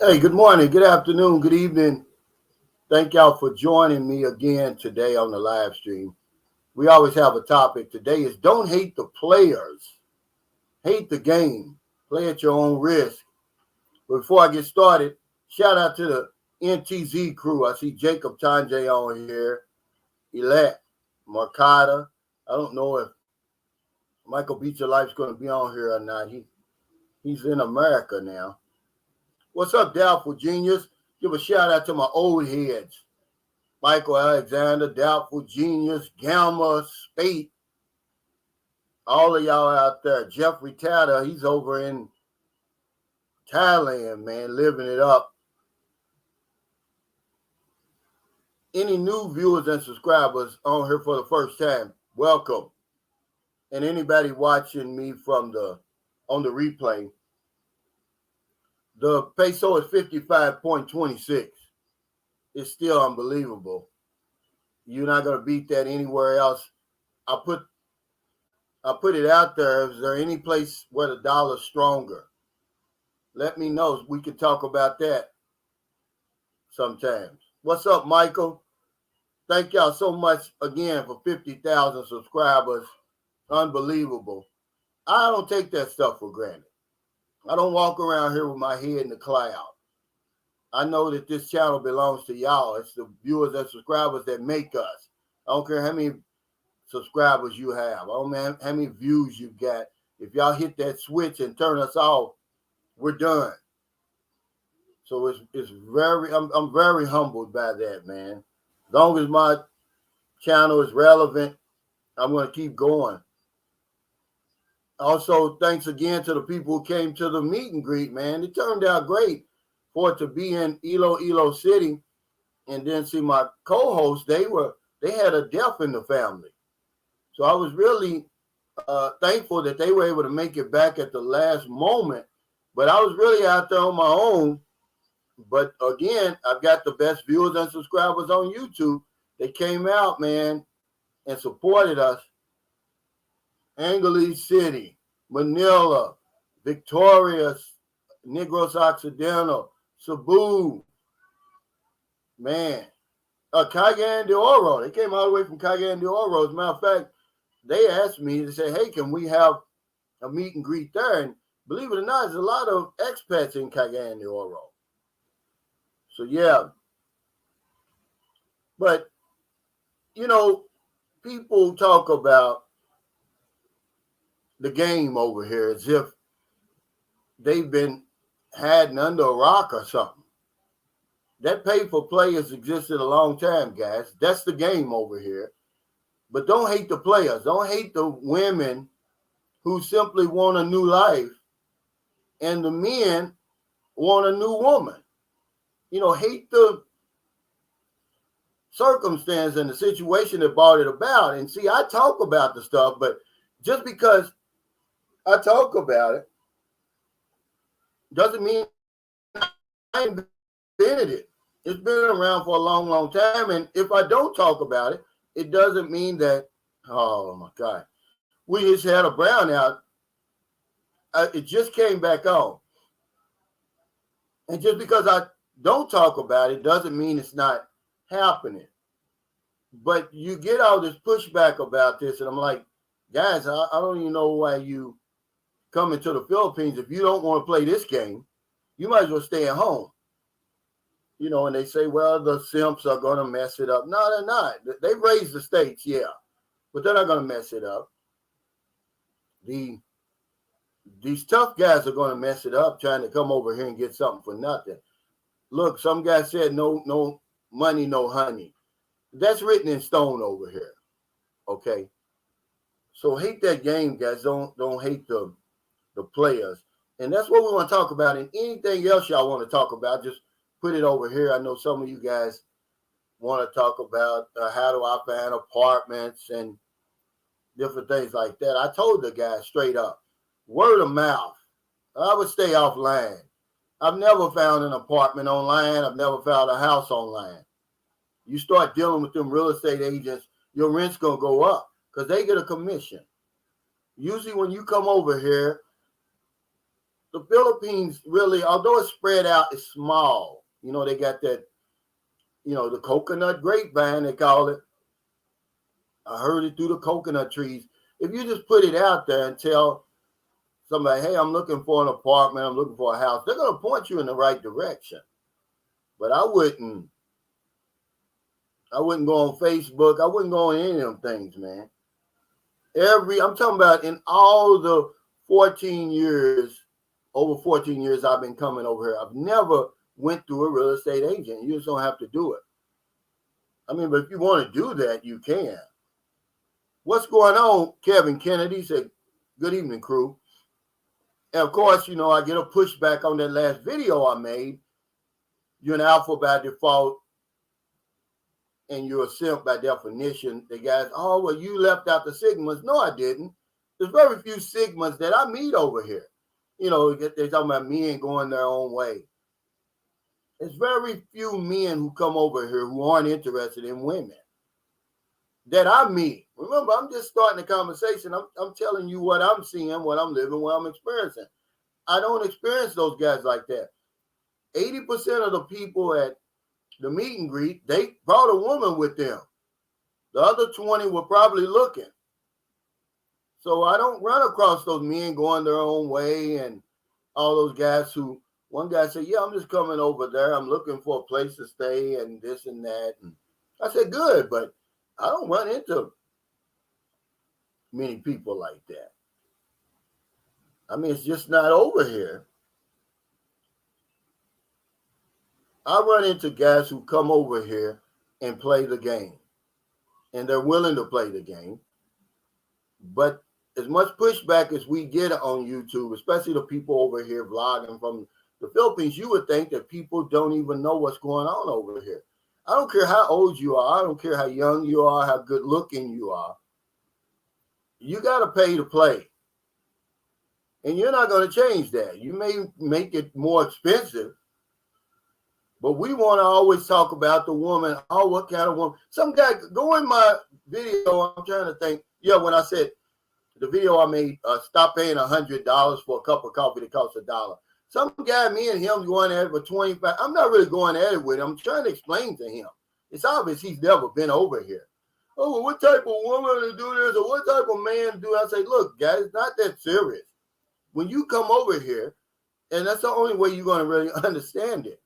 Hey, good morning, good afternoon, good evening. Thank y'all for joining me again today on the live stream. We always have a topic. Today is don't hate the players, hate the game. Play at your own risk. But before I get started, shout out to the NTZ crew. I see Jacob Tanjay on here, Elect, Marcata. I don't know if Michael Beecher Life's going to be on here or not. He's in America now. What's up, Doubtful Genius? Give a shout out to my old heads. Michael Alexander, Doubtful Genius, Gamma, Spate, all of y'all out there. Jeffrey Tatter, he's over in Thailand, man, living it up. Any new viewers and subscribers on here for the first time, welcome. And anybody watching me on the replay, the peso is 55.26. It's still unbelievable. You're not going to beat that anywhere else. I put it out there. Is there any place where the dollar's stronger? Let me know. We can talk about that sometimes. What's up, Michael? Thank y'all so much again for 50,000 subscribers. Unbelievable. I don't take that stuff for granted. I don't walk around here with my head in the cloud. I know that this channel belongs to y'all. It's the viewers and subscribers that make us. I don't care how many subscribers you have. I don't know how many views you got. If y'all hit that switch and turn us off, we're done. So it's very I'm very humbled by that, man. As long as my channel is relevant, I'm going to keep going. Also, thanks again to the people who came to the meet and greet, man. It turned out great for it to be in Ilo City, and then see my co-hosts. They had a death in the family, so I was really thankful that they were able to make it back at the last moment. But I was really out there on my own. But again, I've got the best viewers and subscribers on YouTube. They came out, man, and supported us. Angeles City, Manila, Victoria, Negros Occidental, Cebu, man, Cagayan de Oro. They came all the way from Cagayan de Oro. As a matter of fact, they asked me to say, hey, can we have a meet and greet there? And believe it or not, there's a lot of expats in Cagayan de Oro. So, yeah. But, people talk about the game over here as if they've been hiding under a rock or something. That pay for players existed a long time, guys. That's the game over here. But don't hate the players. Don't hate the women who simply want a new life, and the men want a new woman. Hate the circumstance and the situation that brought it about. And see, I talk about the stuff, but just because I talk about it doesn't mean I invented it. It's been around for a long, long time. And if I don't talk about it, it doesn't mean that, oh my God, we just had a brownout. It just came back on. And just because I don't talk about it doesn't mean it's not happening. But you get all this pushback about this, and I'm like, guys, I don't even know why you coming to the Philippines. If you don't want to play this game, you might as well stay at home. And they say, well, the simps are going to mess it up. No, they're not. They've raised the stakes, yeah, but they're not going to mess it up. These tough guys are going to mess it up trying to come over here and get something for nothing. Look, some guy said no money, no honey. That's written in stone over here, okay? So hate that game, guys. Don't hate the players. And that's what we want to talk about. And anything else y'all want to talk about, just put it over here. I know some of you guys want to talk about how do I find apartments and different things like that. I told the guy straight up, word of mouth. I would stay offline. I've never found an apartment online. I've never found a house online. You start dealing with them real estate agents, your rent's going to go up because they get a commission. Usually when you come over here, the Philippines really, although it's spread out, it's small. You know, they got that, you know, the coconut grapevine, they call it. I heard it through the coconut trees. If you just put it out there and tell somebody, hey, I'm looking for an apartment, I'm looking for a house, they're going to point you in the right direction. But I wouldn't go on Facebook. I wouldn't go on any of them things, man. I'm talking about in all the 14 years, over 14 years I've been coming over here, I've never went through a real estate agent. You just don't have to do it. I mean, but if you want to do that, you can. What's going on, Kevin Kennedy? Said, good evening, crew. And of course, you know, I get a pushback on that last video I made. You're an alpha by default, and you're a simp by definition. The guys, oh, well, you left out the Sigmas. No, I didn't. There's very few Sigmas that I meet over here. You know, they're talking about men going their own way. There's very few men who come over here who aren't interested in women that I meet. Remember, I'm just starting the conversation. I'm telling you what I'm seeing, what I'm living, what I'm experiencing. I don't experience those guys like that. 80% of the people at the meet and greet, they brought a woman with them. The other 20 were probably looking. So I don't run across those men going their own way and all those guys who, one guy said, yeah, I'm just coming over there. I'm looking for a place to stay and this and that. And I said, good, but I don't run into many people like that. I mean, it's just not over here. I run into guys who come over here and play the game, and they're willing to play the game. But as much pushback as we get on YouTube, especially the people over here vlogging from the Philippines, you would think that people don't even know what's going on over here. I don't care how old you are. I don't care how young you are, how good looking you are. You got to pay to play. And you're not going to change that. You may make it more expensive, but we want to always talk about the woman. Oh, what kind of woman? Some guy, go in my video, I'm trying to think. Yeah, when I said the video I made, stop paying $100 for a cup of coffee that costs $1. Some guy, me and him going at it for 25. I'm not really going at it with him. I'm trying to explain to him. It's obvious he's never been over here. Oh, well, what type of woman to do this or what type of man to do that? I say, look, guys, it's not that serious. When you come over here, and that's the only way you're going to really understand it.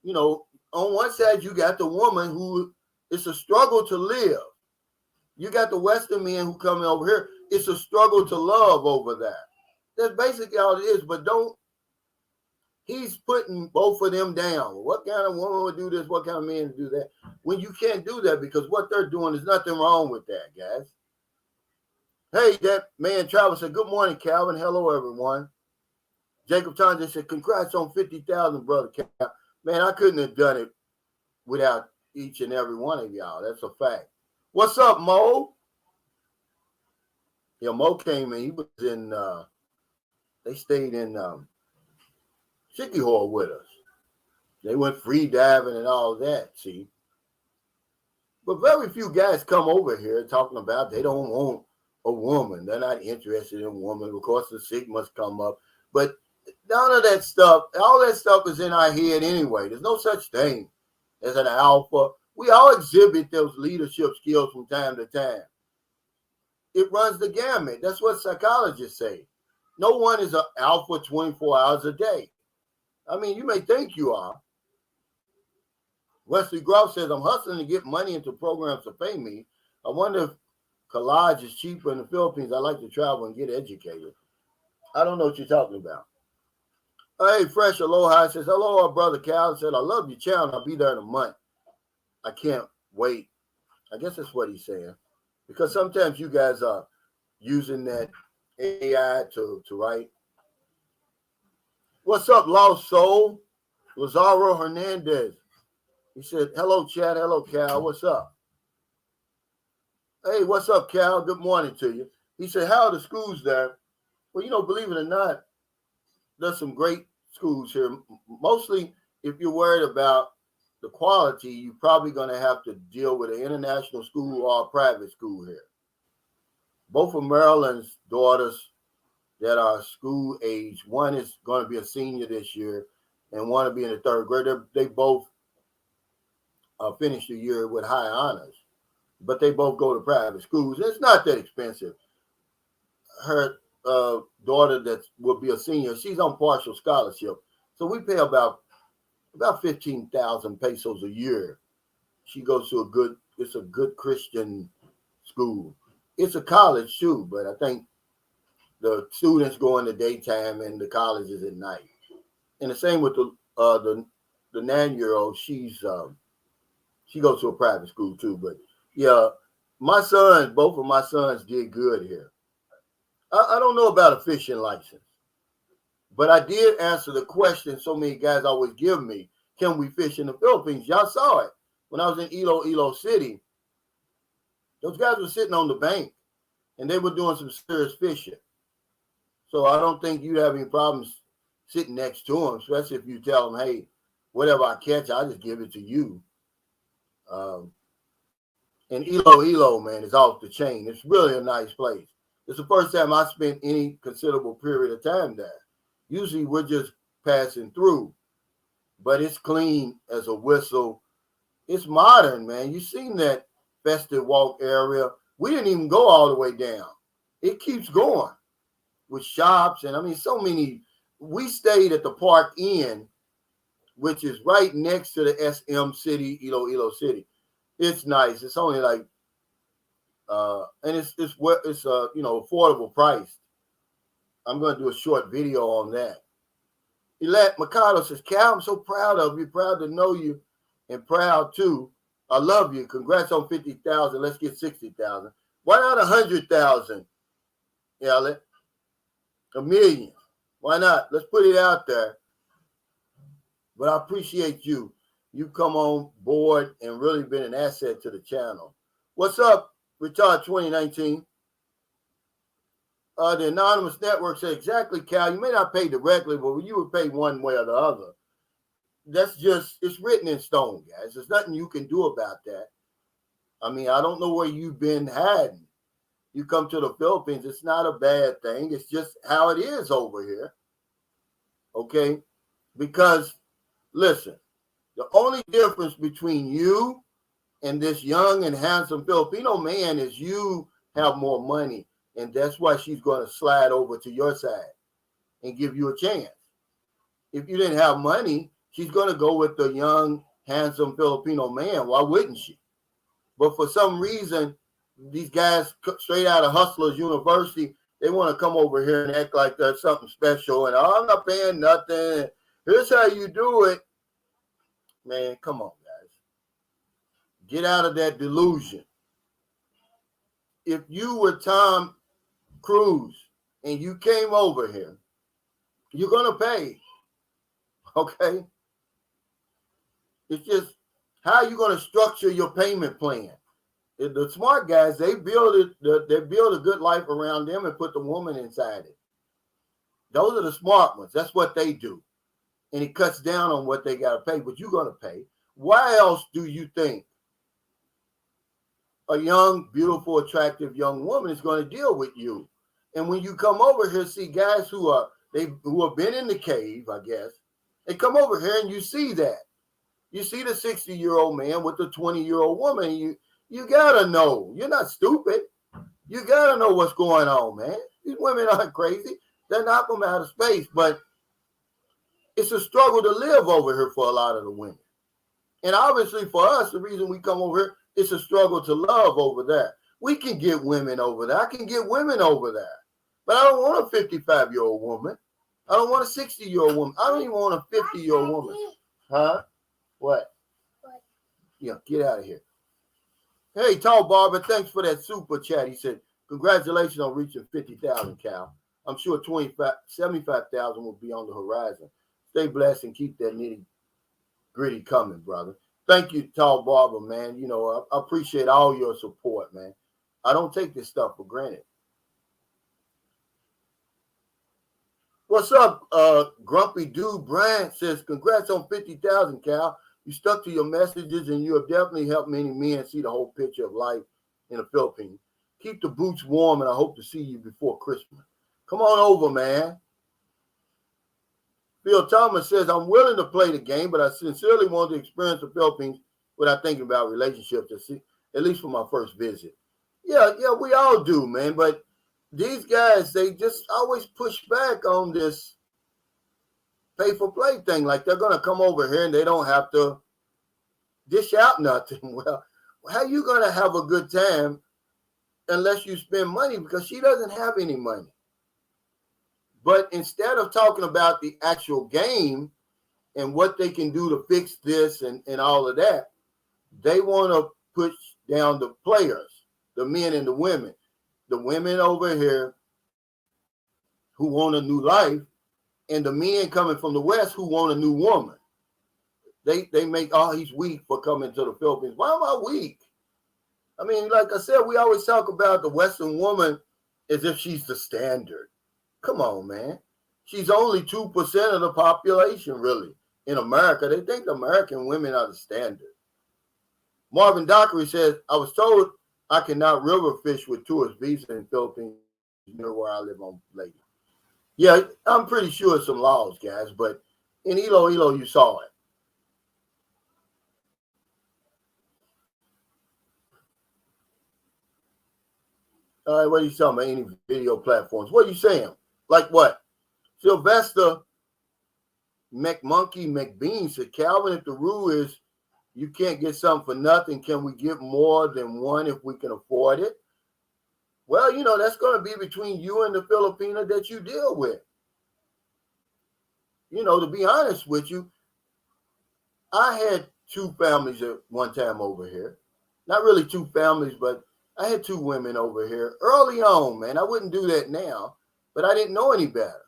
You know, on one side, you got the woman who it's a struggle to live. You got the Western men who come over here. It's a struggle to love over there. That's basically all it is. But he's putting both of them down. What kind of woman would do this? What kind of man would do that? When you can't do that because what they're doing, there's nothing wrong with that, guys. Hey, that man Travis said, good morning, Calvin. Hello, everyone. Jacob Thompson said, congrats on 50,000, brother Cal. Man, I couldn't have done it without each and every one of y'all. That's a fact. What's up, Mo? Yeah, Mo came in. He was in, they stayed in Chicky-Hole with us. They went free diving and all that, see. But very few guys come over here talking about they don't want a woman. They're not interested in a woman. Of course, the Sigmas come up. But none of that stuff, all that stuff is in our head anyway. There's no such thing as an alpha. We all exhibit those leadership skills from time to time. It runs the gamut. That's what psychologists say. No one is an alpha 24 hours a day. I mean, you may think you are. Wesley Groff says, I'm hustling to get money into programs to pay me. I wonder if collage is cheaper in the Philippines. I like to travel and get educated. I don't know what you're talking about. Hey, Fresh Aloha says, hello, brother Cal. Said, I love your channel. I'll be there in a month. I can't wait. I guess that's what he's saying. Because sometimes you guys are using that AI to write. What's up, Lost Soul? Lazaro Hernandez. He said, hello, Chad. Hello, Cal. What's up? Hey, what's up, Cal? Good morning to you. He said, how are the schools there? Well, you know, believe it or not, there's some great schools here. Mostly, if you're worried about the quality, you're probably going to have to deal with an international school or a private school here. Both of Maryland's daughters, that are school age. One is going to be a senior this year, and one will be in the third grade. They both finished the year with high honors, but they both go to private schools. It's not that expensive. Her daughter that will be a senior, she's on partial scholarship, so we pay about 15,000 pesos a year. She goes to it's a good Christian school. It's a college too, but I think the students go in the daytime and the college is at night. And the same with the 9-year-old. She goes to a private school too. But yeah, both of my sons did good here. I don't know about a fishing license, but I did answer the question so many guys always give me: can we fish in the Philippines? Y'all saw it when I was in Iloilo City. Those guys were sitting on the bank and they were doing some serious fishing. So I don't think you'd have any problems sitting next to them, especially if you tell them, hey, whatever I catch, I just give it to you. And Iloilo, man, is off the chain. It's really a nice place. It's the first time I spent any considerable period of time there. Usually we're just passing through, but it's clean as a whistle. It's modern, man. You seen that festive walk area. We didn't even go all the way down. It keeps going with shops. And I mean, so many. We stayed at the Park Inn, which is right next to the SM City, Iloilo City. It's nice. It's only like, and it's affordable price. I'm going to do a short video on that. Elat Mikado says, Cal, I'm so proud of you. Proud to know you and proud too. I love you. Congrats on 50,000. Let's get 60,000. Why not 100,000? Elliot? $1 million. Why not? Let's put it out there. But I appreciate you. You've come on board and really been an asset to the channel. What's up, Retard 2019? The Anonymous Network said, exactly, Cal. You may not pay directly, but you would pay one way or the other. That's just, it's written in stone, guys. There's nothing you can do about that. I mean, I don't know where you've been hiding. You come to the Philippines, it's not a bad thing. It's just how it is over here. Okay? Because, listen, the only difference between you and this young and handsome Filipino man is you have more money. And that's why she's going to slide over to your side and give you a chance. If you didn't have money, she's going to go with the young, handsome Filipino man. Why wouldn't she? But for some reason, these guys straight out of Hustlers University, they want to come over here and act like there's something special. And I'm not paying nothing. Here's how you do it. Man, come on, guys. Get out of that delusion. If you were Tom Cruise and you came over here, you're going to pay. Okay? It's just how you're going to structure your payment plan. The smart guys, they build a good life around them and put the woman inside it. Those are the smart ones. That's what they do. And it cuts down on what they got to pay, but you're going to pay. Why else do you think a young, beautiful, attractive young woman is going to deal with you? And when you come over here, see guys who have been in the cave, I guess, they come over here and you see that. You see the 60-year-old man with the 20-year-old woman. You got to know. You're not stupid. You got to know what's going on, man. These women aren't crazy. They're not from outer space, but it's a struggle to live over here for a lot of the women. And obviously for us, the reason we come over here, it's a struggle to love over there. We can get women over there. I can get women over there. But I don't want a 55-year-old woman. I don't want a 60-year-old woman. I don't even want a 50-year-old woman. Huh? What? Yeah, get out of here. Hey, Tall Barber, thanks for that super chat. He said, congratulations on reaching 50,000, Cal. I'm sure 75,000 will be on the horizon. Stay blessed and keep that nitty-gritty coming, brother. Thank you, Tall Barber, man. You know, I appreciate all your support, man. I don't take this stuff for granted. What's up, Grumpy Dude? Bryant says, congrats on 50,000, Cal. You stuck to your messages and you have definitely helped many men see the whole picture of life in the Philippines. Keep the boots warm and I hope to see you before Christmas. Come on over, man. Phil Thomas says, I'm willing to play the game, but I sincerely want to experience the Philippines without thinking about relationships, at least for my first visit. Yeah, we all do, man. But these guys, they just always push back on this pay for play thing. Like they're going to come over here and they don't have to dish out nothing. Well, how are you going to have a good time unless you spend money? Because she doesn't have any money. But instead of talking about the actual game and what they can do to fix this and all of that, they want to push down the players, the men and the women. The women over here who want a new life, and the men coming from the West who want a new woman. They make, oh, he's weak for coming to the Philippines. Why am I weak? I mean, like I said, we always talk about the Western woman as if she's the standard. Come on, man. She's only 2% of the population, really, in America. They think American women are the standard. Marvin Dockery says, I was told I cannot river fish with tourist visa in Philippines near where I live on Lake. Yeah, I'm pretty sure some laws, guys, but in Iloilo, you saw it. All right, what are you talking about? Any video platforms? What are you saying? Like what? Sylvester McMonkey McBean said, Calvin, if the rule is you can't get something for nothing, can we get more than one if we can afford it? Well, you know, that's going to be between you and the Filipina that you deal with. You know, to be honest with you, I had two families at one time over here. Not really two families, but I had two women over here early on, man. I wouldn't do that now, but I didn't know any better.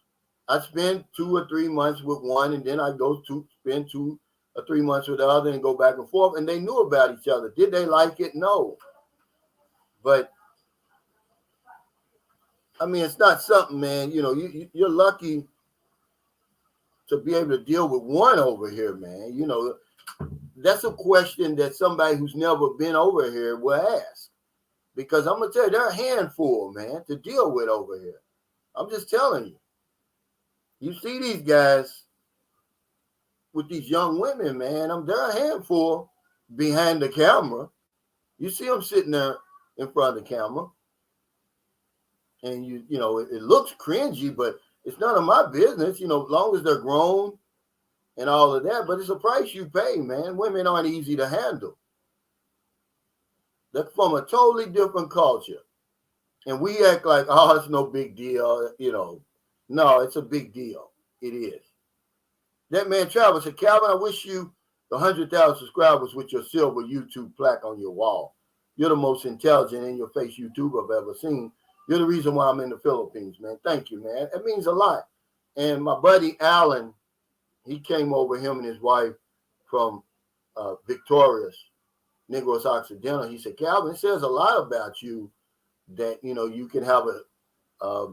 I'd spend 2 or 3 months with one, and then I'd go to spend 2 or 3 months with the other and go back and forth, and they knew about each other. Did they like it? No. But, I mean, it's not something, man. You know, you're lucky to be able to deal with one over here, man. You know, that's a question that somebody who's never been over here will ask. Because I'm going to tell you, they're a handful, man, to deal with over here. I'm just telling you. You see these guys with these young women, man, they're a handful behind the camera. You see them sitting there in front of the camera. And, you know, it looks cringy, but it's none of my business, you know, as long as they're grown and all of that. But it's a price you pay, man. Women aren't easy to handle. They're from a totally different culture. And we act like, oh, it's no big deal, you know. No, it's a big deal. It is. That man Travis said, Calvin, I wish you the 100,000 subscribers with your silver YouTube plaque on your wall. You're the most intelligent in-your-face YouTuber I've ever seen. You're the reason why I'm in the Philippines, man. Thank you, man. It means a lot. And my buddy Alan, he came over, him and his wife from Victorious, Negros Occidental. He said, Calvin, it says a lot about you that, you know, you can have a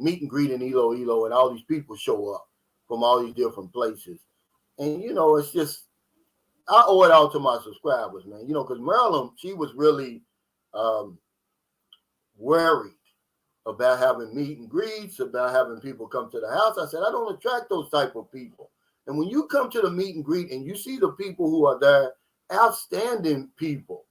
meet and greet in Iloilo and all these people show up from all these different places. And, you know, it's just, I owe it all to my subscribers, man. You know, because Marilyn, she was really worried about having meet and greets, about having people come to the house. I said, I don't attract those type of people. And when you come to the meet and greet and you see the people who are there, outstanding people.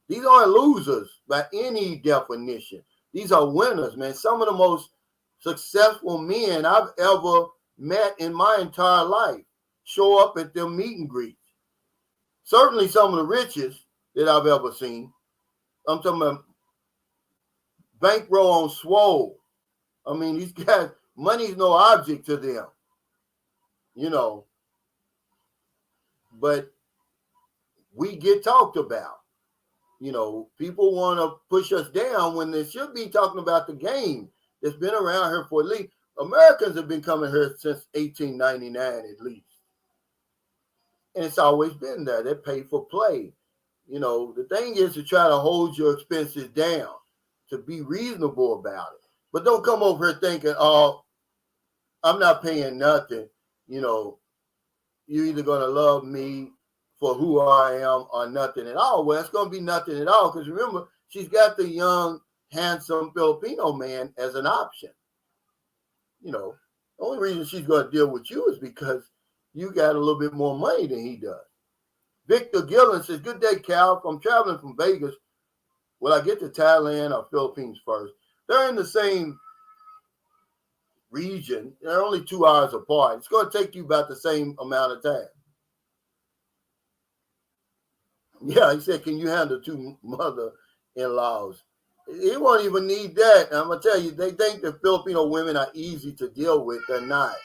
These aren't losers by any definition. These are winners, man. Some of the most successful men I've ever met in my entire life show up at their meet and greets. Certainly some of the richest that I've ever seen. I'm talking about bankroll on swole. I mean, these guys, money's no object to them, you know. But we get talked about. You know, people want to push us down when they should be talking about the game that's been around here for at least, Americans have been coming here since 1899 at least. And it's always been there. They pay for play. You know, the thing is to try to hold your expenses down, to be reasonable about it. But don't come over here thinking, oh, I'm not paying nothing. You know, you're either going to love me for who I am or nothing at all. Well, it's going to be nothing at all because remember, she's got the young, handsome Filipino man as an option. You know, the only reason she's going to deal with you is because you got a little bit more money than he does. Victor Gillen says, good day, Cal. I'm traveling from Vegas. Will I get to Thailand or Philippines first? They're in the same region. They're only 2 hours apart. It's going to take you about the same amount of time. Yeah, he said, can you handle 2 mother-in-laws? He won't even need that. I'm going to tell you, they think the Filipino women are easy to deal with. They're not.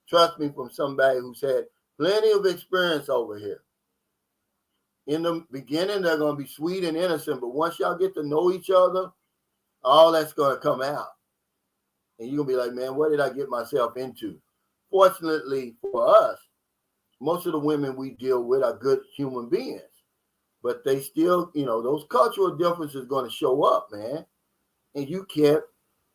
Trust me from somebody who's had plenty of experience over here. In the beginning, they're going to be sweet and innocent, but once y'all get to know each other, all that's going to come out. And you're going to be like, man, what did I get myself into? Fortunately for us, most of the women we deal with are good human beings. But they still, those cultural differences are going to show up, man. And you can't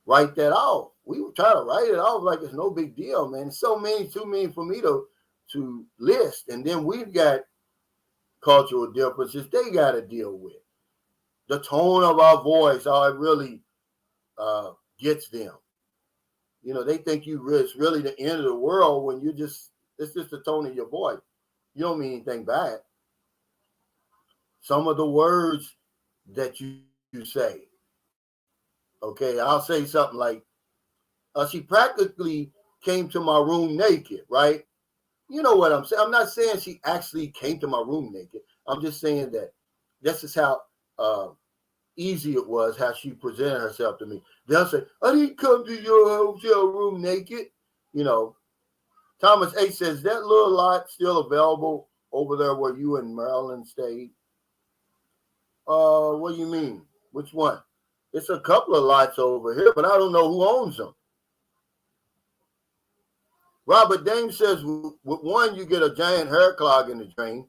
write that off. We were trying to write it off like it's no big deal, man. It's so many, too many for me to list. And then we've got cultural differences they got to deal with. The tone of our voice, how it really gets them. They think it's really the end of the world when it's just the tone of your voice. You don't mean anything bad. Some of the words that you say. Okay, I'll say something like, she practically came to my room naked, right? You know what I'm saying? I'm not saying she actually came to my room naked. I'm just saying that this is how easy it was, how she presented herself to me. They'll say, I didn't come to your hotel room naked. Thomas A. says, that little lot still available over there where you and Maryland stayed? What do you mean? Which one? It's a couple of lots over here, but I don't know who owns them. Robert Dame says, with one, you get a giant hair clog in the drain.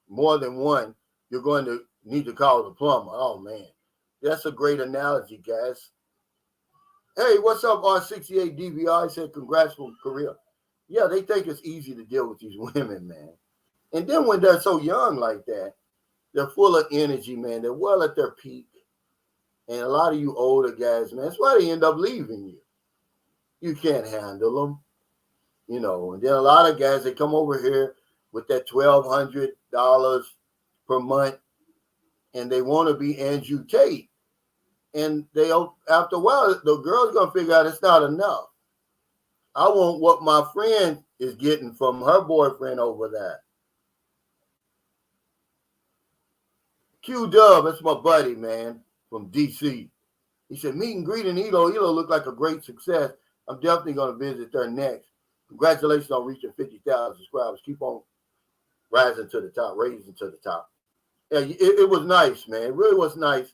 More than one, you're going to need to call the plumber. Oh, man. That's a great analogy, guys. Hey, what's up, R68 DVR? I said, congrats from Korea. Yeah, they think it's easy to deal with these women, man. And then when they're so young like that, they're full of energy, man. They're well at their peak. And a lot of you older guys, man, that's why they end up leaving you. You can't handle them. And then a lot of guys, they come over here with that $1,200 per month, and they want to be Andrew Tate. And after a while, the girl's going to figure out it's not enough. I want what my friend is getting from her boyfriend over there. Q Dub, that's my buddy, man, from DC. He said, meet and greet in Elo. Elo looked like a great success. I'm definitely going to visit there next. Congratulations on reaching 50,000 subscribers. Keep on rising to the top, raising to the top. Yeah, it was nice, man. It really was nice.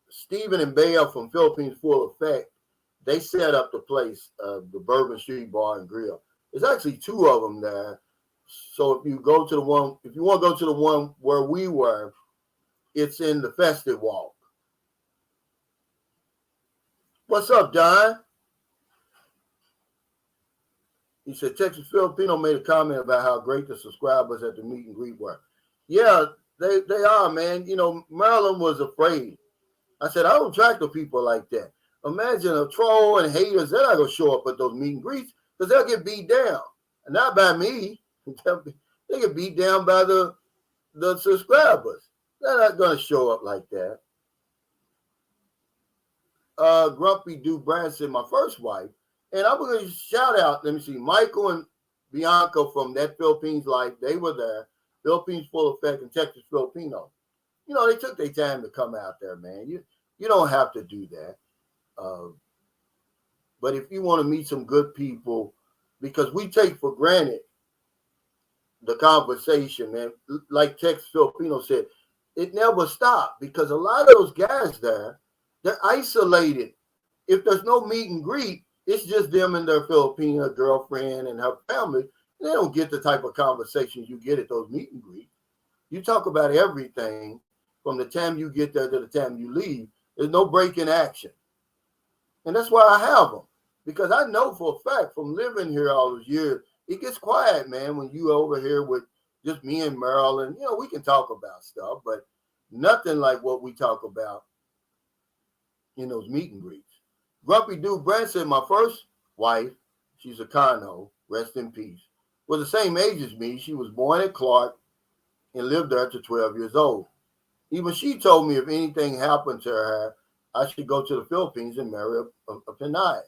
Stephen and Bale from Philippines Full Effect, they set up the place, the Bourbon Street Bar and Grill. There's actually 2 of them there. So if you want to go to the one where we were, it's in the Festive Walk. What's up, Don? He said, Texas Filipino made a comment about how great the subscribers at the meet and greet were. Yeah, they are, man. Maryland was afraid. I said, I don't track the people like that. Imagine a troll and haters. They're not going to show up at those meet and greets because they'll get beat down. And not by me. They get beat down by the subscribers. They're not going to show up like that. Grumpy Dude Branson, my first wife. And I'm going to shout out, let me see, Michael and Bianca from That Philippines Life. They were there. Philippines Full Effect and Texas Filipino. They took their time to come out there, man. You don't have to do that. But if you want to meet some good people, because we take for granted the conversation, man, like Texas Filipino said, it never stopped because a lot of those guys there, they're isolated. If there's no meet and greet, it's just them and their Filipino girlfriend and her family. They don't get the type of conversations you get at those meet and greets. You talk about everything from the time you get there to the time you leave. There's no break in action. And that's why I have them. Because I know for a fact from living here all those years, it gets quiet, man, when you over here with just me and Maryland. We can talk about stuff, but nothing like what we talk about in those meet and greets. Grumpy Dude Brand said, my first wife, she's a Kano, rest in peace, was the same age as me. She was born at Clark and lived there to 12 years old. Even she told me if anything happened to her, I should go to the Philippines and marry a Pinay.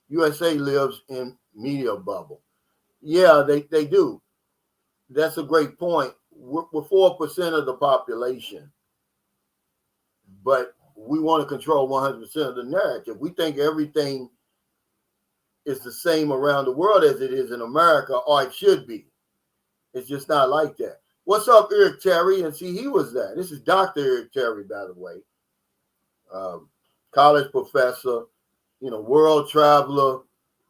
USA lives in media bubble. Yeah, they do. That's a great point. We're 4% of the population, but we want to control 100% of the narrative. We think everything is the same around the world as it is in America, or it should be. It's just not like that. What's up, Eric Terry? And see, he was there. This is Dr. Eric Terry, by the way. College professor, world traveler.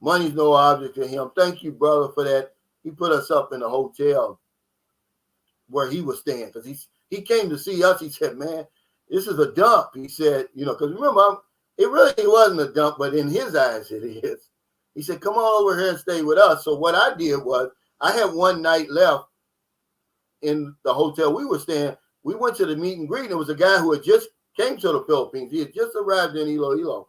Money's no object to him. Thank you, brother, for that. He put us up in a hotel where he was staying because he came to see us. He said, man, this is a dump. He said, because remember, it really wasn't a dump, but in his eyes it is. He said, come on over here and stay with us. So what I did was I had one night left in the hotel we were staying. We went to the meet and greet. And it was a guy who had just came to the Philippines. He had just arrived in Iloilo.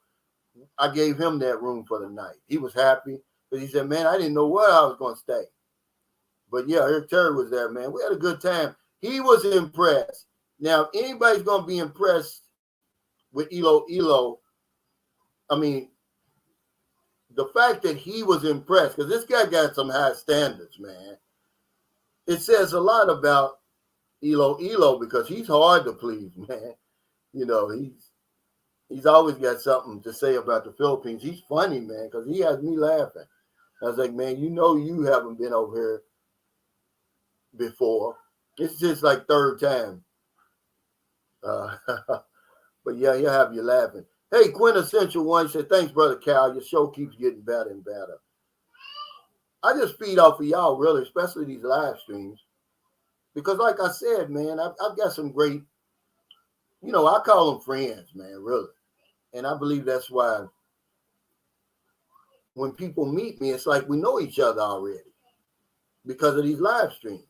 I gave him that room for the night. He was happy because he said, man, I didn't know where I was going to stay. But yeah, Eric Terry was there, man. We had a good time. He was impressed. Now, if anybody's going to be impressed with Iloilo, I mean, the fact that he was impressed, because this guy got some high standards, man. It says a lot about Iloilo because he's hard to please, man. He's always got something to say about the Philippines. He's funny, man, because he has me laughing. I was like, man, you haven't been over here before. It's just like third time. But yeah, he'll have you laughing. Hey, Quintessential One said, thanks, Brother Cal. Your show keeps getting better and better. I just feed off of y'all, really, especially these live streams. Because like I said, man, I've got some great, I call them friends, man, really. And I believe that's why when people meet me, it's like we know each other already because of these live streams.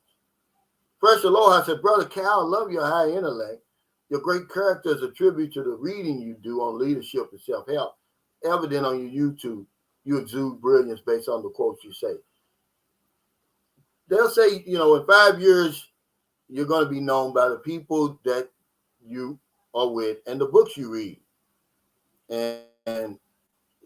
Fresh Aloha said, Brother Cal, I love your high intellect. Your great character is a tribute to the reading you do on leadership and self-help. Evident on your YouTube, you exude brilliance based on the quotes you say. They'll say, in 5 years, you're going to be known by the people that you are with and the books you read. And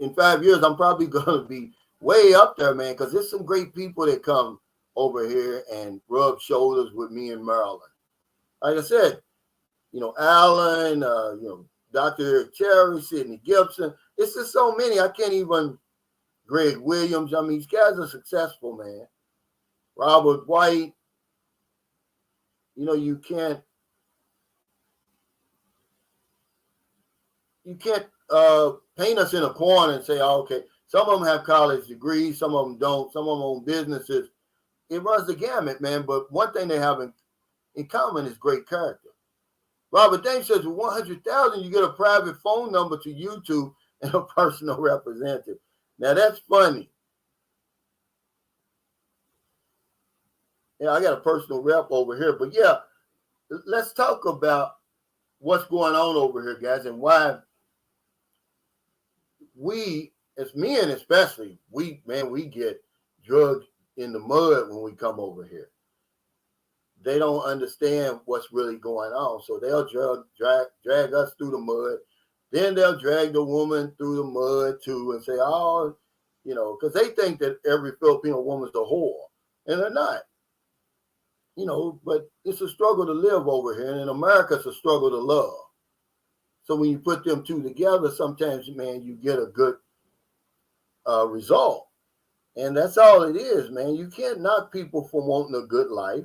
in 5 years, I'm probably going to be way up there, man, because there's some great people that come over here and rub shoulders with me in Maryland. Like I said, Alan, Dr. Eric Terry, Sidney Gibson. It's just so many. I can't even, Greg Williams. I mean, these guys are successful, man. Robert White. You can't paint us in a corner and say, oh, okay, some of them have college degrees, some of them don't, some of them own businesses. It runs the gamut, man. But one thing they have in common is great character. Robert James says, with 100,000, you get a private phone number to YouTube and a personal representative. Now, that's funny. Yeah, I got a personal rep over here. But, yeah, let's talk about what's going on over here, guys, and why we, as men especially, we get drugged in the mud when we come over here. They don't understand what's really going on. So they'll drag us through the mud. Then they'll drag the woman through the mud too and say, oh, because they think that every Filipino woman's a whore. And they're not. But it's a struggle to live over here. And in America, it's a struggle to love. So when you put them two together, sometimes, man, you get a good result. And that's all it is, man. You can't knock people from wanting a good life.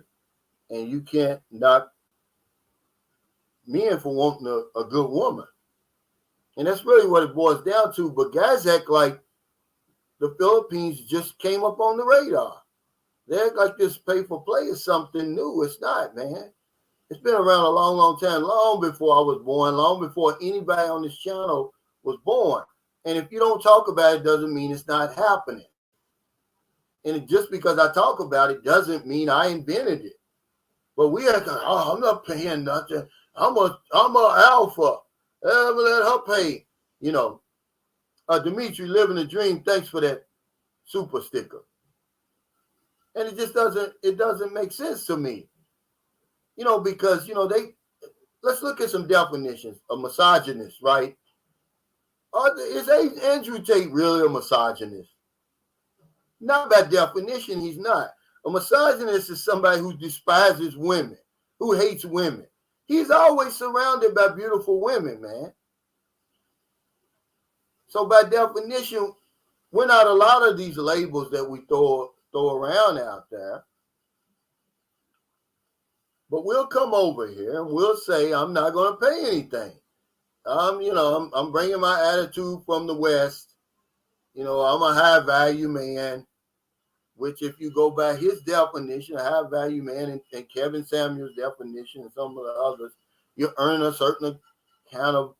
And you can't knock men for wanting a good woman. And that's really what it boils down to. But guys act like the Philippines just came up on the radar. They act like this pay-for-play is something new. It's not, man. It's been around a long, long time, long before I was born, long before anybody on this channel was born. And if you don't talk about it, doesn't mean it's not happening. And just because I talk about it doesn't mean I invented it. But we act like, oh, I'm not paying nothing. I'm a alpha. Let her pay. Dimitri, living a dream. Thanks for that super sticker. And it just doesn't make sense to me. Because let's look at some definitions. A misogynist, right? Is Andrew Tate really a misogynist? Not by definition, he's not. A misogynist is somebody who despises women, who hates women. He's always surrounded by beautiful women, man. So by definition, we're not a lot of these labels that we throw around out there. But we'll come over here and we'll say, I'm not going to pay anything. I'm bringing my attitude from the West. I'm a high value man, which if you go by his definition, a high value man, and Kevin Samuel's definition and some of the others, you earn a certain amount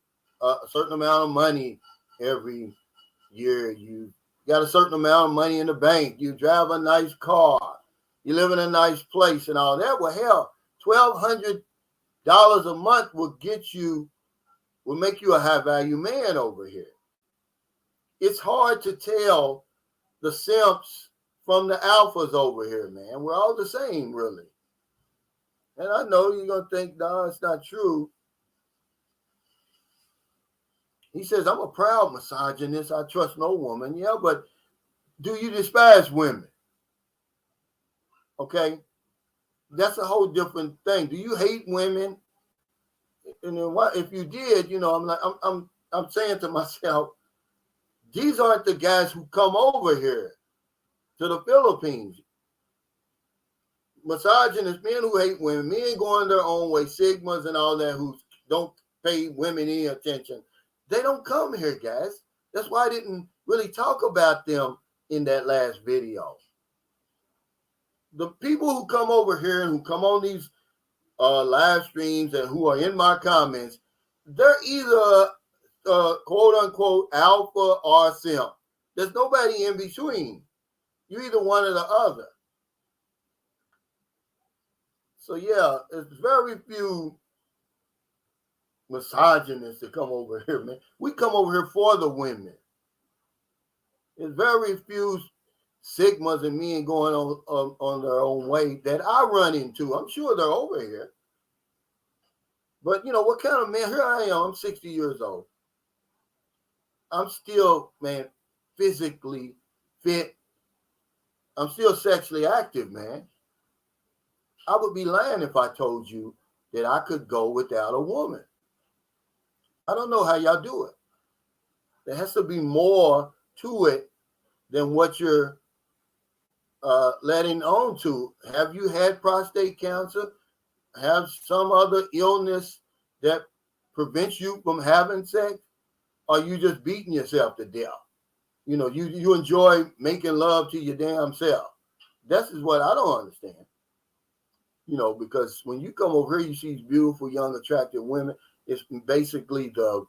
of money every year. You got a certain amount of money in the bank. You drive a nice car. You live in a nice place and all that. Well, hell, $1,200 a month will make you a high value man over here. It's hard to tell the simps from the alphas over here, man. We're all the same, really. And I know you're going to think, no, it's not true. He says, I'm a proud misogynist. I trust no woman. Yeah, but do you despise women? Okay. That's a whole different thing. Do you hate women? And then what if you did? I'm saying to myself, these aren't the guys who come over here to the Philippines. Misogynists, men who hate women, men going their own way, Sigmas and all that, who don't pay women any attention. They don't come here, guys. That's why I didn't really talk about them in that last video. The people who come over here and who come on these live streams and who are in my comments, they're either quote unquote alpha or simp. There's nobody in between. You're either one or the other. So yeah, there's very few misogynists that come over here, man. We come over here for the women. There's very few Sigmas and men going on their own way that I run into. I'm sure they're over here. But what kind of man? Here I am. I'm 60 years old. I'm still, man, physically fit. I'm still sexually active, man. I would be lying if I told you that I could go without a woman. I don't know how y'all do it. There has to be more to it than what you're letting on to. Have you had prostate cancer? Have some other illness that prevents you from having sex? Or you just beating yourself to death? You enjoy making love to your damn self. This is what I don't understand. Because when you come over here, you see these beautiful, young, attractive women. It's basically the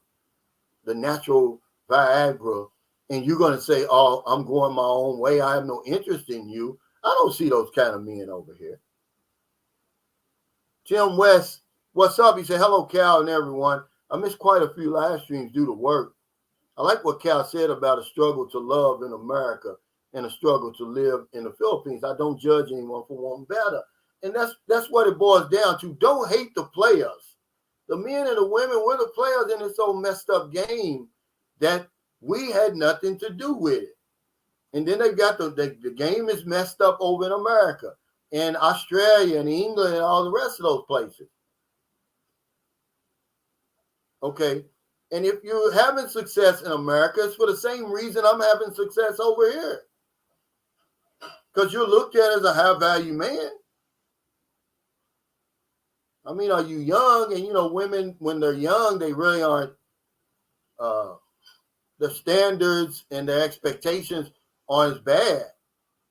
natural Viagra. And you're going to say, oh, I'm going my own way. I have no interest in you. I don't see those kind of men over here. Tim West, what's up? He said, hello, Cal and everyone. I missed quite a few live streams due to work. I like what Cal said about a struggle to love in America and a struggle to live in the Philippines. I don't judge anyone for wanting better. And that's what it boils down to. Don't hate the players. The men and the women, we're the players in this old messed up game that we had nothing to do with it. And then they've got the game is messed up over in America and Australia and England and all the rest of those places. Okay. And if you're having success in America, it's for the same reason I'm having success over here. Because you're looked at as a high value man. I mean, are you young? And, women, when they're young, they really aren't, the standards and their expectations aren't as bad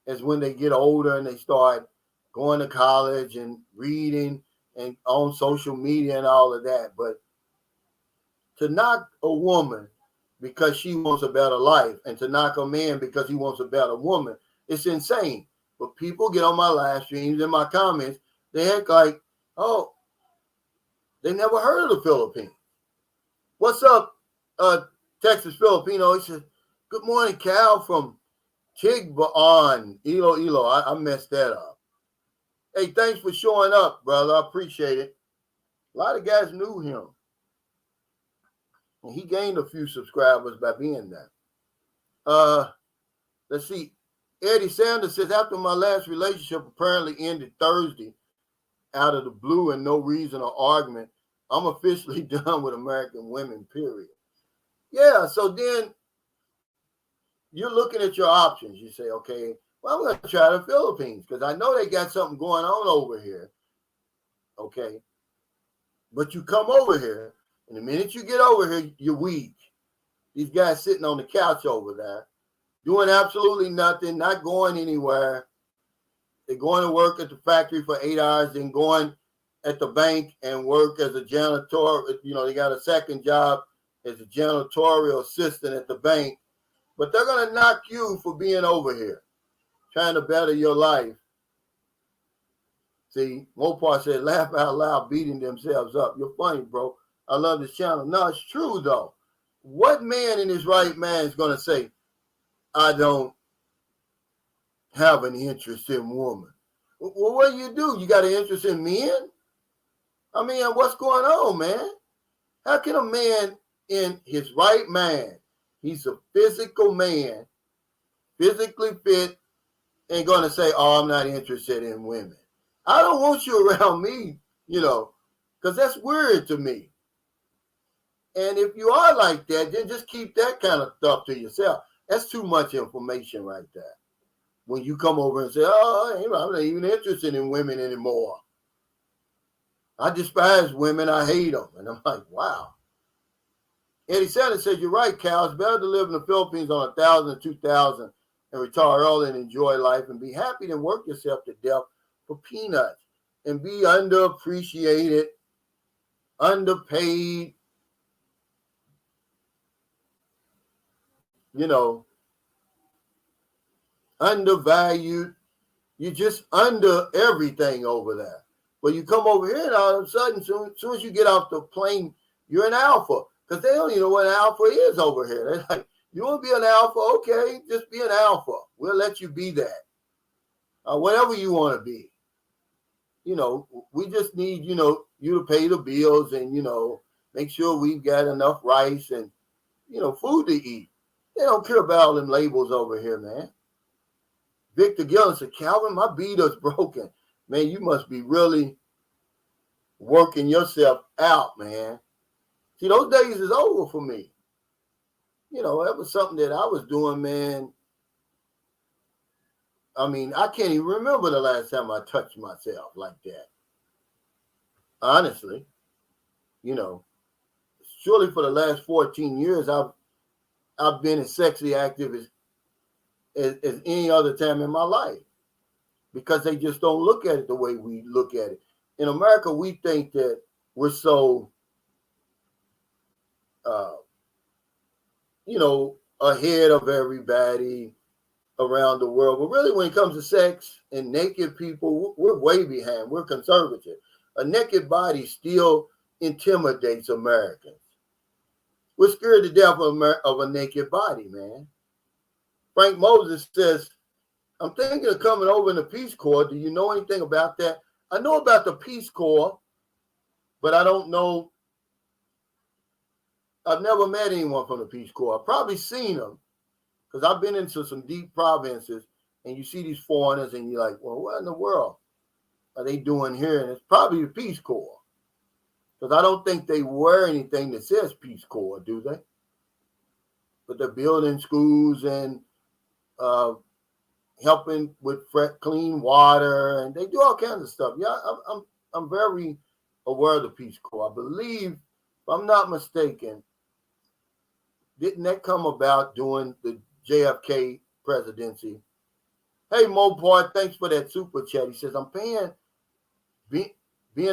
as when they get older and they start going to college and reading and on social media and all of that. But to knock a woman because she wants a better life and to knock a man because he wants a better woman, it's insane. But people get on my live streams and my comments, they act like, oh, they never heard of the Philippines. What's up, Texas Filipino? He said, Good morning, Cal from Tigbaon. Elo. I messed that up. Hey, thanks for showing up, brother. I appreciate it. A lot of guys knew him. And he gained a few subscribers by being there. Let's see. Eddie Sanders says, after my last relationship apparently ended Thursday out of the blue and no reason or argument, I'm officially done with American women, period. Yeah, so then you're looking at your options. You say, okay, well, I'm going to try the Philippines because I know they got something going on over here. Okay. But you come over here, and the minute you get over here, you're weak. These guys sitting on the couch over there, doing absolutely nothing, not going anywhere. They're going to work at the factory for 8 hours, then going at the bank and work as a janitor. You know, they got a second job as a janitorial assistant at the bank. But they're going to knock you for being over here, trying to better your life. See, Mopar said, laugh out loud, beating themselves up. You're funny, bro. I love this channel. No, it's true, though. What man in his right mind is going to say, I don't have an interest in women? Well, what do? You got an interest in men? I mean, what's going on, man? How can a man in his right mind, he's a physical man, physically fit, and going to say, oh, I'm not interested in women? I don't want you around me, because that's weird to me. And if you are like that, then just keep that kind of stuff to yourself. That's too much information right there. When you come over and say, oh, I'm not even interested in women anymore. I despise women. I hate them. And I'm like, wow. Eddie Sanders said, you're right, Cal. It's better to live in the Philippines on 1,000 or 2,000 and retire early and enjoy life and be happy than work yourself to death for peanuts and be underappreciated, underpaid, undervalued. You're just under everything over there. But you come over here and all of a sudden, soon as you get off the plane, you're an alpha. Because they don't even know what an alpha is over here. They're like, you want to be an alpha? Okay, just be an alpha. We'll let you be that. Whatever you want to be. We just need, you to pay the bills and, make sure we've got enough rice and, food to eat. They don't care about all them labels over here, man. Victor Gillen said, Calvin, my beater's broken. Man, you must be really working yourself out, man. See, those days is over for me. That was something that I was doing, man. I mean, I can't even remember the last time I touched myself like that. Honestly, surely for the last 14 years, I've been as sexually active as any other time in my life, because they just don't look at it the way we look at it. In America, we think that we're so, ahead of everybody around the world. But really, when it comes to sex and naked people, we're way behind. We're conservative. A naked body still intimidates Americans. We're scared to death of a naked body, man. Frank Moses says, I'm thinking of coming over in the Peace Corps. Do you know anything about that? I know about the Peace Corps, but I don't know. I've never met anyone from the Peace Corps. I've probably seen them because I've been into some deep provinces, and you see these foreigners and you're like, well, what in the world are they doing here? And it's probably the Peace Corps, because I don't think they wear anything that says Peace Corps, do they? But they're building schools and helping with clean water, and they do all kinds of stuff. Yeah, I'm very aware of the Peace Corps. I believe, if I'm not mistaken, didn't that come about during the JFK presidency? Hey, Mopar, thanks for that super chat. He says, I'm being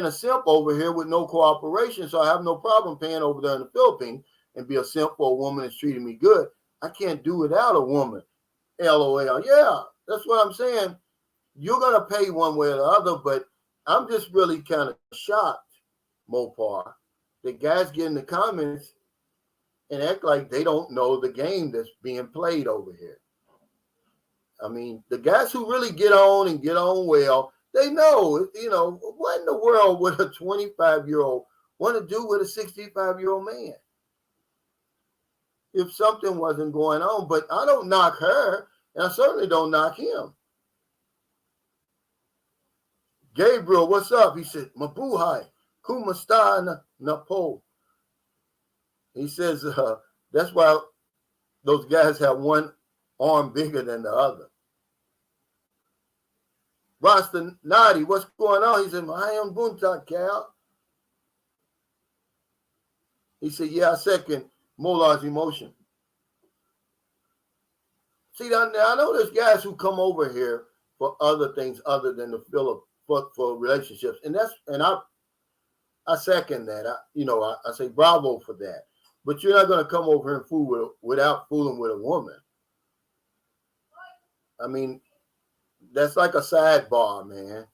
a simp over here with no cooperation, so I have no problem paying over there in the Philippines and be a simp for a woman that's treating me good. I can't do without a woman. LOL. Yeah, that's what I'm saying. You're going to pay one way or the other, but I'm just really kind of shocked, Mopar. The guys get in the comments and act like they don't know the game that's being played over here. I mean, the guys who really get on well, they know, what in the world would a 25-year-old want to do with a 65-year-old man if something wasn't going on? But I don't knock her, and I certainly don't knock him. Gabriel, what's up? He said, Mabuhay, Kumasta Napo. He says, that's why those guys have one arm bigger than the other. Rasta Nadi, what's going on? He said, I am Bunta, Cal. He said, yeah, I second Molar's emotion. See, I know there's guys who come over here for other things other than the for relationships. And I second that. I say bravo for that. But you're not going to come over here and fool without fooling with a woman. I mean, that's like a sidebar, man.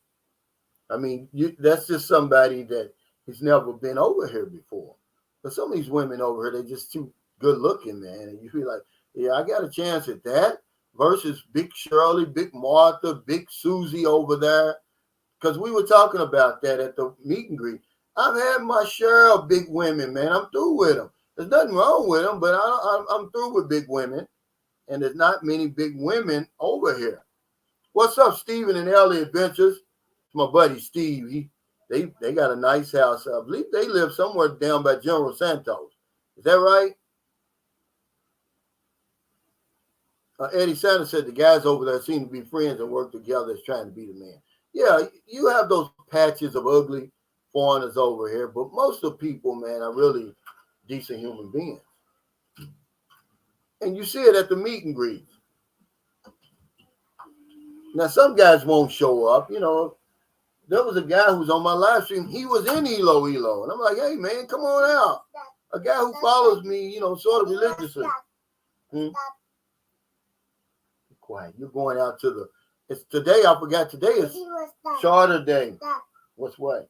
I mean, that's just somebody that has never been over here before. But some of these women over here, they're just too good looking, man. And you feel like, yeah, I got a chance at that versus Big Shirley, Big Martha, Big Susie over there. Because we were talking about that at the meet and greet. I've had my share of big women, man. I'm through with them. There's nothing wrong with them, but I'm through with big women. And there's not many big women over here. What's up, Steven and Ellie Adventures? It's my buddy Steve. They got a nice house. I believe they live somewhere down by General Santos. Is that right? Eddie Sanders said the guys over there seem to be friends and work together as trying to be the man. Yeah, you have those patches of ugly foreigners over here, but most of the people, man, are really decent human beings. And you see it at the meet and greets. Now, some guys won't show up. There was a guy who was on my live stream. He was in Elo. And I'm like, hey, man, come on out. A guy who follows me, sort of religiously. Be quiet. You're going out to it's today. I forgot. Today is Charter Day. What's what?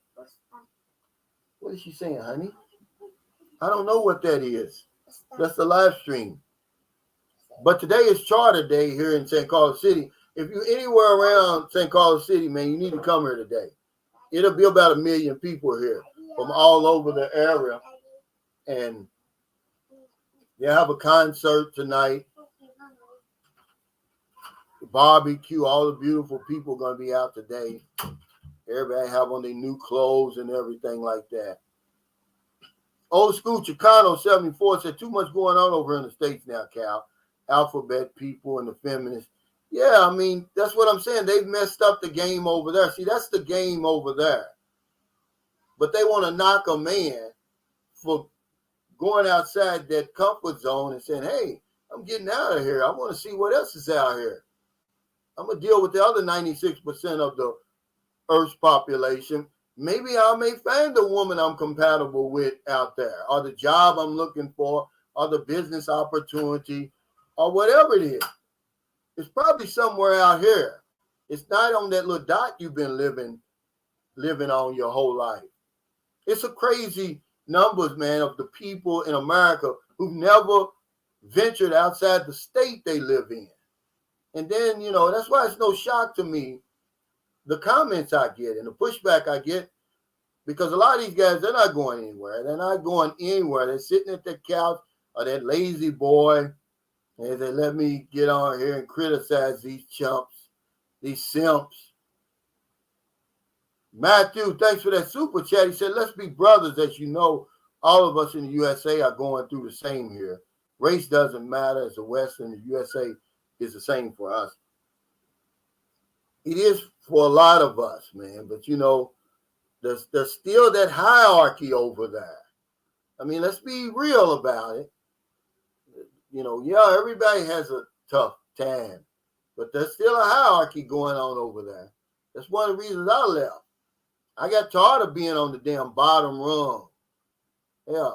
What is she saying, honey? I don't know what that is. That's the live stream. But today is Charter Day here in St. Carlos City. If you're anywhere around St. Carlos City, man, you need to come here today. It'll be about 1 million people here from all over the area. And they have a concert tonight. Barbecue, all the beautiful people are going to be out today. Everybody have on their new clothes and everything like that. Old School Chicano 74 said, too much going on over in the States now, Cal. Alphabet people and the feminists. Yeah, I mean, that's what I'm saying. They've messed up the game over there. See, that's the game over there. But they want to knock a man for going outside that comfort zone and saying, hey, I'm getting out of here. I want to see what else is out here. I'm going to deal with the other 96% of the Earth's population. Maybe I may find a woman I'm compatible with out there, or the job I'm looking for, or the business opportunity, or whatever it is. It's probably somewhere out here. It's not on that little dot you've been living on your whole life. It's a crazy numbers, man, of the people in America who've never ventured outside the state they live in. And then, that's why it's no shock to me, the comments I get and the pushback I get, because a lot of these guys, they're not going anywhere. They're not going anywhere. They're sitting at the couch or that lazy boy, and they let me get on here and criticize these chumps, these simps. Matthew, thanks for that super chat. He said, let's be brothers. As you know, all of us in the USA are going through the same here. Race doesn't matter. As the West and the USA is the same for us. It is for a lot of us, man. But, there's still that hierarchy over there. I mean, let's be real about it. Everybody has a tough time. But there's still a hierarchy going on over there. That's one of the reasons I left. I got tired of being on the damn bottom rung. Yeah.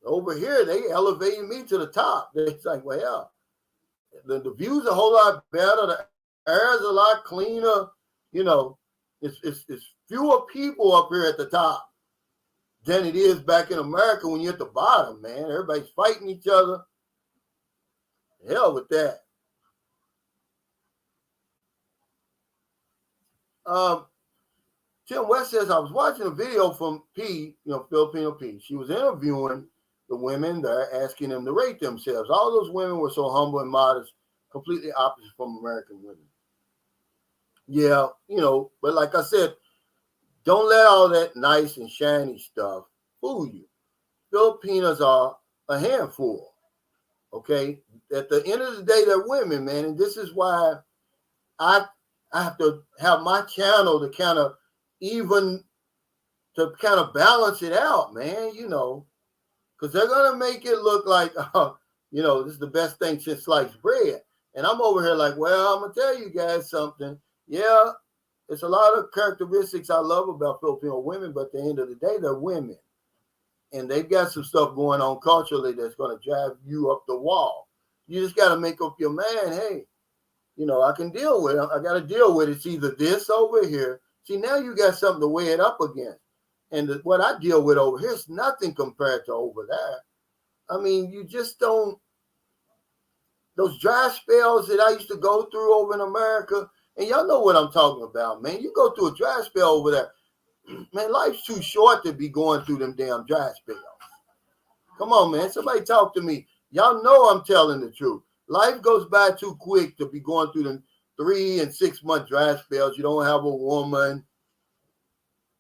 Over here, they elevated me to the top. It's like, well, the view's a whole lot better. The air's a lot cleaner. It's fewer people up here at the top. than it is back in America when you're at the bottom, man. Everybody's fighting each other. Hell with that. Tim West says, I was watching a video from P, Filipino P. She was interviewing the women there, asking them to rate themselves. All those women were so humble and modest, completely opposite from American women. Yeah, but like I said, don't let all that nice and shiny stuff fool you. Filipinos are a handful, okay? At the end of the day, they're women, man, and this is why I have to have my channel to kind of balance it out, man, because they're going to make it look like, this is the best thing since sliced bread. And I'm over here like, well, I'm going to tell you guys something. Yeah, it's a lot of characteristics I love about Filipino women, but at the end of the day, they're women. And they've got some stuff going on culturally that's going to drive you up the wall. You just got to make up your mind, hey, I can deal with it. I got to deal with it. It's either this over here. See, now you got something to weigh it up against. And what I deal with over here is nothing compared to over there. I mean, you just don't. Those dry spells that I used to go through over in America, and y'all know what I'm talking about, man. You go through a dry spell over there. Man, life's too short to be going through them damn dry spells. Come on, man. Somebody talk to me. Y'all know I'm telling the truth. Life goes by too quick to be going through them 3 and 6 month dry spells. You don't have a woman.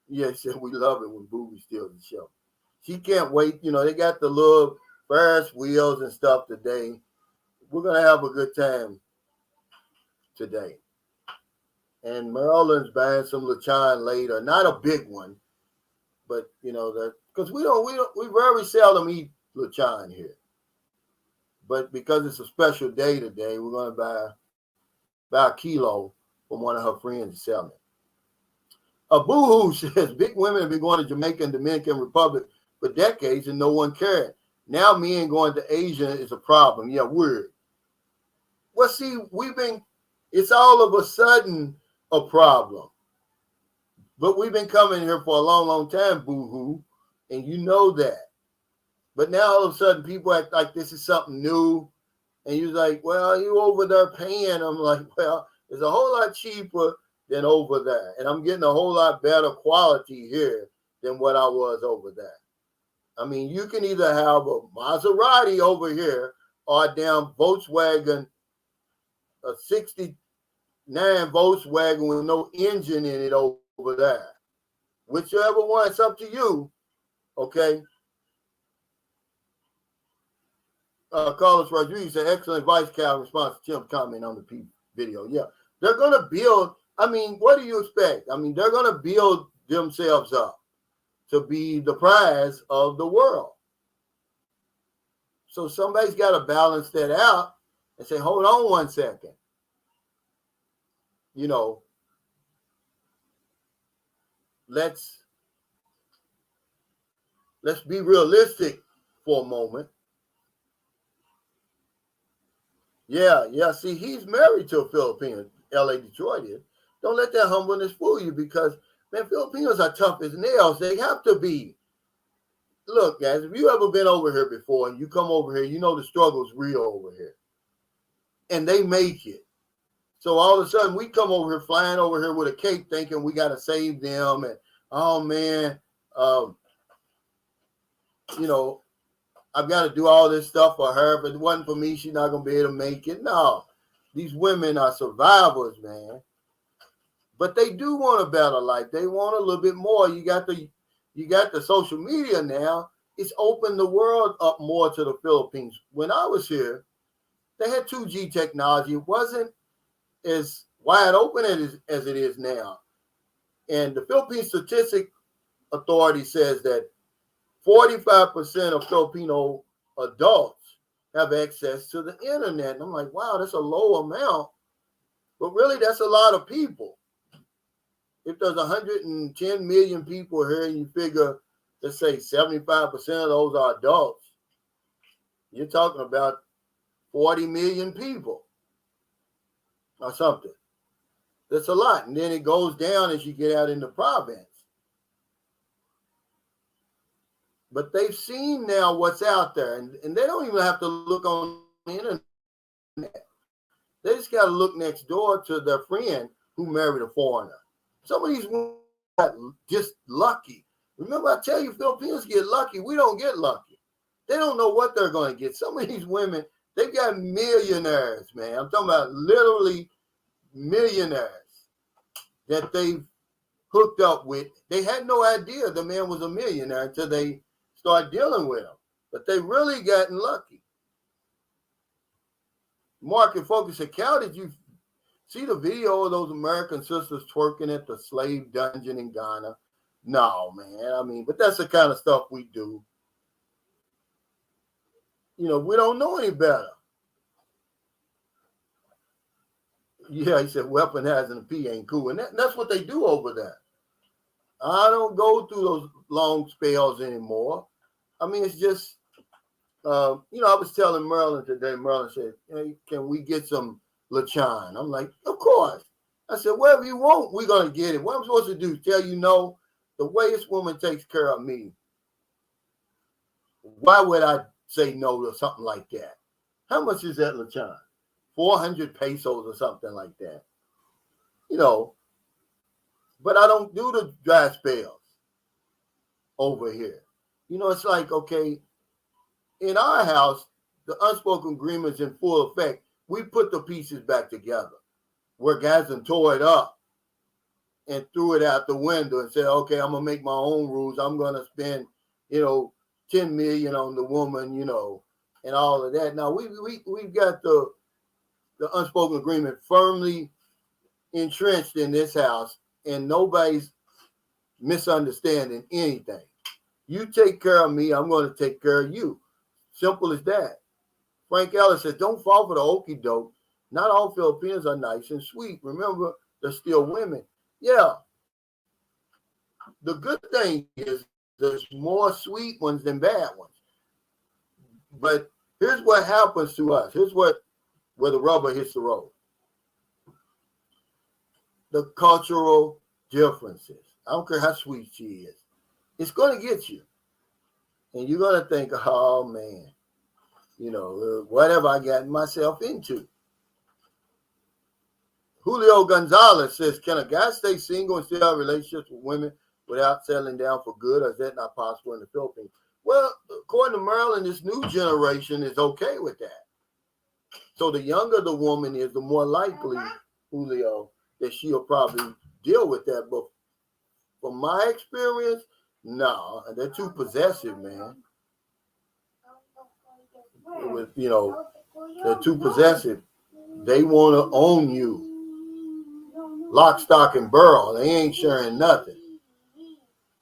Yeah, said we love it when Booby steals the show. She can't wait. They got the little Ferris wheels and stuff today. We're going to have a good time today. And Maryland's buying some lechon later. Not a big one, but because we very seldom eat lechon here. But because it's a special day today, we're going to buy a kilo from one of her friends selling it. Boohoo says, big women have been going to Jamaica and Dominican Republic for decades and no one cared. Now men going to Asia is a problem. Yeah, weird. Well, see, it's all of a sudden a problem. But we've been coming here for a long, long time, boo-hoo, and you know that. But now all of a sudden people act like this is something new, and you're like, well, you over there paying. I'm like, well, it's a whole lot cheaper than over there, and I'm getting a whole lot better quality here than what I was over there. I mean, you can either have a Maserati over here or a damn Volkswagen, a 69 Volkswagen with no engine in it over there. Whichever one, it's up to you. Okay. Carlos Rodriguez said, excellent advice, Cal, in response to Tim's comment on the video. Yeah. They're going to build. I mean, what do you expect? I mean, they're going to build themselves up to be the prize of the world. So somebody's got to balance that out and say, hold on one second. Let's be realistic for a moment. Yeah. See, he's married to a Filipino. LA Detroit is. Don't let that humbleness fool you because, man, Filipinos are tough as nails. They have to be. Look, guys, if you ever been over here before and you come over here, you know the struggle's real over here. And they make it. So all of a sudden we come over here, flying over here with a cape thinking we got to save them. And, oh, man, I've got to do all this stuff for her. If it wasn't for me, she's not going to be able to make it. No, these women are survivors, man. But they do want a better life. They want a little bit more. You got the social media now. It's opened the world up more to the Philippines. When I was here, they had 2G technology. It wasn't as wide open as it is now. And the Philippine Statistic Authority says that 45% of Filipino adults have access to the internet. And I'm like, wow, that's a low amount. But really, that's a lot of people. If there's 110 million people here and you figure, let's say 75% of those are adults, you're talking about 40 million people or something. That's a lot. And then it goes down as you get out in the province. But they've seen now what's out there, and they don't even have to look on the internet. They just got to look next door to their friend who married a foreigner. Some of these women got just lucky. Remember, I tell you, Filipinos get lucky. We don't get lucky. They don't know what they're going to get. Some of these women, they've got millionaires, man. I'm talking about literally millionaires that they've hooked up with. They had no idea the man was a millionaire until they start dealing with him. But they really gotten lucky. Market Focus account, did you see the video of those American sisters twerking at the slave dungeon in Ghana? No, man. I mean, but that's the kind of stuff we do. You know, we don't know any better. Yeah, he said weaponizing the P ain't cool. And that's what they do over there. I don't go through those long spells anymore. I mean, it's just, I was telling Merlin today, Merlin said, hey, can we get some Lachan? I'm like, of course. I said, whatever you want, we're going to get it. What I'm supposed to do, tell you no? The way this woman takes care of me, why would I say no to something like that? How much is that Lachan? 400 pesos or something like that. You know, but I don't do the dry spells over here. You know, it's like, okay, in our house, the unspoken agreement is in full effect. We put the pieces back together where guys done tore it up and threw it out the window and said, okay, I'm going to make my own rules. I'm going to spend, 10 million on the woman, and all of that. Now, we've got the unspoken agreement firmly entrenched in this house, and nobody's misunderstanding anything. You take care of me, I'm going to take care of you. Simple as that. Frank Ellis says, don't fall for the okie doke. Not all Filipinos are nice and sweet. Remember, they're still women. Yeah. The good thing is there's more sweet ones than bad ones. But here's what happens to us. Here's where the rubber hits the road. The cultural differences. I don't care how sweet she is. It's going to get you. And you're going to think, oh, man, whatever I got myself into. Julio Gonzalez says, can a guy stay single and still have relationships with women without settling down for good, or is that not possible in the Philippines? Well, according to Maryland, this new generation is okay with that. So the younger the woman is, the more likely, Julio, that she'll probably deal with that. But from my experience, no, they're too possessive, man. They're too possessive. They want to own you. Lock, stock, and barrel. They ain't sharing nothing.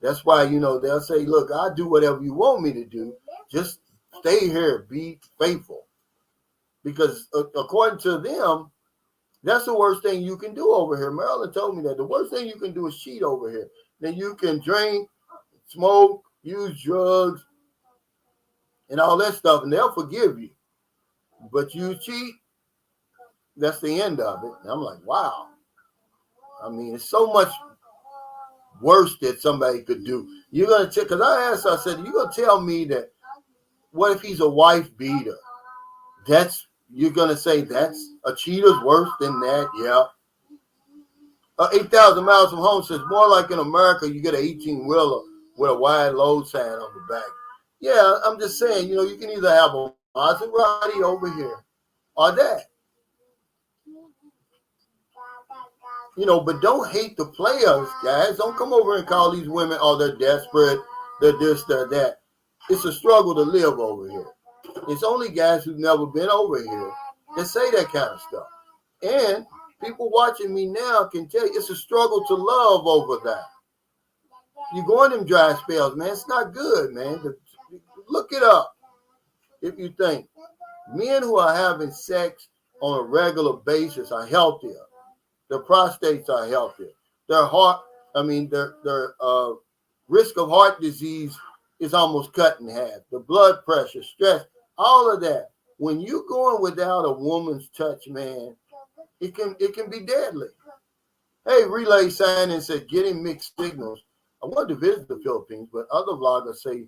That's why, they'll say, look, I'll do whatever you want me to do. Just stay here. Be faithful. Because according to them, that's the worst thing you can do over here. Marilyn told me that. The worst thing you can do is cheat over here. Then you can drink, smoke, use drugs, and all that stuff, and they'll forgive you. But you cheat, that's the end of it. And I'm like, wow. I mean, it's so much worse that somebody could do. You're going to because I asked her, I said, you're going to tell me that, what if he's a wife beater? You're going to say that's a cheater's worse than that? Yeah. 8,000 miles from home says, more like in America, you get an 18-wheeler with a wide load sign on the back. Yeah, I'm just saying, you can either have a Maserati over here or that. But don't hate the players, guys. Don't come over and call these women, oh, they're desperate, they're this, they're that. It's a struggle to live over here. It's only guys who've never been over here that say that kind of stuff. And people watching me now can tell you it's a struggle to love over that. You go in them dry spells, man. It's not good, man. Look it up if you think. Men who are having sex on a regular basis are healthier. Their prostates are healthier. Their risk of heart disease is almost cut in half. The blood pressure, stress, all of that. When you're going without a woman's touch, man, it can be deadly. Hey, Relay sign in said getting mixed signals. I wanted to visit the Philippines, but other vloggers say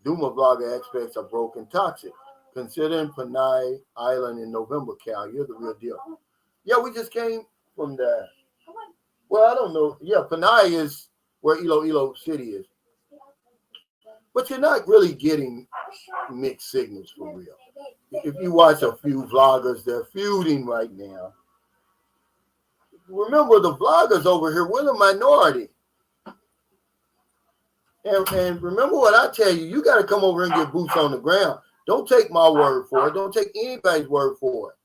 Duma vlogger aspects are broken, toxic. Considering Panay Island in November, Cal. You're the real deal. Yeah, we just came from there. Well, I don't know. Yeah, Panay is where Iloilo City is. But you're not really getting mixed signals for real. If you watch a few vloggers, they're feuding right now. Remember, the vloggers over here, we're the minority. And remember what I tell you, you got to come over and get boots on the ground. Don't take my word for it. Don't take anybody's word for it.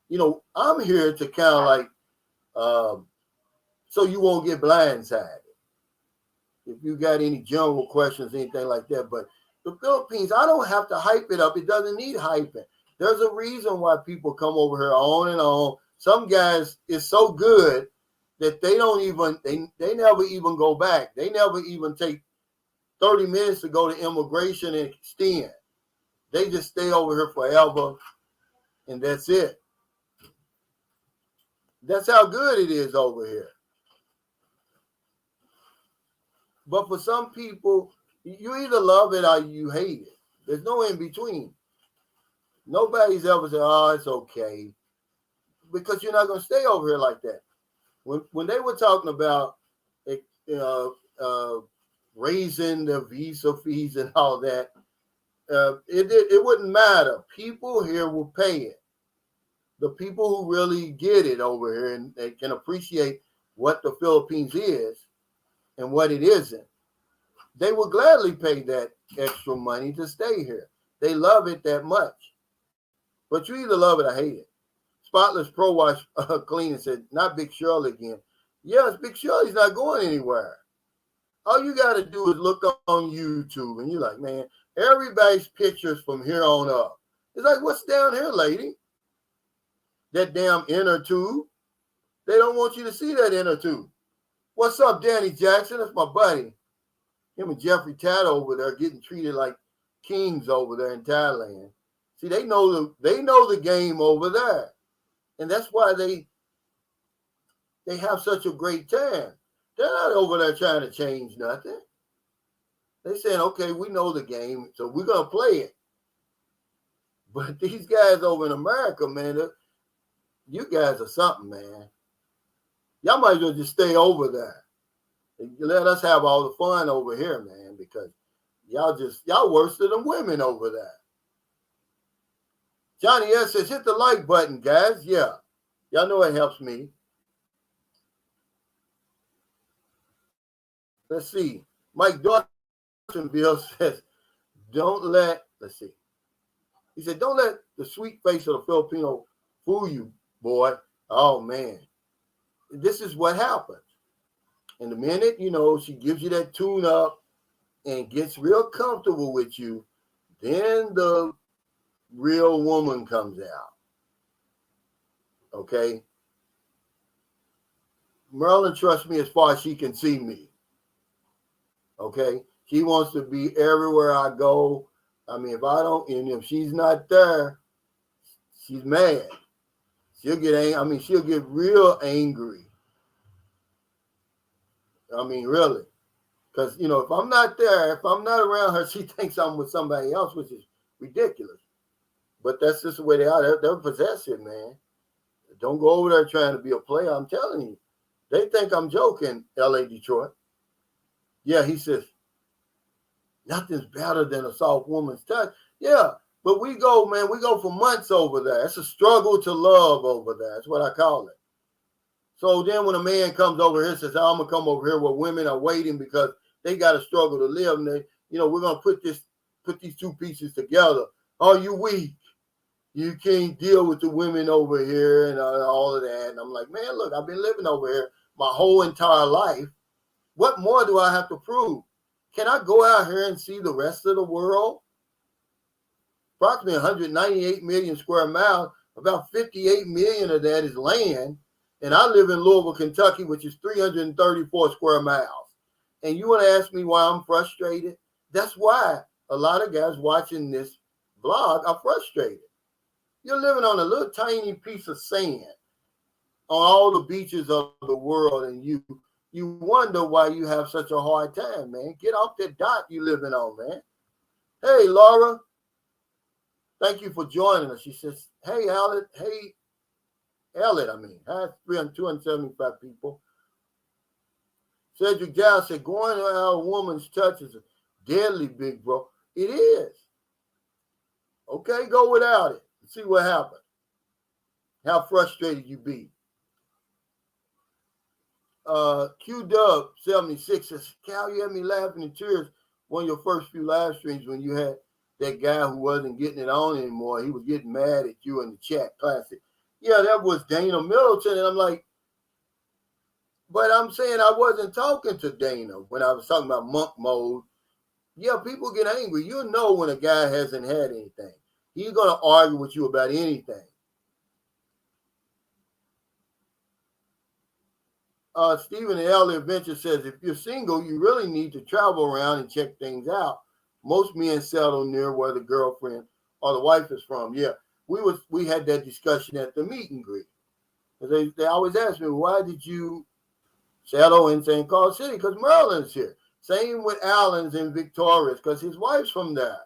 You know, I'm here to kind of like, so you won't get blindsided. If you got any general questions, anything like that. But the Philippines, I don't have to hype it up. It doesn't need hyping. There's a reason why people come over here on and on. Some guys is so good that they don't even, they never even go back. They never even take 30 minutes to go to immigration and extend. They just stay over here forever, and that's it. That's how good it is over here. But for some people, you either love it or you hate it. There's no in between. Nobody's ever said, oh, it's okay. Because you're not going to stay over here like that. When they were talking about raising the visa fees and all that, it wouldn't matter. People here will pay it. The people who really get it over here and they can appreciate what the Philippines is and what it isn't, they will gladly pay that extra money to stay here. They love it that much. But you either love it or hate it. Spotless Pro Wash Clean and said, not Big Shirley again. Yes, Big Shirley's not going anywhere. All you got to do is look on YouTube and you're like, man, everybody's pictures from here on up. It's like, what's down here, lady? That damn inner tube. They don't want you to see that inner tube. What's up, Danny Jackson? That's my buddy. Him and Jeffrey Tatter over there getting treated like kings over there in Thailand. See, they know the game over there. And that's why they have such a great time. They're not over there trying to change nothing. They're saying, okay, we know the game, so we're going to play it. But these guys over in America, man, you guys are something, man. Y'all might as well just stay over there. Let us have all the fun over here, man, because y'all worse than the women over there. Johnny S says, hit the like button, guys. Yeah. Y'all know it helps me. Let's see. Mike Dawsonville says, let's see. He said, don't let the sweet face of the Filipino fool you, boy. Oh, man. This is what happens. And the minute, she gives you that tune up and gets real comfortable with you, then the real woman comes out. Okay? Marilyn trusts me as far as she can see me. Okay? She wants to be everywhere I go. I mean, if she's not there, she's mad. She'll get angry. I mean, she'll get real angry. I mean, really. Because, if I'm not there, if I'm not around her, she thinks I'm with somebody else, which is ridiculous. But that's just the way they are. They're possessive, man. Don't go over there trying to be a player. I'm telling you. They think I'm joking, L.A. Detroit. Yeah, he says, nothing's better than a soft woman's touch. Yeah, but we go for months over there. It's a struggle to love over there. That's what I call it. So then when a man comes over here and says, I'm going to come over here where women are waiting because they got to struggle to live. And they, we're going to put these two pieces together. Are you weak? You can't deal with the women over here and all of that. And I'm like, man, look, I've been living over here my whole entire life. What more do I have to prove? Can I go out here and see the rest of the world? Approximately 198 million square miles. About 58 million of that is land. And I live in Louisville, Kentucky, which is 334 square miles. And you want to ask me why I'm frustrated? That's why a lot of guys watching this vlog are frustrated. You're living on a little tiny piece of sand on all the beaches of the world, and you wonder why you have such a hard time, man. Get off that dot you living on, man. Hey, Laura. Thank you for joining us. She says, hey, Elliot. Hey, Elliot, I have 275 people. Cedric Giles said, going to a woman's touch is deadly, big bro. It is. Okay, go without it and see what happens. How frustrated you be. Q-Dub 76 says, Cal, you had me laughing in tears one of your first few live streams when you had that guy who wasn't getting it on anymore. He was getting mad at you in the chat. Classic. Yeah, that was Dana Middleton. And I'm like, but I'm saying I wasn't talking to Dana when I was talking about monk mode. Yeah, people get angry. You know when a guy hasn't had anything. He's going to argue with you about anything. Stephen L. Adventure says, if you're single, you really need to travel around and check things out. Most men settle near where the girlfriend or the wife is from. Yeah, we had that discussion at the meet and greet. They always ask me, why did you settle in St. Carl City? Because Maryland's here. Same with Allen's in Victoria, because his wife's from there.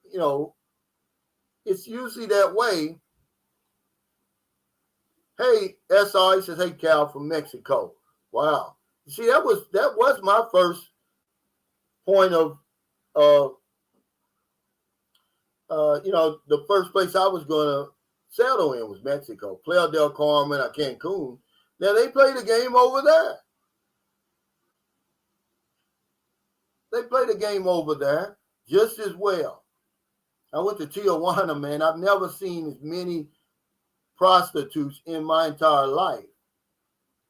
You know, it's usually that way. Hey, SI says, hey, Cal from Mexico. Wow. See, that was my first point of, the first place I was going to settle in was Mexico. Playa del Carmen or Cancun. Now, they played a game over there. They played a game over there just as well. I went to Tijuana, man. I've never seen as many prostitutes in my entire life.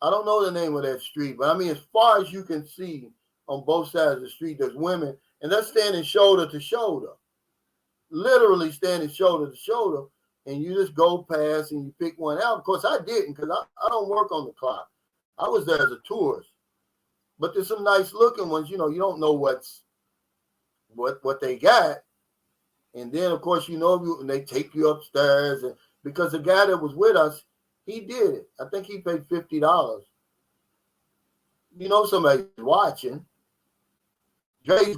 I don't know the name of that street, but I mean, as far as you can see on both sides of the street, there's women, and they're standing shoulder to shoulder, literally standing shoulder to shoulder, and you just go past and you pick one out. Of course, I didn't because I don't work on the clock. I was there as a tourist, but there's some nice looking ones. You don't know what they got, and then of course and they take you upstairs, and because the guy that was with us, he did it. I think he paid $50. Somebody's watching. Jay's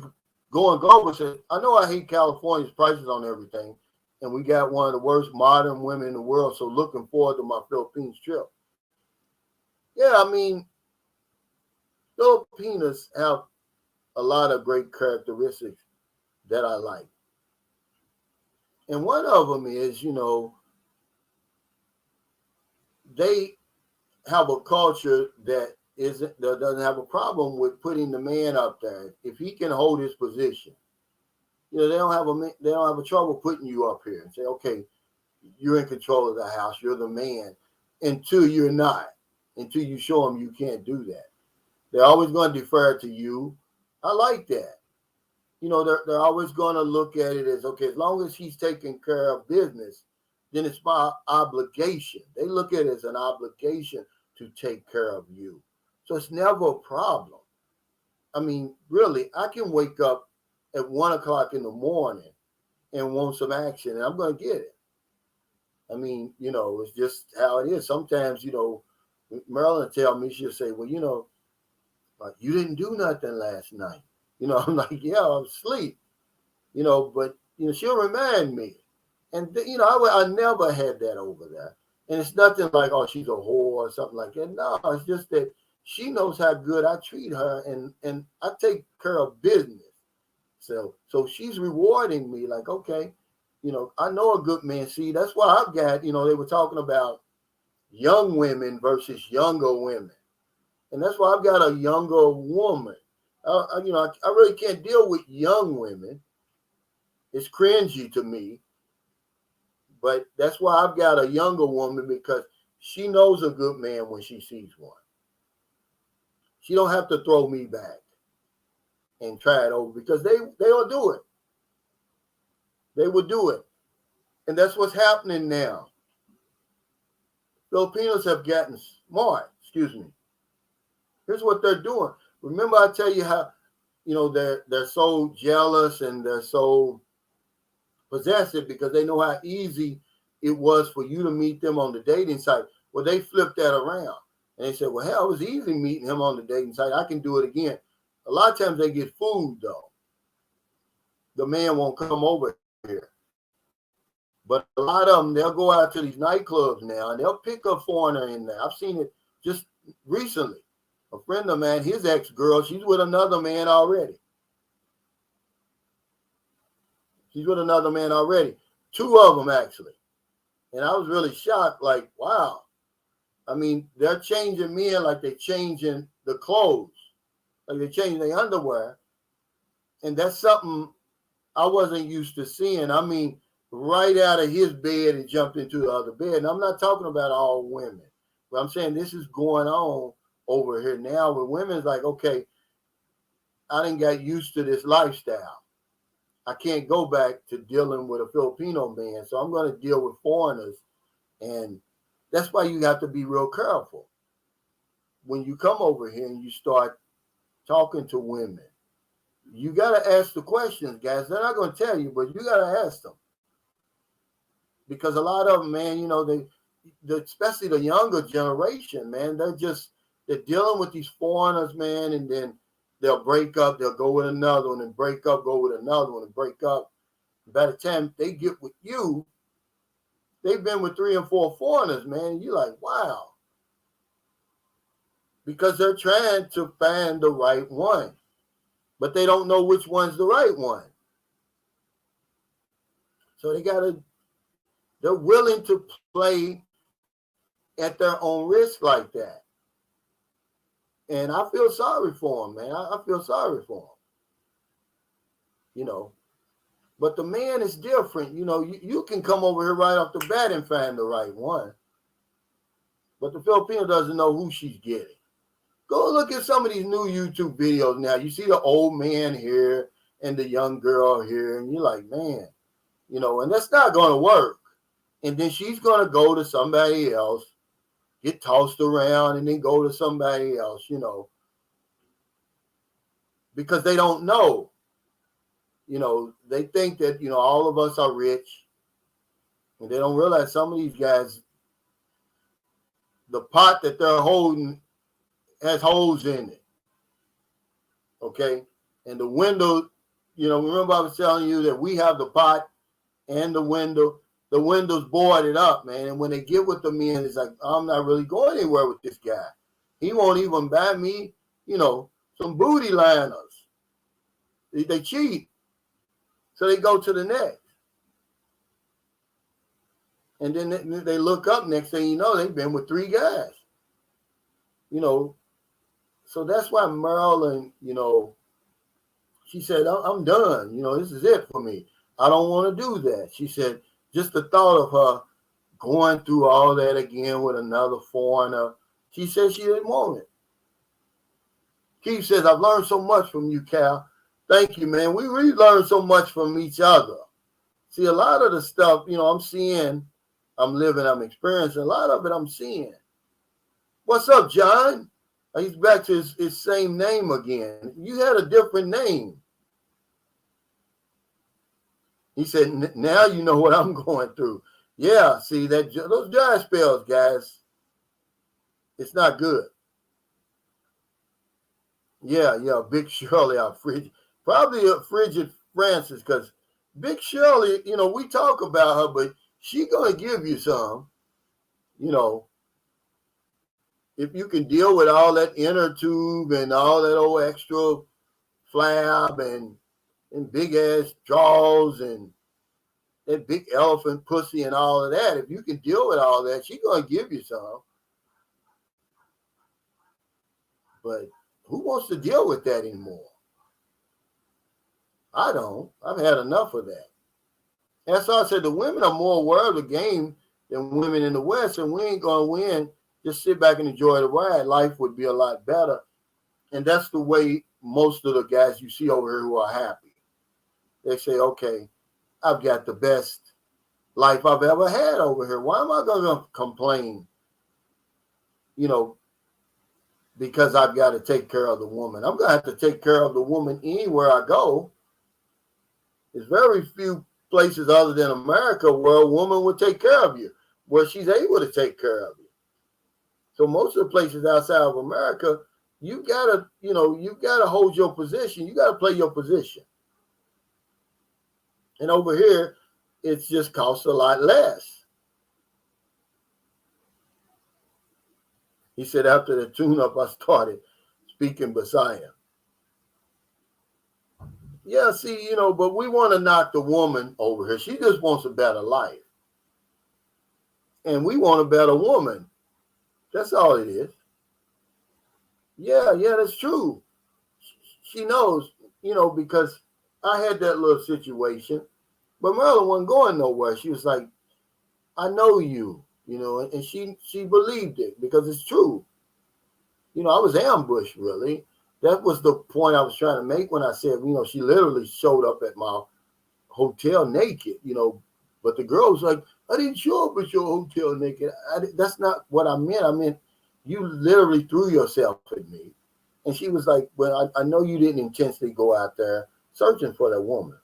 going Glover said, I know I hate California's prices on everything, and we got one of the worst modern women in the world, so looking forward to my Philippines trip. Yeah, I mean, Filipinos have a lot of great characteristics that I like. And one of them is, they have a culture that doesn't have a problem with putting the man up there if he can hold his position. They don't have a trouble putting you up here and say, okay, you're in control of the house, you're the man, until you're not, until you show them you can't do that. They're always going to defer to you. I like that. They're always going to look at it as, okay, as long as he's taking care of business, then it's my obligation. They look at it as an obligation to take care of you. So it's never a problem. I mean, really, I can wake up at 1 o'clock in the morning and want some action, and I'm going to get it. I mean, it's just how it is. Sometimes, Marilyn tell me, she'll say, well, you didn't do nothing last night. I'm like, yeah, I was asleep, but, she'll remind me. And, I never had that over there. And it's nothing like, oh, she's a whore or something like that. No, it's just that she knows how good I treat her, and I take care of business. So she's rewarding me like, okay, I know a good man. See, that's why I've got, they were talking about young women versus younger women. And that's why I've got a younger woman. I really can't deal with young women. It's cringy to me. But that's why I've got a younger woman, because she knows a good man when she sees one. She don't have to throw me back and try it over, because they'll do it. They will do it. And that's what's happening now. Filipinos have gotten smart. Excuse me. Here's what they're doing. Remember, I tell you how, they're so jealous and they're so possessive because they know how easy it was for you to meet them on the dating site. Well, they flipped that around and they said, well, hell, it was easy meeting him on the dating site. I can do it again. A lot of times they get fooled, though. the man won't come over here. But a lot of them, they'll go out to these nightclubs now and they'll pick a foreigner in there. I've seen it just recently. A friend of mine, his ex-girl, she's with another man already. She's with another man already. Two of them, actually. And I was really shocked, like, wow. I mean, they're changing men like they're changing the clothes. Like they're changing their underwear. And that's something I wasn't used to seeing. I mean, right out of his bed and jumped into the other bed. And I'm not talking about all women, but I'm saying this is going on over here now where women's like, okay, I didn't get used to this lifestyle. I can't go back to dealing with a Filipino man, so I'm going to deal with foreigners. And that's why you have to be real careful when you come over here and you start talking to women. You got to ask the questions, guys. They're not going to tell you, but you got to ask them. Because a lot of them, man, you know, they especially the younger generation, man, they're dealing with these foreigners, man, and then they'll break up, they'll go with another one and break up, go with another one and break up. By the time they get with you, they've been with 3 and 4 foreigners, man. And you're like, wow. Because they're trying to find the right one, but they don't know which one's the right one. So they're willing to play at their own risk like that. And I feel sorry for them, man. I feel sorry for them. You know, but the man is different. You know, you can come over here right off the bat and find the right one. But the Filipino doesn't know who she's getting. Go look at some of these new YouTube videos now. You see the old man here and the young girl here, and you're like, man, you know, and that's not going to work. And then she's going to go to somebody else, get tossed around, and then go to somebody else, you know, because they don't know. You know, they think that, you know, all of us are rich, and they don't realize some of these guys, the pot that they're holding has holes in it. Okay? And the window, you know, remember I was telling you that we have the pot and the window's boarded up, man. And when they get with the men, it's like, I'm not really going anywhere with this guy. He won't even buy me, you know, some booty liners. They cheat. So they go to the next. And then they look up, next thing you know, they've been with 3 guys. You know, so that's why Marilyn, you know, she said, I'm done. You know, this is it for me. I don't want to do that. She said, just the thought of her going through all that again with another foreigner, she said she didn't want it. Keith says, I've learned so much from you, Cal. Thank you, man. We really learned so much from each other. See, a lot of the stuff, you know, I'm seeing, I'm living, I'm experiencing. A lot of it I'm seeing. What's up, John? He's back to his same name again. You had a different name. He said, now you know what I'm going through. Yeah, see, those dry spells, guys, it's not good. Yeah, Big Shirley out frigid. Probably a frigid Francis, because Big Shirley, you know, we talk about her, but she going to give you some, you know, if you can deal with all that inner tube and all that old extra flab and big ass jaws and that big elephant pussy and all of that, if you can deal with all that, she's going to give you some. But who wants to deal with that anymore? I don't. I've had enough of that. That's why I said the women are more aware of the game than women in the West, and we ain't going to win. Just sit back and enjoy the ride. Life would be a lot better. And that's the way most of the guys you see over here who are happy. They say, okay, I've got the best life I've ever had over here. Why am I going to complain? You know, because I've got to take care of the woman. I'm going to have to take care of the woman anywhere I go. There's very few places other than America where a woman would take care of you, where she's able to take care of you. So most of the places outside of America, you gotta hold your position. You gotta play your position. And over here, it just costs a lot less. He said after the tune-up, I started speaking beside him. Yeah, see, but we want to knock the woman over here. She just wants a better life. And we want a better woman. That's all it is. Yeah, that's true. She knows, because I had that little situation. But Marilyn wasn't going nowhere. She was like, I know you, and she believed it because it's true. I was ambushed, really. That was the point I was trying to make when I said, she literally showed up at my hotel naked, but the girl was like, I didn't show up at your hotel naked. That's not what I meant. I meant you literally threw yourself at me. And she was like, well, I know you didn't intentionally go out there searching for that woman.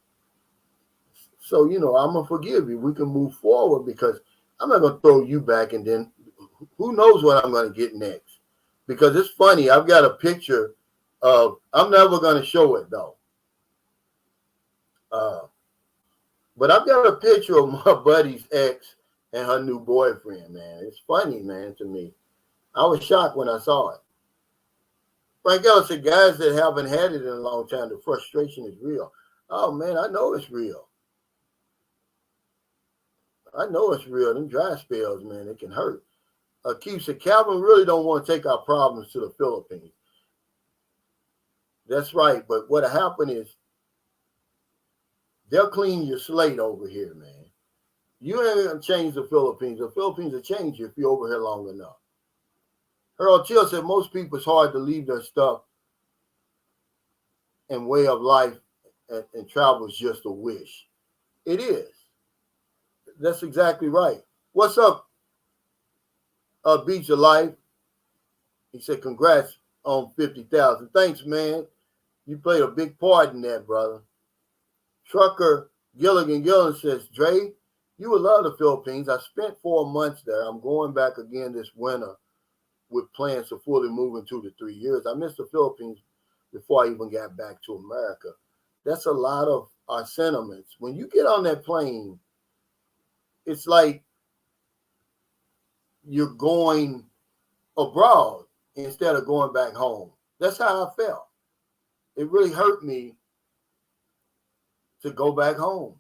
So, I'm going to forgive you. We can move forward because I'm not going to throw you back and then who knows what I'm going to get next. Because it's funny. I've got a picture of, I'm never going to show it though. But I've got a picture of my buddy's ex and her new boyfriend, man. It's funny, man, to me. I was shocked when I saw it. Frank Ellis said, guys that haven't had it in a long time, the frustration is real. Oh, man, I know it's real. I know it's real. Them dry spells, man, it can hurt. Keith said, Calvin really don't want to take our problems to the Philippines. That's right. But what happened is they'll clean your slate over here, man. You ain't going to change the Philippines. The Philippines will change you if you're over here long enough. Harold Till said, most people, it's hard to leave their stuff and way of life and travel is just a wish. It is. That's exactly right. What's up, Beach of Life? He said, congrats on 50,000. Thanks, man. You played a big part in that, brother. Trucker Gilligan says, Dre, you would love the Philippines. I spent 4 months there. I'm going back again this winter with plans to fully move in 2 to 3 years. I missed the Philippines before I even got back to America. That's a lot of our sentiments. When you get on that plane, it's like you're going abroad instead of going back home. That's how I felt. It really hurt me to go back home.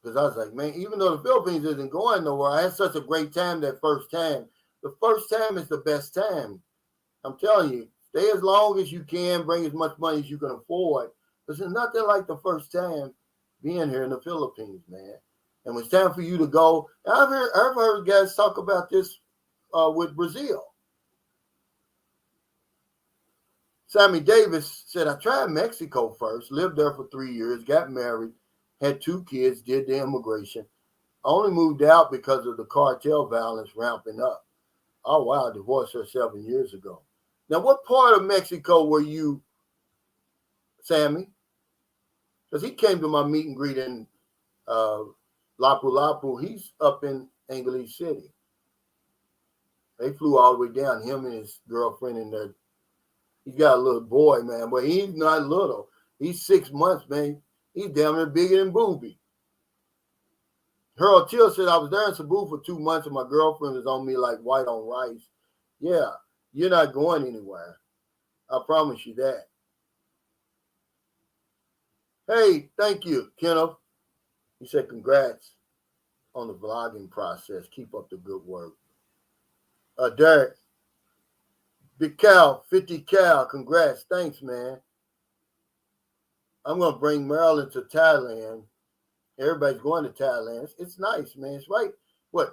Because I was like, man, even though the Philippines isn't going nowhere, I had such a great time that first time. The first time is the best time. I'm telling you, stay as long as you can, bring as much money as you can afford. Because there's nothing like the first time being here in the Philippines, man. And when it's time for you to go, I've heard guys talk about this with Brazil. Sammy Davis said, I tried Mexico first, lived there for 3 years, got married, had 2 kids, did the immigration. I only moved out because of the cartel violence ramping up. Oh, wow, I divorced her 7 years ago. Now, what part of Mexico were you, Sammy? Because he came to my meet and greet in Lapu-Lapu. He's up in Angeles City. They flew all the way down, him and his girlfriend in there. He's got a little boy, man, but he's not little. He's 6 months, man. He's damn near bigger than Booby. Harold Till said, I was there in Cebu for 2 months and my girlfriend was on me like white on rice. Yeah, you're not going anywhere. I promise you that. Hey, thank you, Kenneth. He said, congrats on the vlogging process. Keep up the good work. Derek, Big Cal, 50 Cal, congrats. Thanks, man. I'm going to bring Maryland to Thailand. Everybody's going to Thailand. It's nice, man. It's right,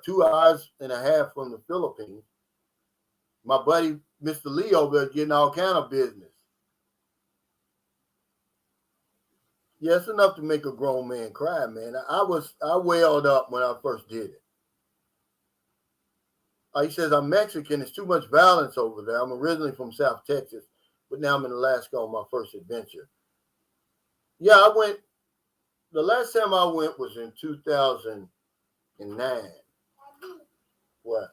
2 hours and a half from the Philippines. My buddy, Mr. Lee over there getting all kind of business. Yeah, it's enough to make a grown man cry, man. I wailed up when I first did it. He says, I'm Mexican. There's too much violence over there. I'm originally from South Texas, but now I'm in Alaska on my first adventure. Yeah, I went. The last time I went was in 2009. What?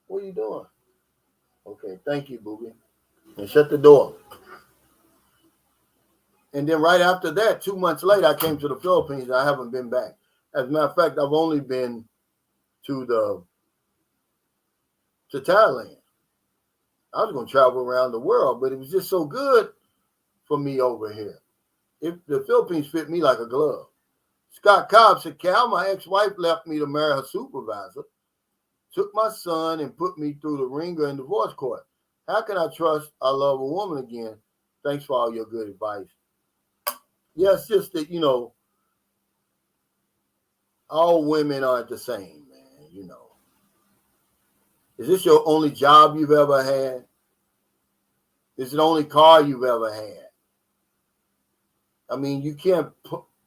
What are you doing? Okay, thank you, Booby. And shut the door. And then right after that, 2 months later, I came to the Philippines and I haven't been back. As a matter of fact, I've only been to Thailand. I was going to travel around the world, but it was just so good for me over here. If the Philippines fit me like a glove. Scott Cobb said, Cal, my ex-wife left me to marry her supervisor, took my son and put me through the ringer in divorce court. How can I trust I love a woman again? Thanks for all your good advice. Yeah, it's just that, all women aren't the same, man, Is this your only job you've ever had? Is it the only car you've ever had? I mean, you can't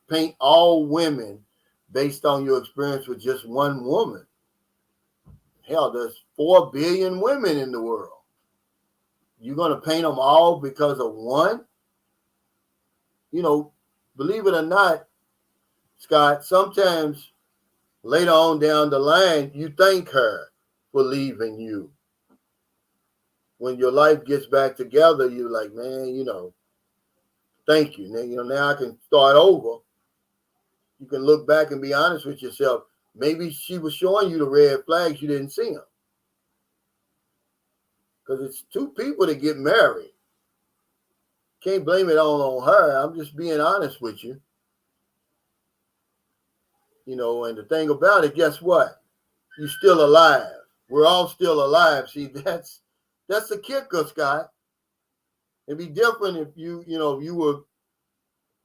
paint all women based on your experience with just one woman. Hell, there's 4 billion women in the world. You're going to paint them all because of one? Believe it or not, Scott, sometimes later on down the line, you thank her for leaving you. When your life gets back together, you're like, man, thank you. Now I can start over. You can look back and be honest with yourself. Maybe she was showing you the red flags, you didn't see them. Because it's two people that get married. Can't blame it all on her. I'm just being honest with you. And the thing about it, guess what? You're still alive. We're all still alive. See, that's the kicker, Scott. It'd be different if you were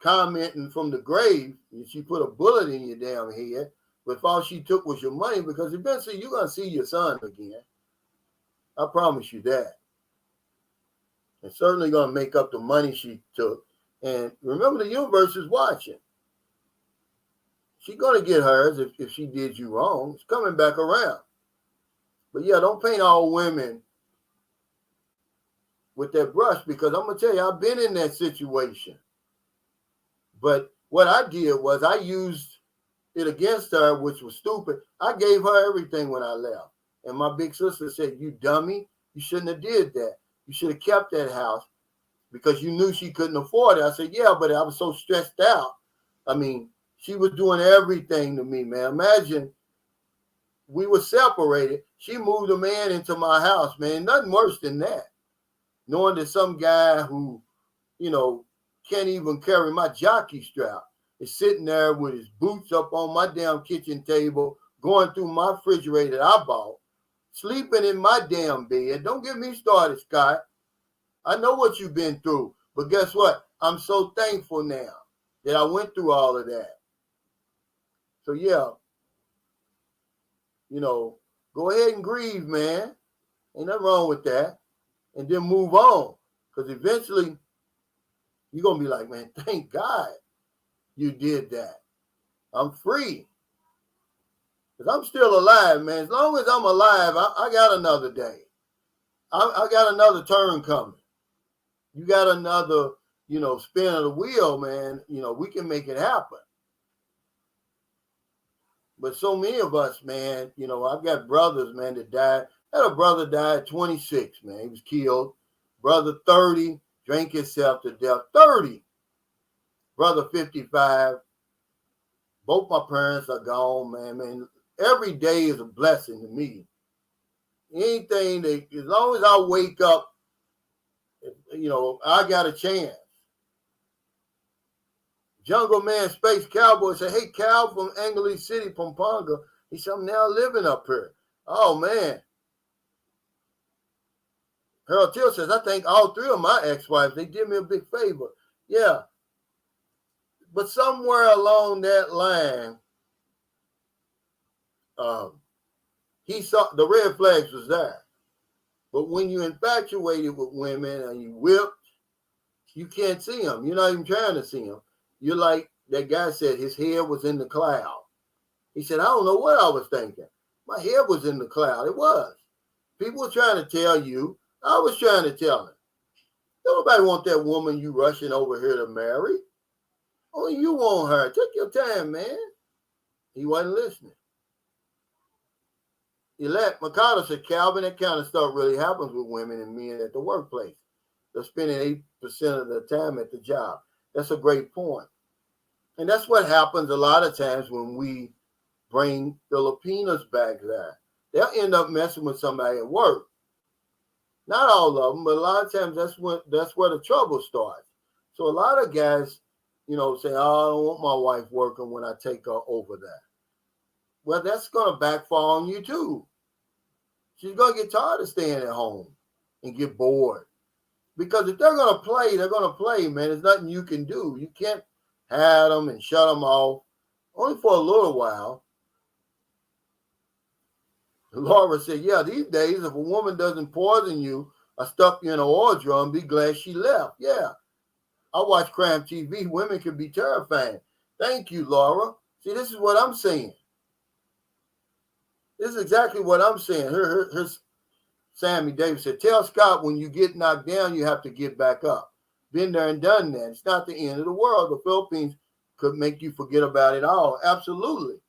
commenting from the grave and she put a bullet in your damn head, but if all she took was your money, because eventually you're going to see your son again. I promise you that. And certainly going to make up the money she took. And remember, the universe is watching. She's going to get hers if she did you wrong. It's coming back around. But yeah, don't paint all women with that brush, because I'm going to tell you, I've been in that situation. But what I did was I used it against her, which was stupid. I gave her everything when I left. And my big sister said, you dummy, you shouldn't have did that. You should have kept that house because you knew she couldn't afford it. I said, yeah, but I was so stressed out. I mean, she was doing everything to me, man. Imagine we were separated. She moved a man into my house, man. Nothing worse than that. Knowing that some guy who, can't even carry my jockey strap is sitting there with his boots up on my damn kitchen table, going through my refrigerator that I bought, sleeping in my damn bed. Don't get me started, Scott. I know what you've been through, but guess what? I'm so thankful now that I went through all of that. So yeah, go ahead and grieve, man. Ain't nothing wrong with that. And then move on. Because eventually you're going to be like, man, thank God you did that. I'm free. Because I'm still alive, man. As long as I'm alive, I got another day. I got another turn coming. You got another, spin of the wheel, man. We can make it happen. But so many of us, man, I've got brothers, man, that died. I had a brother died at 26, man. He was killed. Brother 30, drank himself to death. 30. Brother 55. Both my parents are gone, man. Every day is a blessing to me. Anything that, as long as I wake up, I got a chance. Jungle Man Space Cowboy said, hey, Cal from Angeles City, Pampanga. He said, I'm now living up here. Oh, man. Harold Till says, I think all three of my ex-wives, they did me a big favor. Yeah. But somewhere along that line, he saw the red flags was there. But when you're infatuated with women and you whipped, you can't see them. You're not even trying to see them. You're like that guy said, his head was in the cloud. He said, I don't know what I was thinking. My head was in the cloud. It was. People were trying to tell you. I was trying to tell him. Nobody want that woman you rushing over here to marry. Only you want her. Take your time, man. He wasn't listening. Elect Mikado said, Calvin, that kind of stuff really happens with women and men at the workplace. They're spending 8% of their time at the job. That's a great point. And that's what happens a lot of times when we bring Filipinos back there. They'll end up messing with somebody at work. Not all of them, but a lot of times that's where the trouble starts. So a lot of guys, say, "Oh, I don't want my wife working when I take her over there." Well, that's gonna backfire on you too. She's gonna get tired of staying at home and get bored. Because if they're gonna play, man. There's nothing you can do. You can't have them and shut them off, only for a little while. Laura said, "Yeah, these days, if a woman doesn't poison you or stuff you in an oil drum, be glad she left." Yeah, I watch crime TV. Women can be terrifying. Thank you, Laura. See, this is what I'm saying. This is exactly what I'm saying. Here's Sammy Davis said, "Tell Scott when you get knocked down, you have to get back up. Been there and done that. It's not the end of the world. The Philippines could make you forget about it all." Absolutely.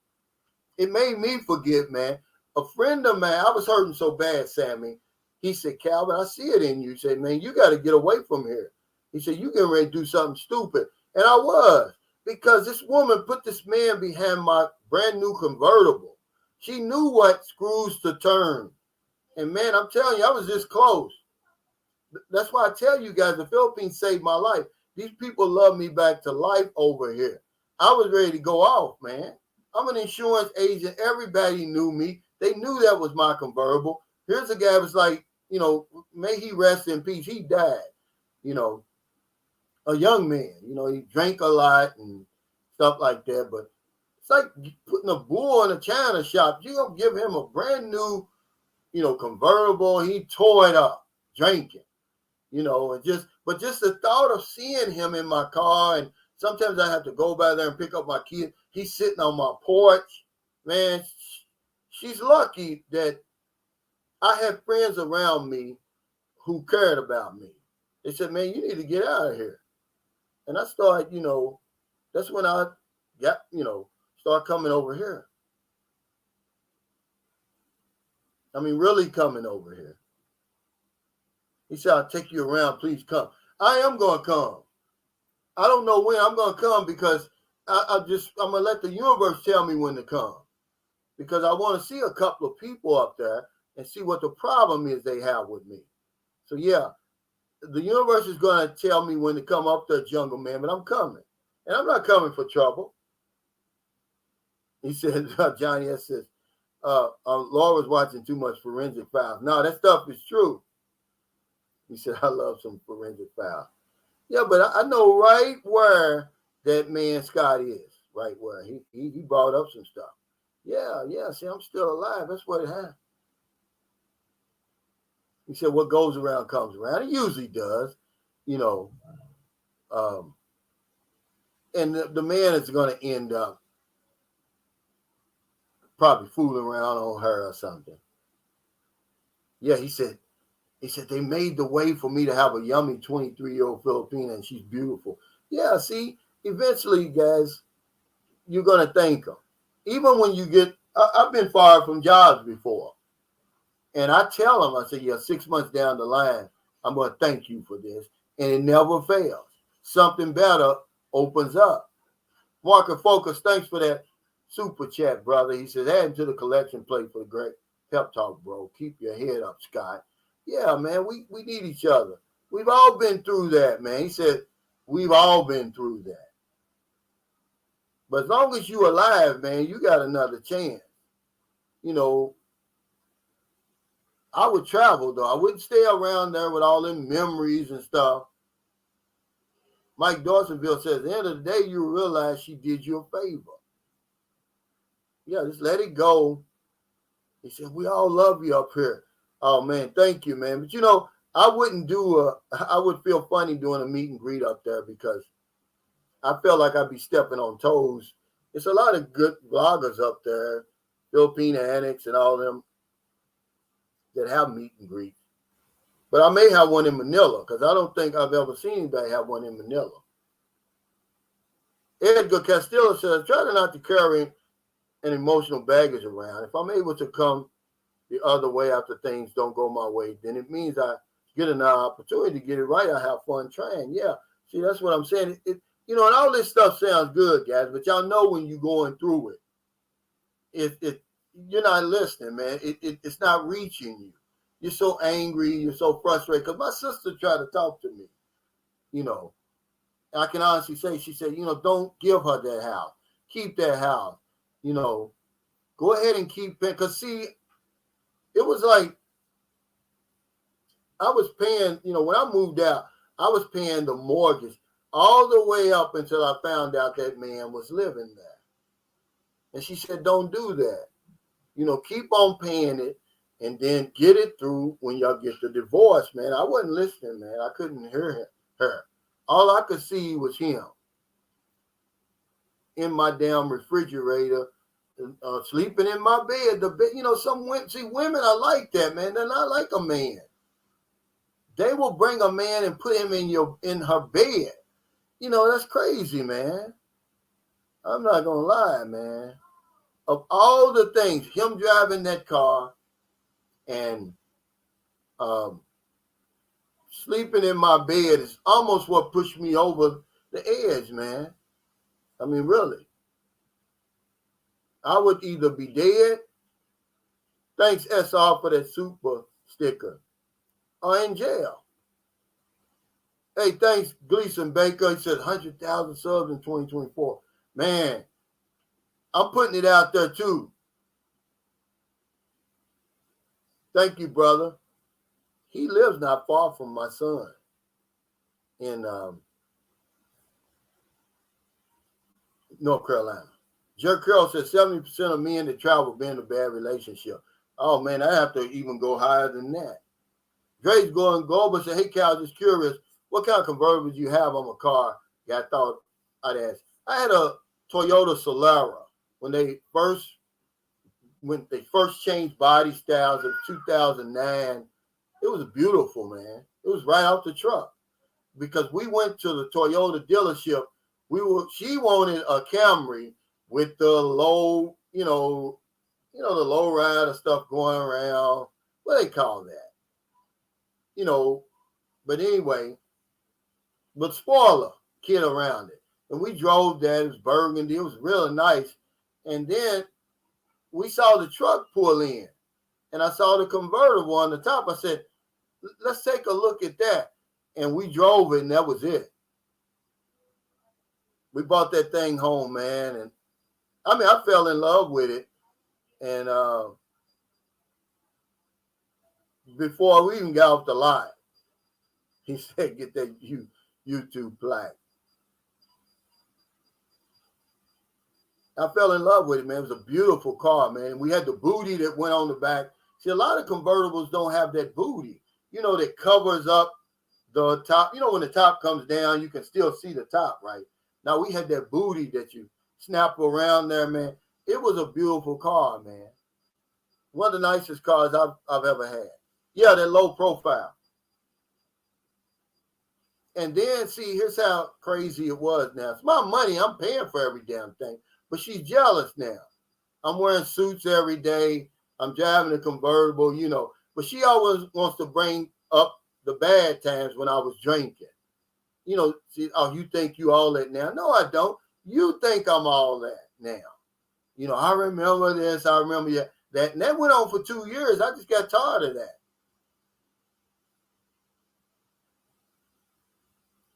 It made me forget, man. A friend of mine, I was hurting so bad, Sammy. He said, "Calvin, I see it in you." He said, "Man, you got to get away from here." He said, "You getting ready to do something stupid." And I was, because this woman put this man behind my brand new convertible. She knew what screws to turn. And man, I'm telling you, I was this close. That's why I tell you guys, the Philippines saved my life. These people love me back to life over here. I was ready to go off, man. I'm an insurance agent. Everybody knew me. They knew that was my convertible. Here's a guy who was like, may he rest in peace. He died, a young man. He drank a lot and stuff like that. But it's like putting a bull in a china shop. You're going to give him a brand new, convertible. He tore it up, drinking, and just the thought of seeing him in my car, and sometimes I have to go by there and pick up my kid. He's sitting on my porch. Man, she's lucky that I had friends around me who cared about me. They said, "Man, you need to get out of here." And I started, that's when I got, start coming over here. I mean, really coming over here. He said, "I'll take you around. Please come." I am going to come. I don't know when I'm going to come, because I'm going to let the universe tell me when to come, because I want to see a couple of people up there and see what the problem is they have with me. So yeah, the universe is going to tell me when to come up there, Jungle Man, but I'm coming. And I'm not coming for trouble. He said, Johnny S. says, Laura's watching too much Forensic Files. No, that stuff is true. He said, "I love some Forensic Files." Yeah, but I know right where that man Scott is, right where he brought up some stuff. Yeah, see, I'm still alive. That's what it happened. He said, "What goes around comes around." It usually does, and the man is going to end up probably fooling around on her or something. Yeah, he said, "They made the way for me to have a yummy 23-year-old Filipina, and she's beautiful." Yeah, see, eventually, guys, you're going to thank them. Even when you get, I've been fired from jobs before. And I tell them, I say, "Yeah, 6 months down the line, I'm going to thank you for this." And it never fails. Something better opens up. Market Focus, thanks for that super chat, brother. He says, "Add to the collection plate for the great pep talk, bro. Keep your head up, Scott." Yeah, man, we need each other. We've all been through that, man. He said, we've all been through that. But as long as you're alive, man, you got another chance. I would travel, though. I wouldn't stay around there with all them memories and stuff. Mike Dawsonville says, "At the end of the day, you realize she did you a favor." Yeah, just let it go. He said, "We all love you up here." Oh, man, thank you, man. But, I would feel funny doing a meet and greet up there, because I felt like I'd be stepping on toes. It's a lot of good bloggers up there, Philippine Annex and all them, that have meet and greets. But I may have one in Manila, because I don't think I've ever seen anybody have one in Manila. Edgar Castillo says, "Try not to carry an emotional baggage around. If I'm able to come the other way after things don't go my way, then it means I get an opportunity to get it right. I have fun trying." Yeah, see, that's what I'm saying. And all this stuff sounds good, guys, but y'all know when you're going through it, you're not listening, man. It's not reaching you. You're so angry, you're so frustrated. Because my sister tried to talk to me, I can honestly say, she said, don't give her that house. Keep that house. Go ahead and keep it. Because, see, it was like I was paying, when I moved out, I was paying the mortgage all the way up until I found out that man was living there. And she said, don't do that. Keep on paying it and then get it through when y'all get the divorce, man. I wasn't listening, man. I couldn't hear her. All I could see was him in my damn refrigerator, sleeping in my bed. The bed, some women, see, women are like that, man. They're not like a man. They will bring a man and put him in her bed. That's crazy, man. I'm not gonna lie, man. Of all the things, him driving that car and sleeping in my bed is almost what pushed me over the edge, man. I mean, really. I would either be dead, thanks SR for that super sticker, or in jail. Hey, thanks Gleason Baker. He said 100,000 subs in 2024. Man, I'm putting it out there too. Thank you, brother. He lives not far from my son in North Carolina. Jerk Carroll said 70% of men that travel been in a bad relationship. Oh, man, I have to even go higher than that. Dre's going global said, hey, Cal, just curious, what kind of convertible do you have on my car? Yeah, I thought I'd ask. I had a Toyota Solara when they first changed body styles in 2009. It was beautiful, man. It was right off the truck. Because we went to the Toyota dealership. She wanted a Camry with the low, the low rider stuff going around. What do they call that? But anyway, but spoiler kid around it. And we drove that. It was burgundy. It was really nice. And then we saw the truck pull in. And I saw the convertible on the top. I said, let's take a look at that. And we drove it, and that was it. We brought that thing home, man. And I mean, I fell in love with it. And before we even got off the lot, he said, get that YouTube plaque. I fell in love with it, man. It was a beautiful car, man. We had the booty that went on the back. See, a lot of convertibles don't have that booty, that covers up the top. When the top comes down, you can still see the top, right? Now, we had that booty that you snap around there, man. It was a beautiful car, man. One of the nicest cars I've ever had. Yeah, that low profile. And then, see, here's how crazy it was now. It's my money. I'm paying for every damn thing. But she's jealous now. I'm wearing suits every day. I'm driving a convertible, But she always wants to bring up the bad times when I was drinking. See, oh, you think you all that now? No, I don't. You think I'm all that now. I remember this. I remember that. And that went on for 2 years. I just got tired of that.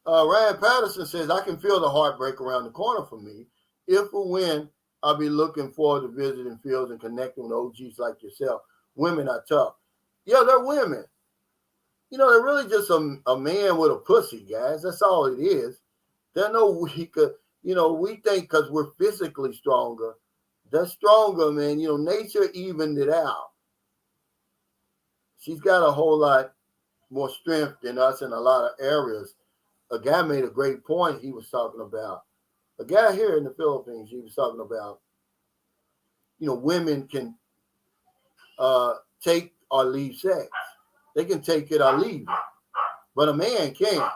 Ryan Patterson says, I can feel the heartbreak around the corner for me. If or when I'll be looking forward to visiting fields and connecting with OGs like yourself. Women are tough. Yeah, they're women. They're really just a man with a pussy, guys. That's all it is. They're no weaker. We think because we're physically stronger, they're stronger, man. Nature evened it out. She's got a whole lot more strength than us in a lot of areas. A guy made a great point. He was talking about a guy here in the Philippines. He was talking about, women can take or leave sex. They can take it or leave it, but a man can't.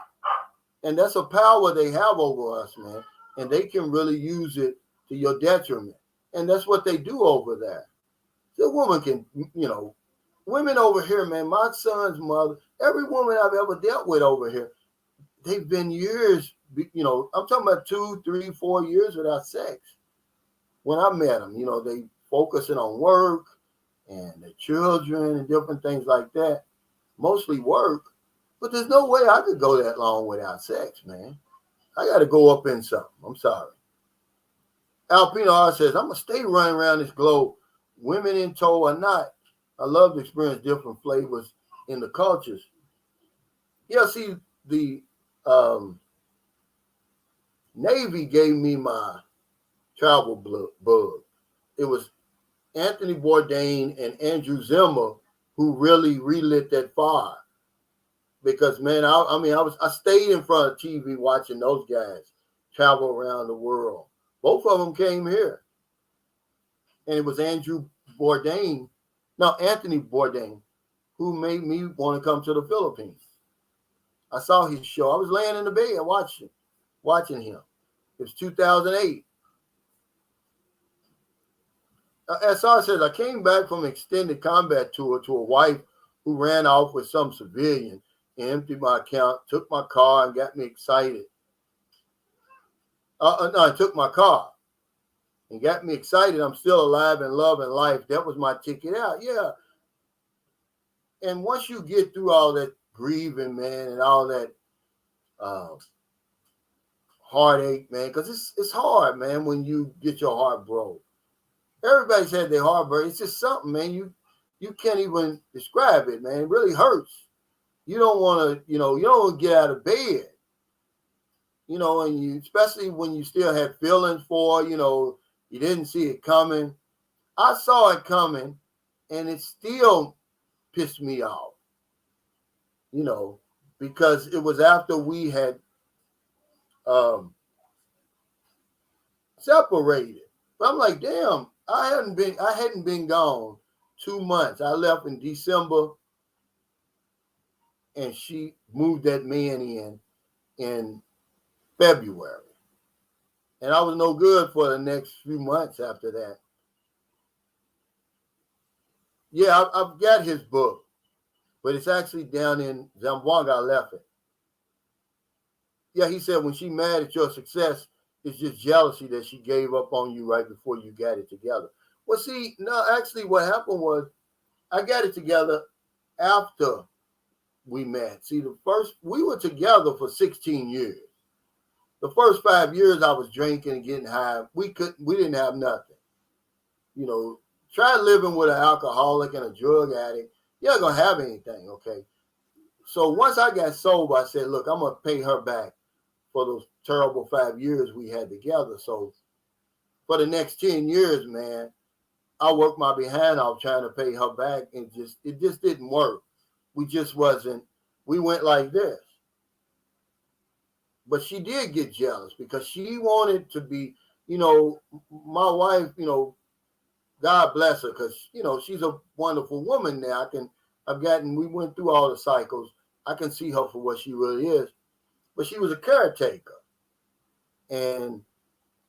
And that's a power they have over us, man. And they can really use it to your detriment. And that's what they do over there. The woman can, women over here, man, my son's mother, every woman I've ever dealt with over here, they've been years I'm talking about 2, 3, 4 years without sex. When I met them, they focusing on work and their children and different things like that. Mostly work, but there's no way I could go that long without sex, man. I got to go up in something. I'm sorry. Alpino R says, I'm going to stay running around this globe, women in tow or not. I love to experience different flavors in the cultures. Yeah, see, the Navy gave me my travel bug. It was Anthony Bourdain and Andrew Zimmern who really relit that fire. Because, man, I stayed in front of TV watching those guys travel around the world. Both of them came here. And it was Anthony Bourdain, who made me want to come to the Philippines. I saw his show. I was laying in the bed watching him. It was 2008. SR says, I came back from an extended combat tour to a wife who ran off with some civilian and emptied my account, took my car, and got me excited. No, I took my car and got me excited. I'm still alive and loving life. That was my ticket out. Yeah. And once you get through all that grieving, man, and all that heartache, man, because it's hard, man, when you get your heart broke. Everybody's had their heart broke. It's just something, man. You can't even describe it, man. It really hurts. You don't want to, you don't want to get out of bed. And you, especially when you still had feelings for, you didn't see it coming. I saw it coming, and it still pissed me off, because it was after we had separated. But I'm like, damn, I hadn't been gone 2 months. I left in December, and she moved that man in February. And I was no good for the next few months after that. Yeah, I've got his book, but it's actually down in Zamboanga. I left it. Yeah, he said when she mad at your success, it's just jealousy that she gave up on you right before you got it together. Well, see, no, actually what happened was I got it together after we met. See, we were together for 16 years. The first 5 years I was drinking and getting high. We didn't have nothing. Try living with an alcoholic and a drug addict. You're not going to have anything, okay? So once I got sober, I said, look, I'm going to pay her back for those terrible 5 years we had together. So for the next 10 years, man, I worked my behind off trying to pay her back, and it just didn't work. We went like this. But she did get jealous because she wanted to be, my wife, God bless her, because, she's a wonderful woman now. We went through all the cycles. I can see her for what she really is. But she was a caretaker. And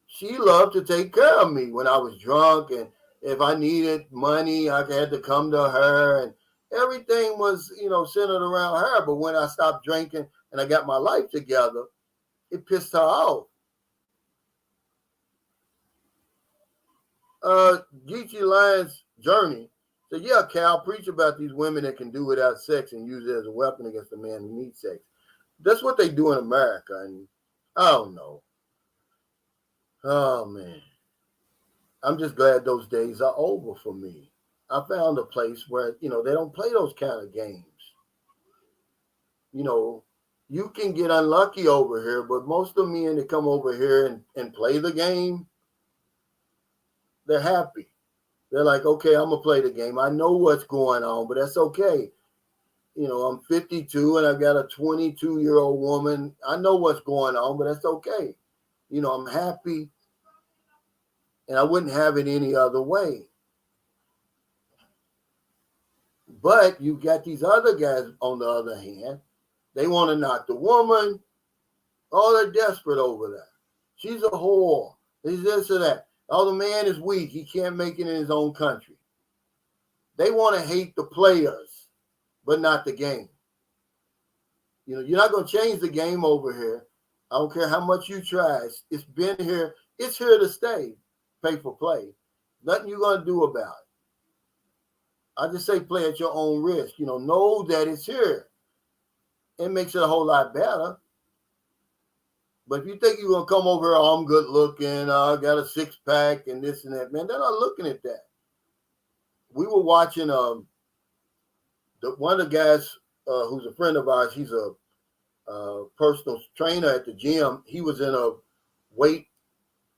she loved to take care of me when I was drunk. And if I needed money, I had to come to her. And everything was, centered around her. But when I stopped drinking and I got my life together, it pissed her off. Geechee Lion's Journey said, yeah, Cal, preach about these women that can do without sex and use it as a weapon against the man who needs sex. That's what they do in America. And I don't know. Oh, man. I'm just glad those days are over for me. I found a place where, they don't play those kind of games. You can get unlucky over here, but most of the men that come over here and play the game, they're happy. They're like, okay, I'm going to play the game. I know what's going on, but that's okay. I'm 52 and I've got a 22-year-old woman. I know what's going on, but that's okay. I'm happy, and I wouldn't have it any other way. But you got these other guys, on the other hand, they want to knock the woman. Oh, they're desperate over that. She's a whore. He's this or that. Oh, the man is weak. He can't make it in his own country. They want to hate the players, but not the game. You're not going to change the game over here I don't care how much you try. It's been here. It's here to stay. Pay for play. Nothing you're going to do about it. I just say play at your own risk. Know that it's here. It makes it a whole lot better. But if you think you're going to come over here, oh, I'm good looking, I got a six pack and this and that, man, they're not looking at that. We were watching one of the guys who's a friend of ours. He's a personal trainer at the gym. He was in a weight,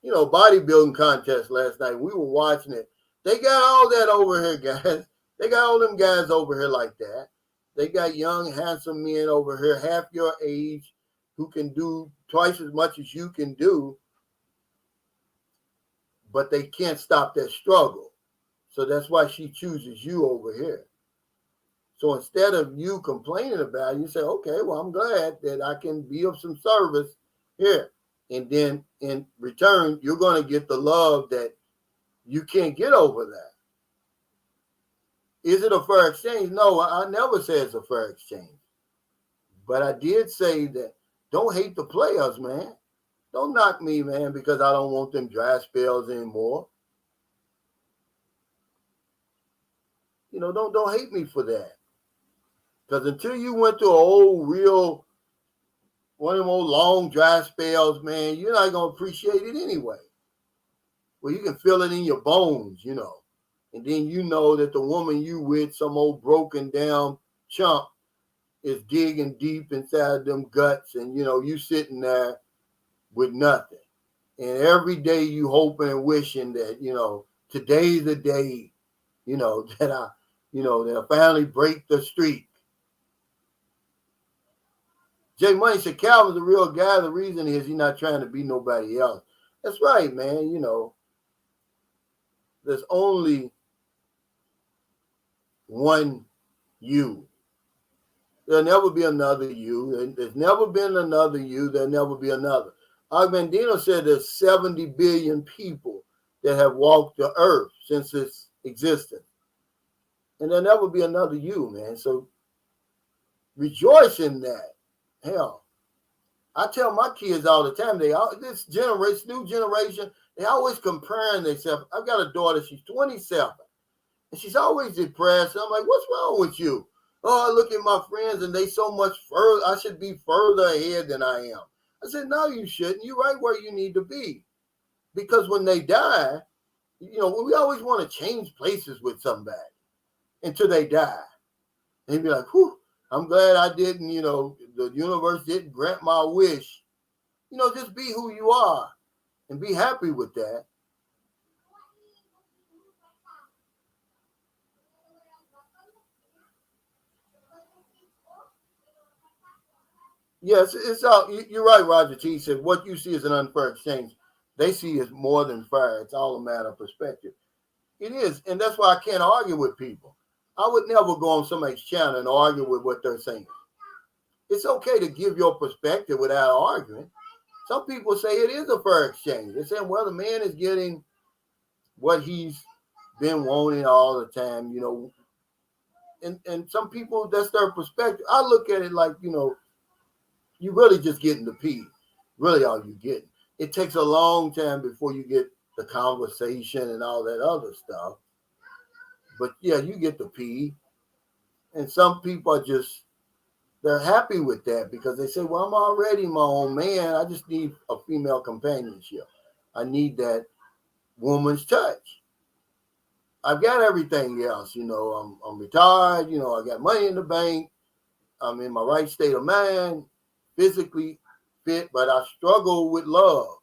bodybuilding contest last night. We were watching it. They got all that over here, guys. They got all them guys over here like that. They got young, handsome men over here, half your age, who can do twice as much as you can do, but they can't stop that struggle. So that's why she chooses you over here. So instead of you complaining about it, you say, okay, well, I'm glad that I can be of some service here. And then in return, you're going to get the love that you can't get over that. Is it a fair exchange? No, I never said it's a fair exchange. But I did say that don't hate the players, man. Don't knock me, man, because I don't want them dry spells anymore. Don't hate me for that. Because until you went to one of them old long dry spells, man, you're not going to appreciate it anyway. Well, you can feel it in your bones, And then you know that the woman you with, some old broken down chump, is digging deep inside them guts. And, you sitting there with nothing. And every day you hoping and wishing that, today's the day, that I finally break the streak. Jay Money said Calvin's a real guy. The reason is he's not trying to be nobody else. That's right, man. There's only one you. There'll never be another you. There's never been another you. There'll never be another. Armandino said there's 70 billion people that have walked the earth since its existence. And there'll never be another you, man. So rejoice in that. Hell, I tell my kids all the time, this new generation, they always comparing themselves. I've got a daughter, she's 27, and she's always depressed. I'm like, what's wrong with you? Oh, I look at my friends and they so much further. I should be further ahead than I am. I said, no, you shouldn't. You're right where you need to be. Because when they die, we always want to change places with somebody until they die. And you'd be like, whew, I'm glad I didn't, the universe didn't grant my wish. Just be who you are and be happy with that. Yes, it's all. You're right, Roger T. He said what you see is an unfair exchange. They see is more than fair. It's all a matter of perspective. It is, and that's why I can't argue with people. I would never go on somebody's channel and argue with what they're saying. It's okay to give your perspective without arguing. Some people say it is a fair exchange. They're saying, well, the man is getting what he's been wanting all the time, And some people, that's their perspective. I look at it like, you really just getting the pee. Really all you getting. It takes a long time before you get the conversation and all that other stuff. But yeah, you get the pee. And some people are they're happy with that because they say, well, I'm already my own man. I just need a female companionship. I need that woman's touch. I've got everything else. I'm retired. I got money in the bank. I'm in my right state of mind, physically fit, but I struggle with love.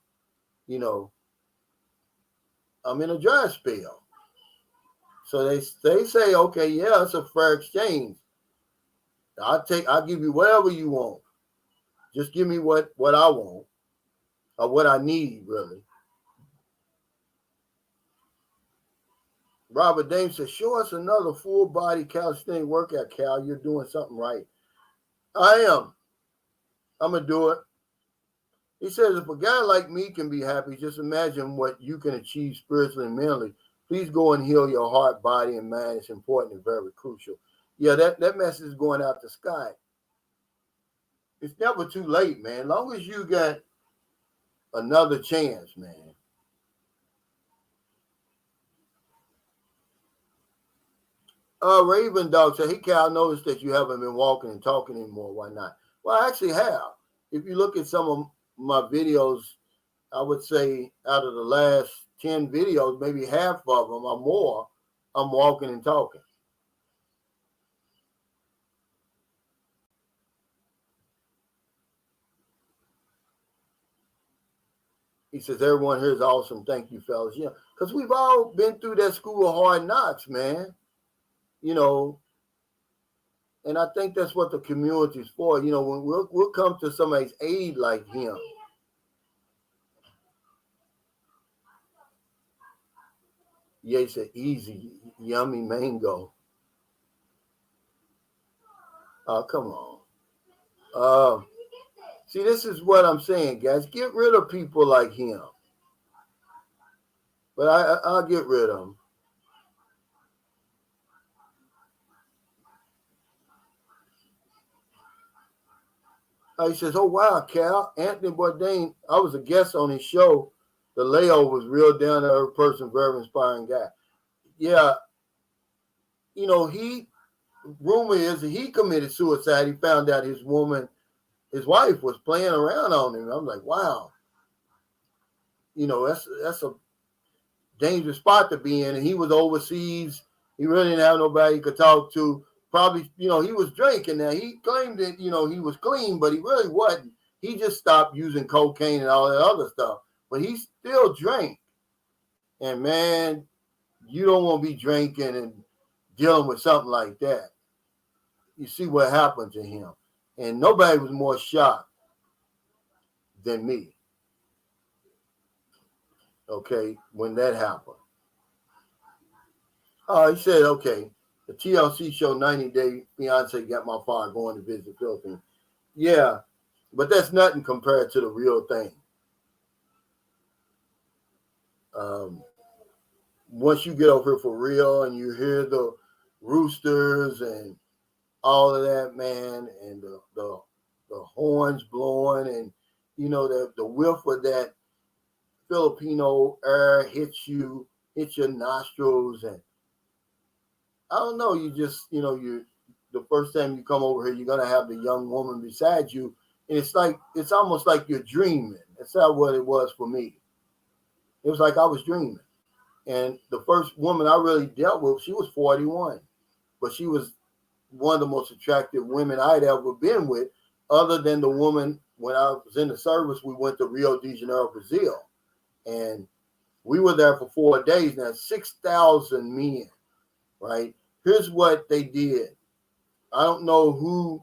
I'm in a dry spell. So they say, okay, yeah, it's a fair exchange. I'll give you whatever you want. Just give me what I want or what I need, really. Robert Dame says, show us another full body calisthenics workout, Cal. You're doing something right. I am. I'm going to do it. He says, if a guy like me can be happy, just imagine what you can achieve spiritually and mentally. Please go and heal your heart, body, and mind. It's important and very crucial. Yeah, that message is going out to Sky. It's never too late, man. Long as you got another chance, man. Raven Dog said, "Hey, Cal, I noticed that you haven't been walking and talking anymore. Why not?" Well, I actually have. If you look at some of my videos, I would say out of the last 10 videos, maybe half of them or more, I'm walking and talking. He says, "Everyone here is awesome. Thank you, fellas." Yeah, because we've all been through that school of hard knocks, man. You know, and I think that's what the community is for. You know, when we'll come to somebody's aid like him. Yeah, he said, "Easy, yummy mango." Oh, come on. See, this is what I'm saying, guys. Get rid of people like him. But I'll get rid of him. He says, "Oh, wow, Cal. Anthony Bourdain, I was a guest on his show. The Leo was real down-to-earth person, very inspiring guy." Yeah, you know, rumor is that he committed suicide. He found out his wife was playing around on him. I'm like, wow. You know, that's a dangerous spot to be in. And he was overseas. He really didn't have nobody he could talk to. Probably, you know, he was drinking. Now, he claimed that, you know, he was clean, but he really wasn't. He just stopped using cocaine and all that other stuff. But he still drank. And, man, you don't want to be drinking and dealing with something like that. You see what happened to him. And nobody was more shocked than me. Okay, when that happened. He said, okay, the TLC show 90 Day Fiance got my father going to visit the Philippines. Yeah, but that's nothing compared to the real thing. Once you get over here for real and you hear the roosters and all of that, man, and the horns blowing, and you know the whiff of that Filipino air hits your nostrils, and I don't know, you just, you know, you the first time you come over here, you're gonna have the young woman beside you, and it's almost like you're dreaming. That's not what it was for me. It was like I was dreaming. And the first woman I really dealt with, she was 41, but she was one of the most attractive women I'd ever been with, other than the woman when I was in the service. We went to Rio de Janeiro, Brazil, and we were there for 4 days. Now, 6,000 men, right? Here's what they did. I don't know who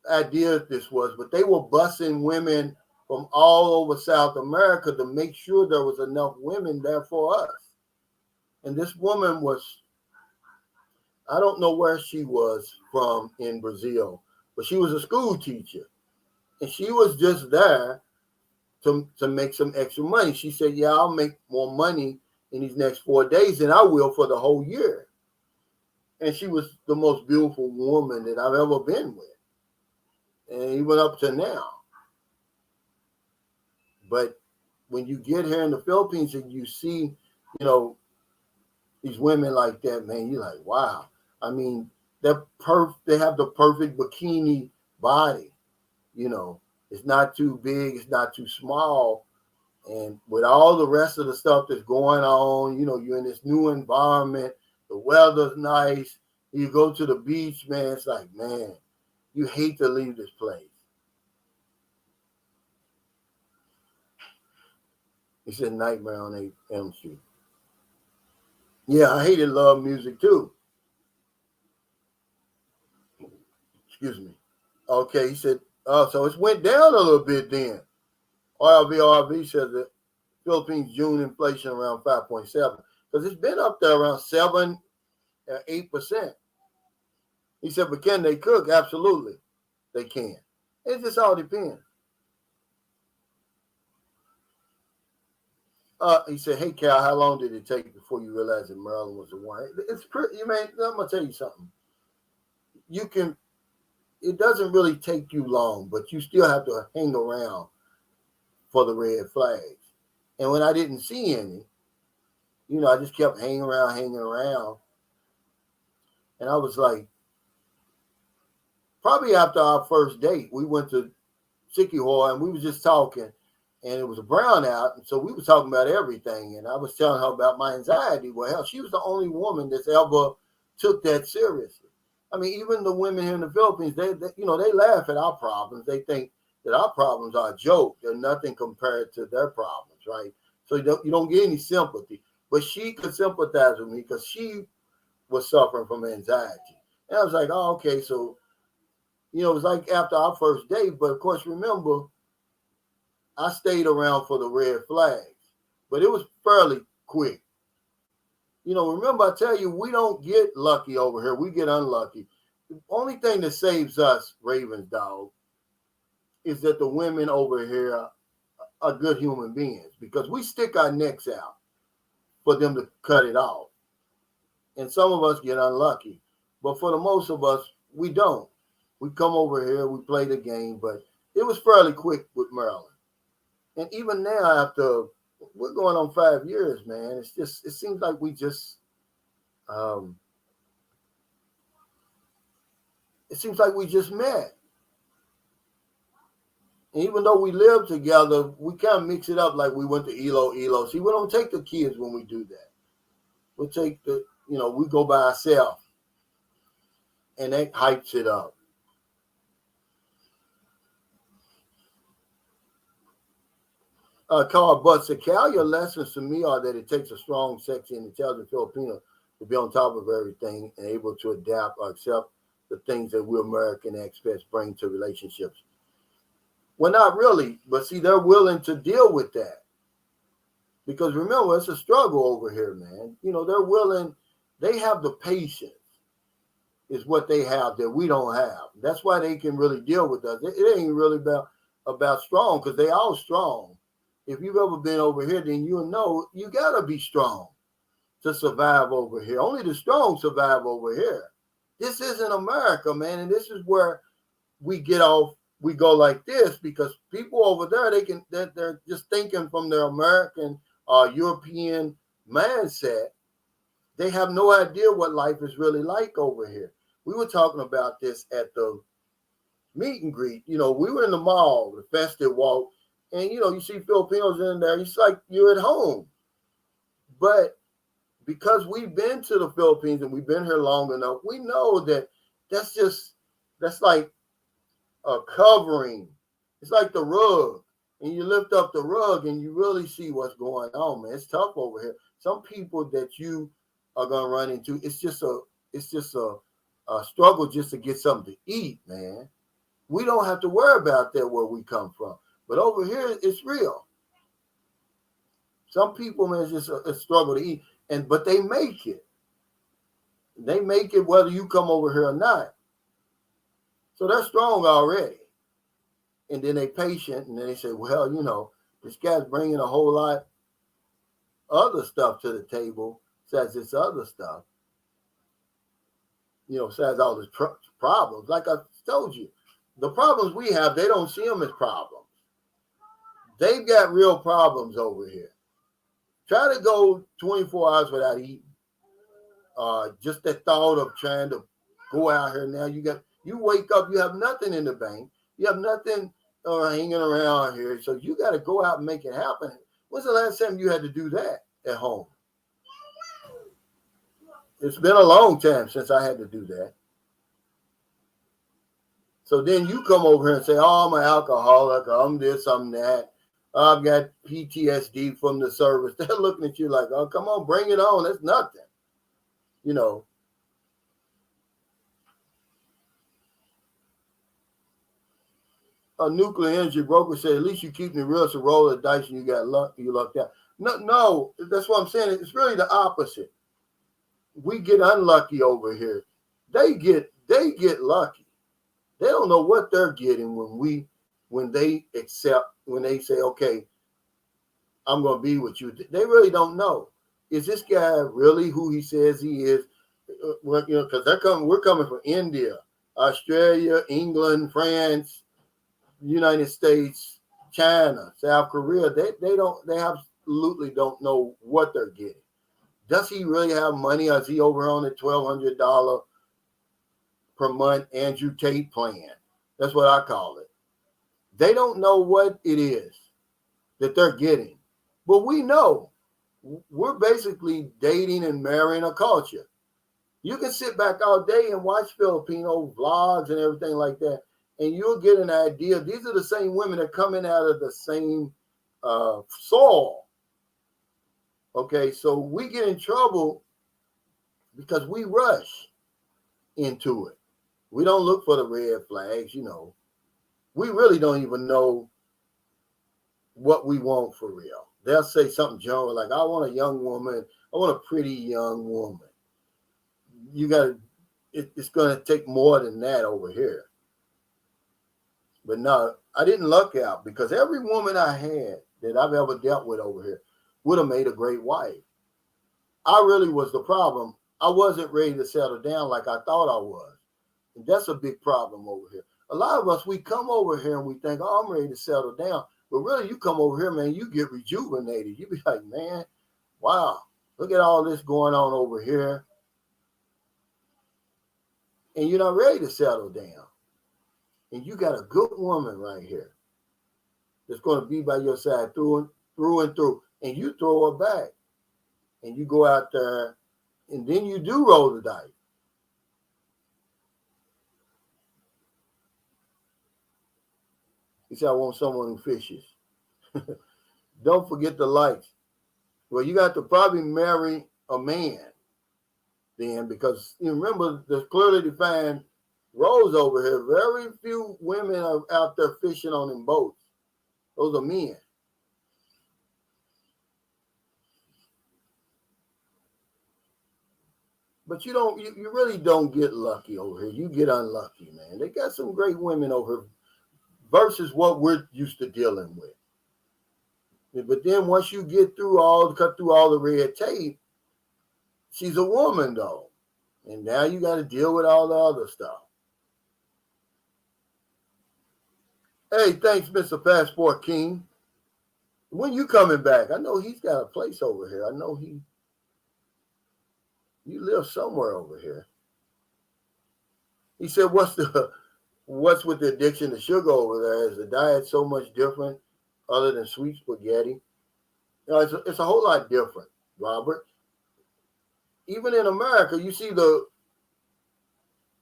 idea this was, but they were busing women from all over South America to make sure there was enough women there for us. And this woman was, I don't know where she was from in Brazil, but she was a school teacher. And she was just there to make some extra money. She said, "Yeah, I'll make more money in these next 4 days than I will for the whole year." And she was the most beautiful woman that I've ever been with. And even up to now. But when you get here in the Philippines and you see, you know, these women like that, man, you're like, wow. I mean, they have the perfect bikini body. You know, it's not too big, it's not too small. And with all the rest of the stuff that's going on, you know, you're in this new environment, the weather's nice, you go to the beach, man, it's like, man, you hate to leave this place. He said Nightmare on 8 Elm Street. Yeah, I hated love music too. Excuse me. Okay, he said, oh, so it went down a little bit then. RV says that Philippines June inflation around 5.7, because it's been up there around 7, 8%. He said, but can they cook? Absolutely, they can. It just all depends. He said, hey, Cal, how long did it take before you realized that Maryland was the one? It's pretty, man, I'm going to tell you something. You can, it doesn't really take you long, but you still have to hang around for the red flags. And when I didn't see any, I just kept hanging around. And I was like, probably after our first date, we went to CTishay and we was just talking, and it was a brownout. And so we were talking about everything. And I was telling her about my anxiety. Well, hell, she was the only woman that's ever took that seriously. I mean, even the women here in the Philippines, they laugh at our problems. They think that our problems are a joke. They're nothing compared to their problems, right? So you don't get any sympathy. But she could sympathize with me because she was suffering from anxiety. And I was like, oh, okay. So, it was like after our first date. But of course, remember, I stayed around for the red flags. But it was fairly quick. Remember, I tell you, we don't get lucky over here. We get unlucky. The only thing that saves us, Ravens dog, is that the women over here are good human beings, because we stick our necks out for them to cut it off. And some of us get unlucky. But for the most of us, we don't. We come over here, we play the game, but it was fairly quick with Maryland. And even now, after we're going on 5 years, man, it seems like we just, met. And even though we live together, we kind of mix it up like we went to ELO. See, we don't take the kids when we do that. We'll take we go by ourselves. And that hypes it up. Carl Butts said, Cal, your lessons to me are that it takes a strong, sexy, and intelligent Filipino to be on top of everything and able to adapt or accept the things that we American expats bring to relationships. Well, not really, but see, they're willing to deal with that. Because remember, it's a struggle over here, man. They're willing, they have the patience, is what they have that we don't have. That's why they can really deal with us. It ain't really about strong, because they all strong. If you've ever been over here, then you'll know you got to be strong to survive over here. Only the strong survive over here. This isn't America, man. And this is where we get off. We go like this because people over there, they're just thinking from their American or European mindset. They have no idea what life is really like over here. We were talking about this at the meet and greet. We were in the mall, the festive walk. And, you see Filipinos in there. It's like you're at home. But because we've been to the Philippines and we've been here long enough, we know that that's like a covering. It's like the rug. And you lift up the rug and you really see what's going on, man. It's tough over here. Some people that you are going to run into, it's just a struggle just to get something to eat, man. We don't have to worry about that where we come from. But over here, it's real. Some people, man, it's just a struggle to eat, but they make it. They make it whether you come over here or not. So they're strong already. And then they patient, and then they say, well, this guy's bringing a whole lot other stuff to the table, besides this other stuff. Besides all the problems. Like I told you, the problems we have, they don't see them as problems. They've got real problems over here. Try to go 24 hours without eating. Just the thought of trying to go out here now. You wake up, you have nothing in the bank. You have nothing hanging around here. So you got to go out and make it happen. When's the last time you had to do that at home? It's been a long time since I had to do that. So then you come over here and say, oh, I'm an alcoholic, I'm this, I'm that. I've got PTSD from the service. They're looking at you like, oh, come on, bring it on. That's nothing. A nuclear energy broker said, at least you keep the real, so roll the dice and you got luck, you lucked out. No, that's what I'm saying. It's really the opposite. We get unlucky over here. They get lucky. They don't know what they're getting when they say, okay, I'm going to be with you. They really don't know. Is this guy really who he says he is? Because we're coming from India Australia, England, France, United States, China, South Korea, they absolutely don't know what they're getting. Does he really have money? Or is he over on the $1,200 per month Andrew Tate plan? That's what I call it. They don't know what it is that they're getting. But we know we're basically dating and marrying a culture. You can sit back all day and watch Filipino vlogs and everything like that, and you'll get an idea. These are the same women that are coming out of the same soil. Okay, so we get in trouble because we rush into it. We don't look for the red flags, We really don't even know what we want for real. They'll say something general like, I want a young woman. I want a pretty young woman. It's going to take more than that over here. But no, I didn't luck out because every woman I had that I've ever dealt with over here would have made a great wife. I really was the problem. I wasn't ready to settle down like I thought I was. And that's a big problem over here. A lot of us, we come over here and we think, oh, I'm ready to settle down. But really, you come over here, man, you get rejuvenated. You be like, man, wow, look at all this going on over here. And you're not ready to settle down. And you got a good woman right here that's going to be by your side through and through. And you throw her back. And you go out there, and then you do roll the dice. He said, I want someone who fishes. Don't forget the likes. Well, you got to probably marry a man then, because you remember there's clearly defined roles over here. Very few women are out there fishing on them boats. Those are men. But you really don't get lucky over here. You get unlucky, man. They got some great women over here versus what we're used to dealing with. But then once you cut through all the red tape, she's a woman though. And now you got to deal with all the other stuff. Hey, thanks, Mr. Passport King. When you coming back? I know he's got a place over here. I know you live somewhere over here. He said, what's with the addiction to sugar over there? Is the diet so much different other than sweet spaghetti? It's a whole lot different, Robert. Even in America, you see the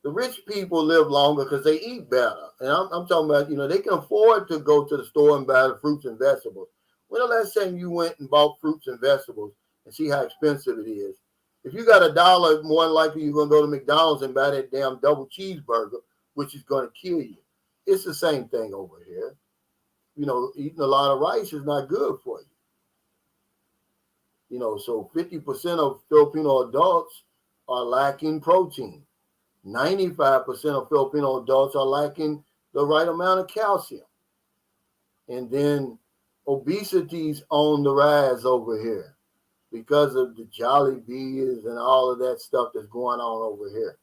rich people live longer because they eat better. And I'm talking about, they can afford to go to the store and buy the fruits and vegetables. When the last time you went and bought fruits and vegetables and see how expensive it is? If you got $1, more than likely you're going to go to McDonald's and buy that damn double cheeseburger, which is going to kill you. It's the same thing over here. Eating a lot of rice is not good for you. So 50% of Filipino adults are lacking protein. 95% of Filipino adults are lacking the right amount of calcium. And then obesity's on the rise over here because of the Jollibees and all of that stuff that's going on over here.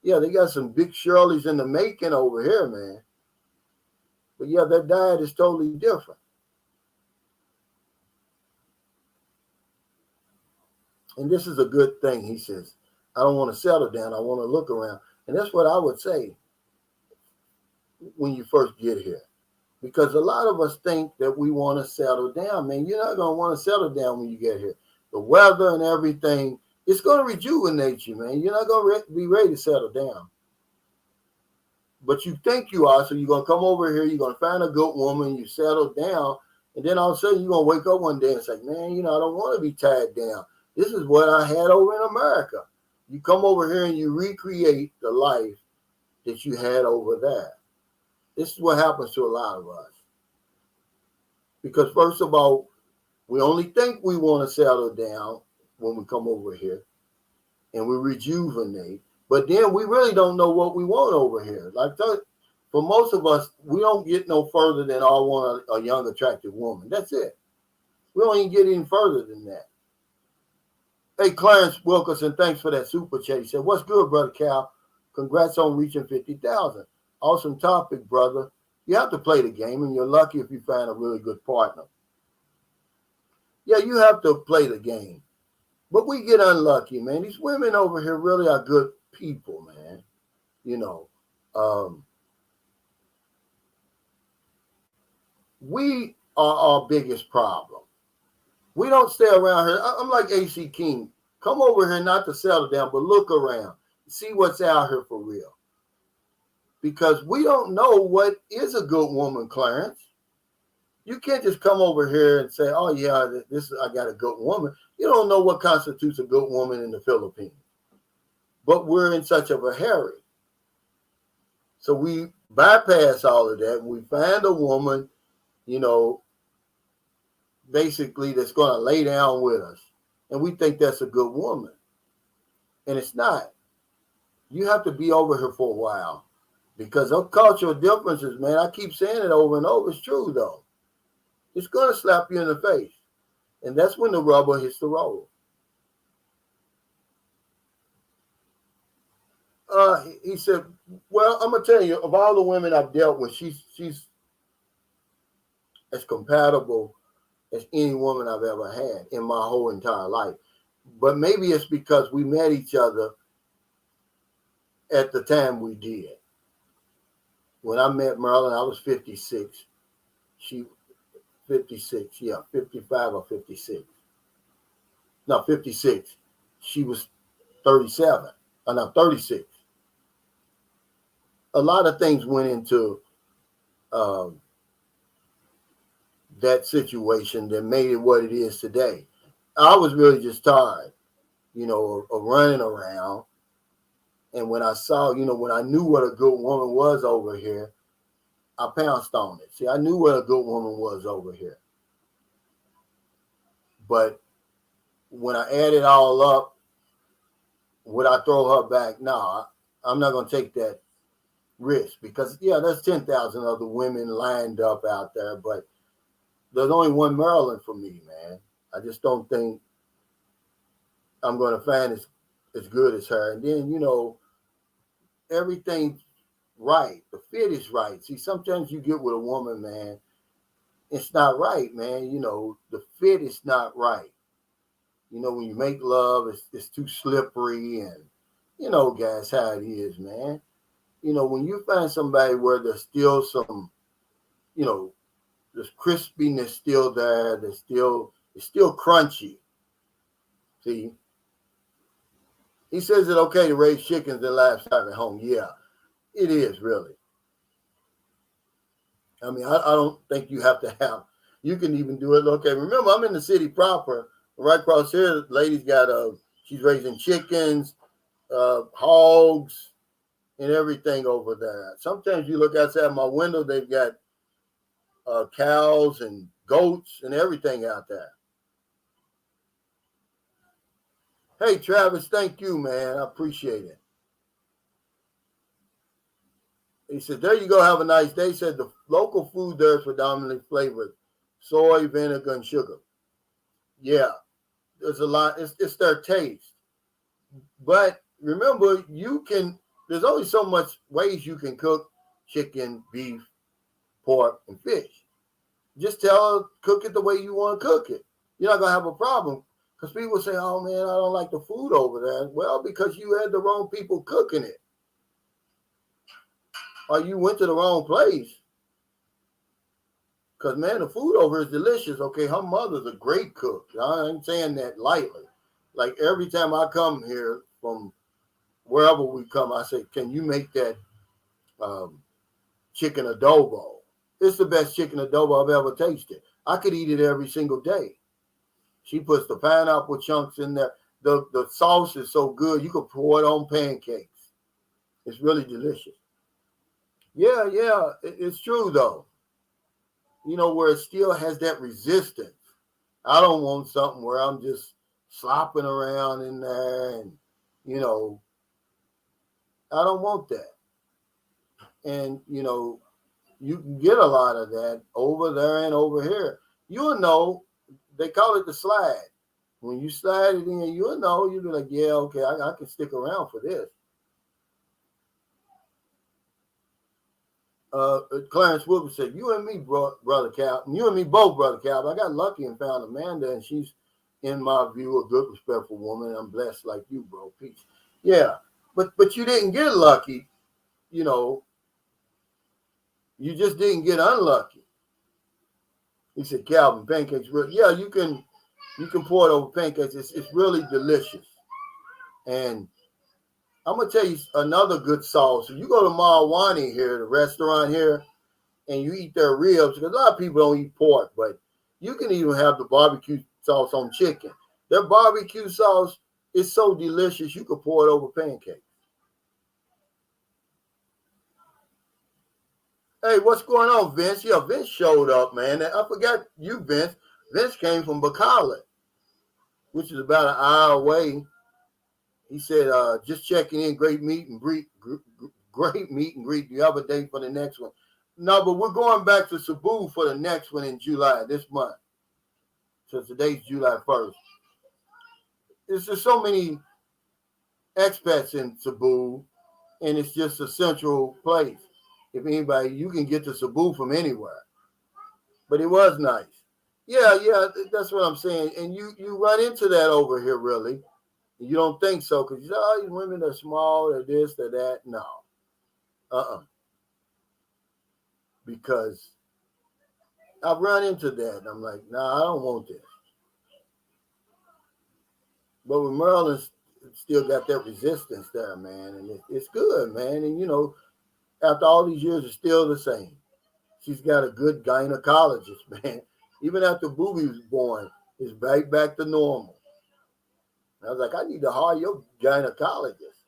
Yeah, they got some big Shirleys in the making over here, man. But yeah, their diet is totally different. And this is a good thing, he says. I don't want to settle down. I want to look around. And that's what I would say when you first get here. Because a lot of us think that we want to settle down, man. You're not going to want to settle down when you get here. The weather and everything, it's going to rejuvenate you, man. You're not going to be ready to settle down. But you think you are, so you're going to come over here, you're going to find a good woman, you settle down, and then all of a sudden you're going to wake up one day and say, man, I don't want to be tied down. This is what I had over in America. You come over here and you recreate the life that you had over there. This is what happens to a lot of us. Because first of all, we only think we want to settle down when we come over here and we rejuvenate. But then we really don't know what we want over here. Like for most of us, we don't get no further than I want a young, attractive woman. That's it. We don't even get any further than that. Hey, Clarence Wilkerson, thanks for that super chat. He said, what's good, Brother Cal? Congrats on reaching 50,000. Awesome topic, brother. You have to play the game, and you're lucky if you find a really good partner. Yeah, you have to play the game. But we get unlucky, man. These women over here really are good people, man. You know, we are our biggest problem. We don't stay around here. I'm like AC King. Come over here not to settle down, but look around. See what's out here for real. Because we don't know what is a good woman, Clarence. You can't just come over here and say, oh, yeah, I got a good woman. You don't know what constitutes a good woman in the Philippines. But we're in such of a hurry. So we bypass all of that and we find a woman, basically that's going to lay down with us. And we think that's a good woman. And it's not. You have to be over here for a while. Because of cultural differences, man, I keep saying it over and over. It's true, though. It's going to slap you in the face. And that's when the rubber hits the road. He said, well, I'm going to tell you, of all the women I've dealt with, she's as compatible as any woman I've ever had in my whole entire life. But maybe it's because we met each other at the time we did. When I met Marilyn, I was 56. She 56, 55 or 56. No, 56. She was 37. No, 36. A lot of things went into that situation that made it what it is today. I was really just tired, of running around. And when I saw, when I knew what a good woman was over here, I pounced on it. See, I knew what a good woman was over here. But when I add it all up, would I throw her back? No, I'm not going to take that risk because, there's 10,000 other women lined up out there, but there's only one Marilyn for me, man. I just don't think I'm going to find as good as her. And then, everything's right. The fit is right. See, sometimes you get with a woman, man, it's not right, man. The fit is not right. When you make love, it's too slippery and, guys, how it is, man. When you find somebody where there's still some, there's crispiness still there, it's still crunchy. See, he says it's okay to raise chickens and livestock at home. Yeah, it is really. I mean, I don't think you have to have, you can even do it. Okay, remember, I'm in the city proper. Right across here, the lady's got she's raising chickens, hogs, and everything over there. Sometimes you look outside my window, they've got cows and goats and everything out there. Hey, Travis, thank you, man. I appreciate it. He said, there you go. Have a nice day. He said the local food there is predominantly flavored soy, vinegar, and sugar. Yeah, there's a lot. It's their taste. But remember, there's only so much ways you can cook chicken, beef, pork, and fish. Just tell her, cook it the way you want to cook it. You're not going to have a problem. Because people say, oh, man, I don't like the food over there. Well, because you had the wrong people cooking it. Or you went to the wrong place. Because, man, the food over is delicious. Okay, her mother's a great cook. I ain't saying that lightly. Like, every time I come here from wherever we come, I say, can you make that chicken adobo? It's the best chicken adobo I've ever tasted. I could eat it every single day. She puts the pineapple chunks in there. The sauce is so good, you could pour it on pancakes. It's really delicious. Yeah, it's true, though. Where it still has that resistance. I don't want something where I'm just slopping around in there and, I don't want that. And, you can get a lot of that over there and over here. You'll know, they call it the slide. When you slide it in, you'll know, you'll be like, yeah, okay, I can stick around for this. Clarence Wilkins said, "You and me, brother Cal, you and me both, brother Cal. I got lucky and found Amanda, and she's, in my view, a good, respectful woman. I'm blessed like you, bro. Peace." Yeah, but you didn't get lucky. You know, you just didn't get unlucky. He said, "Calvin, pancakes, yeah, you can pour it over pancakes. It's really delicious." And I'm gonna tell you another good sauce. If you go to Malwani here, the restaurant here, and you eat their ribs, because a lot of people don't eat pork, but you can even have the barbecue sauce on chicken. Their barbecue sauce is so delicious, you could pour it over pancakes. Hey, what's going on, Vince? Yeah, Vince showed up, man. I forgot you, Vince. Vince came from Bacala, which is about an hour away. He said, just checking in, great meet and greet. Great meet and greet. Do you have a date for the next one? No, but we're going back to Cebu for the next one in July, this month. So today's July 1st. There's just so many expats in Cebu, and it's just a central place. If anybody, you can get to Cebu from anywhere. But it was nice. Yeah, that's what I'm saying. And you run into that over here, really. You don't think so, because you say, oh, these women are small, they're this, they're that. No. Because I've run into that, and I'm like, nah, I don't want this. But with Maryland's still got that resistance there, man, and it's good, man. And, you know, after all these years, it's still the same. She's got a good gynecologist, man. Even after Booby was born, it's right back to normal. And I was like, I need to hire your gynecologist.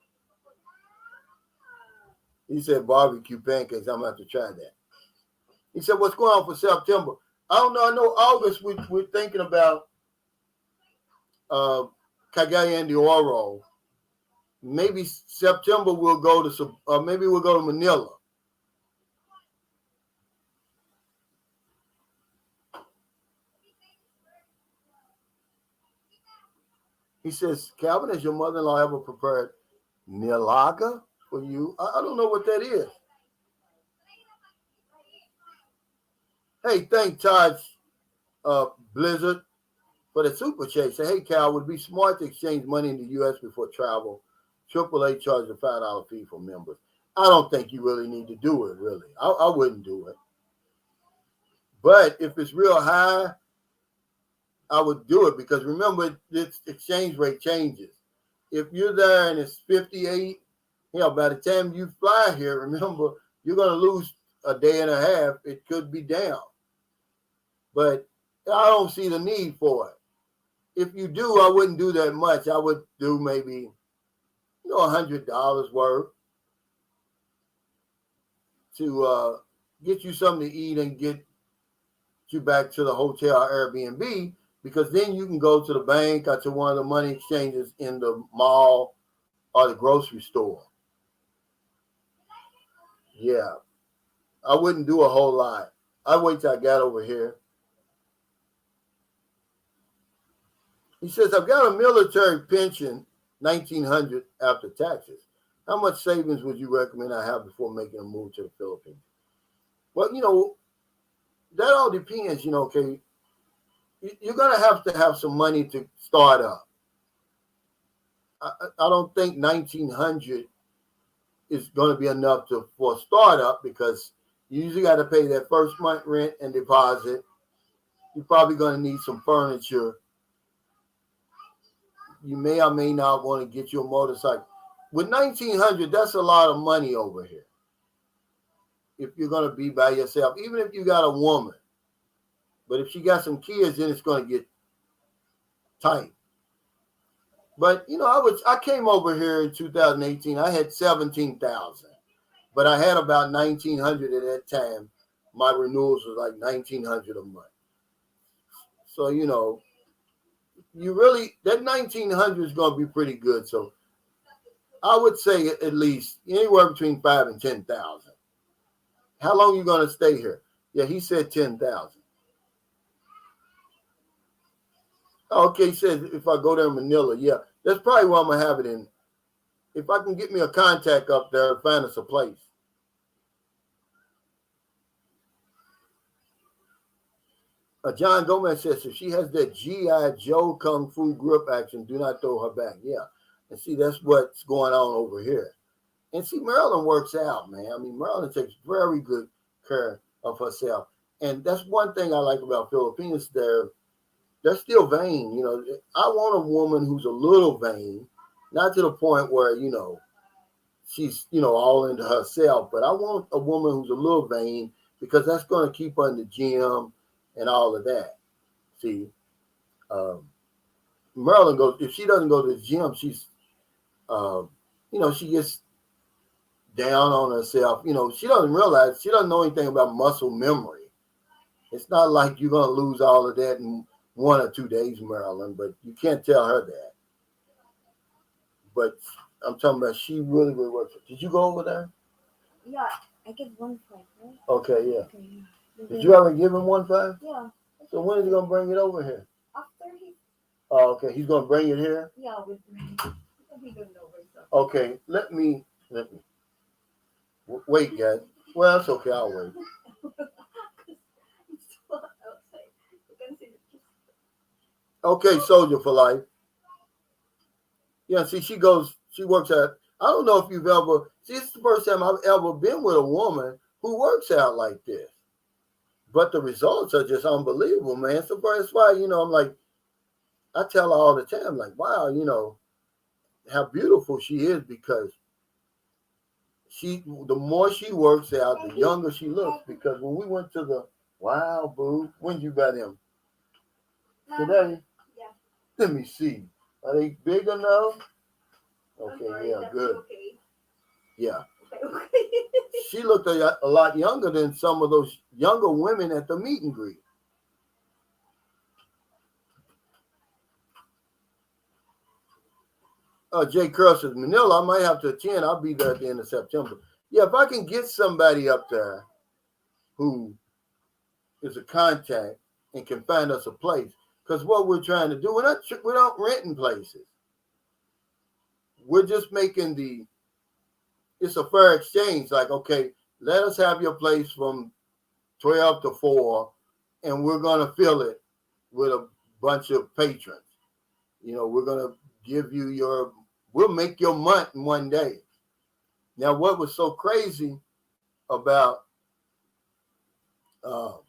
He said barbecue pancakes. I'm going to have to try that. He said, what's going on for September? I don't know. I know August we're thinking about Cagayan de Oro. Maybe September we'll go to maybe we'll go to Manila. He says, Calvin, has your mother-in-law ever prepared nilaga for you? I don't know what that is. Hey, thank Todd Blizzard for the super chase. Say, hey, Cal, would it be smart to exchange money in the U.S. before travel? AAA charges a $5 fee for members. I don't think you really need to do it, really. I wouldn't do it. But if it's real high, I would do it, because remember, this exchange rate changes. If you're there and it's 58, by the time you fly here, remember, you're going to lose a day and a half. It could be down. But I don't see the need for it. If you do, I wouldn't do that much. I would do maybe, $100 worth to get you something to eat and get you back to the hotel or Airbnb, because then you can go to the bank or to one of the money exchanges in the mall or the grocery store. Yeah, I wouldn't do a whole lot. I'd wait till I got over here. He says, I've got a military pension, $1,900 after taxes. How much savings would you recommend I have before making a move to the Philippines? Well, that all depends, okay. You're going to have some money to start up. I don't think $1,900 is going to be enough for a startup, because you usually got to pay that first month rent and deposit. You're probably going to need some furniture. You may or may not want to get you a motorcycle. With $1,900, that's a lot of money over here. If you're going to be by yourself, even if you got a woman. But if she got some kids, then it's going to get tight. But, I came over here in 2018. I had 17,000, but I had about 1,900 at that time. My renewals was like 1,900 a month. So, you really, that 1,900 is going to be pretty good. So I would say at least anywhere between 5,000 and 10,000. How long are you going to stay here? Yeah, he said 10,000. Okay, he says if I go there in Manila, yeah, that's probably where I'm going to have it in. If I can get me a contact up there, find us a place. John Gomez says if she has that G.I. Joe Kung Fu grip action, do not throw her back. Yeah. And see, that's what's going on over here. And see, Marilyn works out, man. I mean, Marilyn takes very good care of herself. And that's one thing I like about Filipinos. They're still vain. You know, I want a woman who's a little vain, not to the point where, you know, she's, you know, all into herself, but I want a woman who's a little vain because that's going to keep her in the gym and all of that. See, Marilyn goes, if she doesn't go to the gym, she's, you know, she gets down on herself. You know, she doesn't realize, she doesn't know anything about muscle memory. It's not like you're going to lose all of that in 1 or 2 days, Marilyn, but you can't tell her that. But I'm talking about she really works. Did you go over there? Yeah, I give 1.5, right? Okay, yeah. Okay, yeah. Did you ever give him 1.5? Yeah. So when is he gonna bring it over here? After he. Oh, okay. He's gonna bring it here. Yeah, with me. He don't know himself. Okay. Let me. Wait, guys. Well, it's okay. I'll wait. It's too hot outside. You can see the kids. Okay, soldier for life. Yeah. See, she works out. I don't know if you've ever. See, it's the first time I've ever been with a woman who works out like this. But the results are just unbelievable, man. So that's why, you know, I'm like, I tell her all the time, like, wow, you know, how beautiful she is because the more she works out, the younger she looks. Because when we went to the, wow, boo, when you got him? Today? Yeah. Let me see. Are they big enough? Okay, sorry, yeah, good. Okay. Yeah. Okay. She looked a lot younger than some of those younger women at the meet and greet. Jay Curl says, Manila, I might have to attend. I'll be there at the end of September. Yeah, if I can get somebody up there who is a contact and can find us a place, because what we're trying to do, we're not renting places. We're just making it's a fair exchange. Like, okay, let us have your place from 12 to 4, and we're going to fill it with a bunch of patrons. You know, we're going to give you we'll make your month in 1 day. Now, what was so crazy about the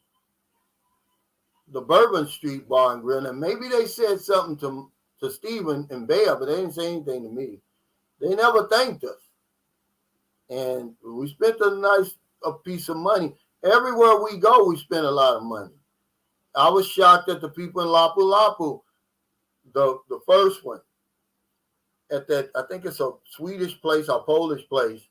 Bourbon Street Bar and Grill, and maybe they said something to Stephen and Bear, but they didn't say anything to me. They never thanked us. And we spent a piece of money. Everywhere we go, we spend a lot of money. I was shocked at the people in Lapu Lapu, the first one. At that, I think it's a Swedish place or Polish place.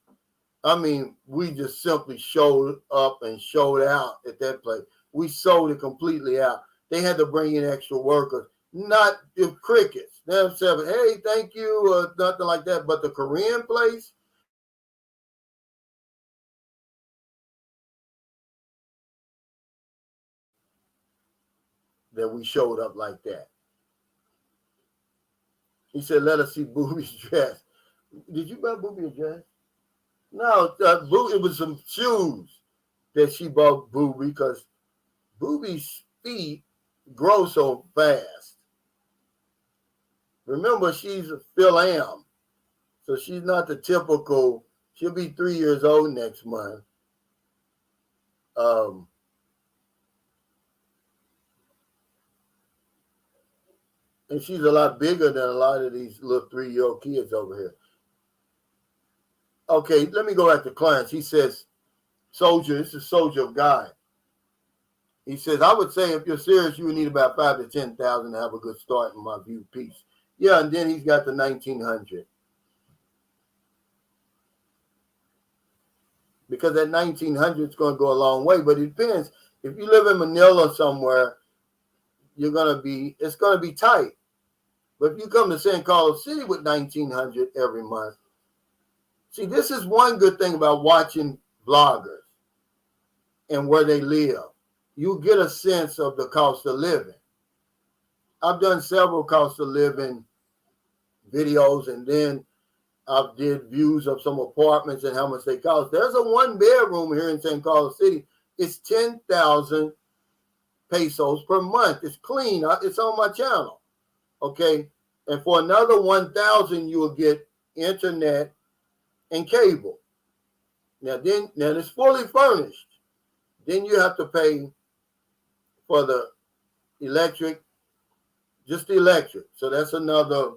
I mean, we just simply showed up and showed out at that place. We sold it completely out. They had to bring in extra workers, not the crickets. They said, hey, thank you, or nothing like that. But the Korean place, that we showed up like that. He said, let us see Booby's dress. Did you buy Booby a dress? No, it was some shoes that she bought Booby because Booby's feet grow so fast. Remember, she's a Phil Am, so she's not the typical. She'll be 3 years old next month. And she's a lot bigger than a lot of these little 3-year-old kids over here. Okay, let me go back to Clarence. He says, Soldier, this is Soldier of God. He says, I would say if you're serious, you would need about 5,000 to 10,000 to have a good start in my view piece. Yeah, and then he's got the 1,900. Because that 1,900 is going to go a long way, but it depends. If you live in Manila somewhere, it's going to be tight. But if you come to San Carlos City with 1,900 every month, see, this is one good thing about watching vloggers and where they live. You get a sense of the cost of living. I've done several cost of living videos, and then I did views of some apartments and how much they cost. There's a 1-bedroom here in San Carlos City. It's $10,000 pesos per month. It's clean. It's on my channel. Okay. And for another 1,000, you will get internet and cable. Now it's fully furnished. Then you have to pay for the electric, just the electric. So that's another,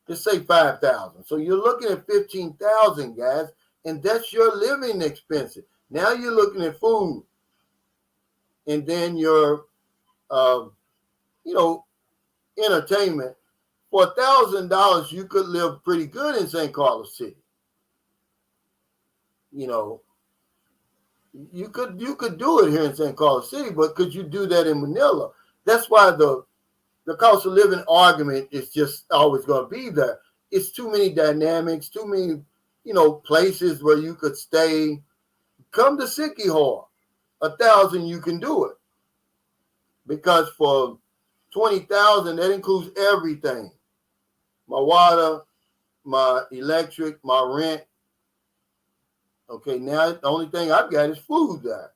just say 5,000. So you're looking at 15,000, guys, and that's your living expenses. Now you're looking at food, and then your, entertainment. For $1,000, you could live pretty good in St. Carlos City. You could do it here in St. Carlos City, but could you do that in Manila? That's why the cost of living argument is just always going to be there. It's too many dynamics, too many, places where you could stay. Come to CTishay. 1,000, you can do it. Because for 20,000, that includes everything. My water, my electric, my rent. Okay, now the only thing I've got is food there.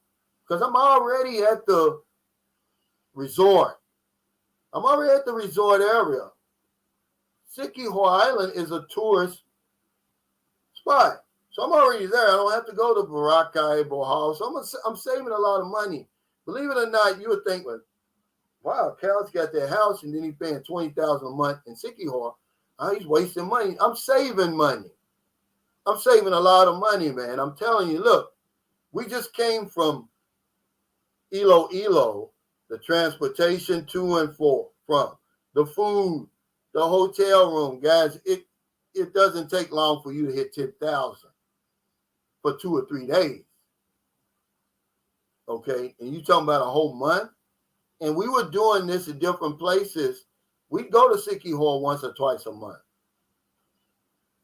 Because I'm already at the resort. I'm already at the resort area. CTishay Island is a tourist spot. So I'm already there. I don't have to go to Boracay, Bohol. So I'm saving a lot of money. Believe it or not, you would think, wow, Cal's got that house and then he's paying $20,000 a month in CTishay. He's wasting money. I'm saving money. I'm saving a lot of money, man. I'm telling you, look, we just came from Iloilo, the transportation to and from, the food, the hotel room, guys. It doesn't take long for you to hit 10,000 for 2 or 3 days. Okay, and you talking about a whole month? And we were doing this in different places. We'd go to CTishay once or twice a month.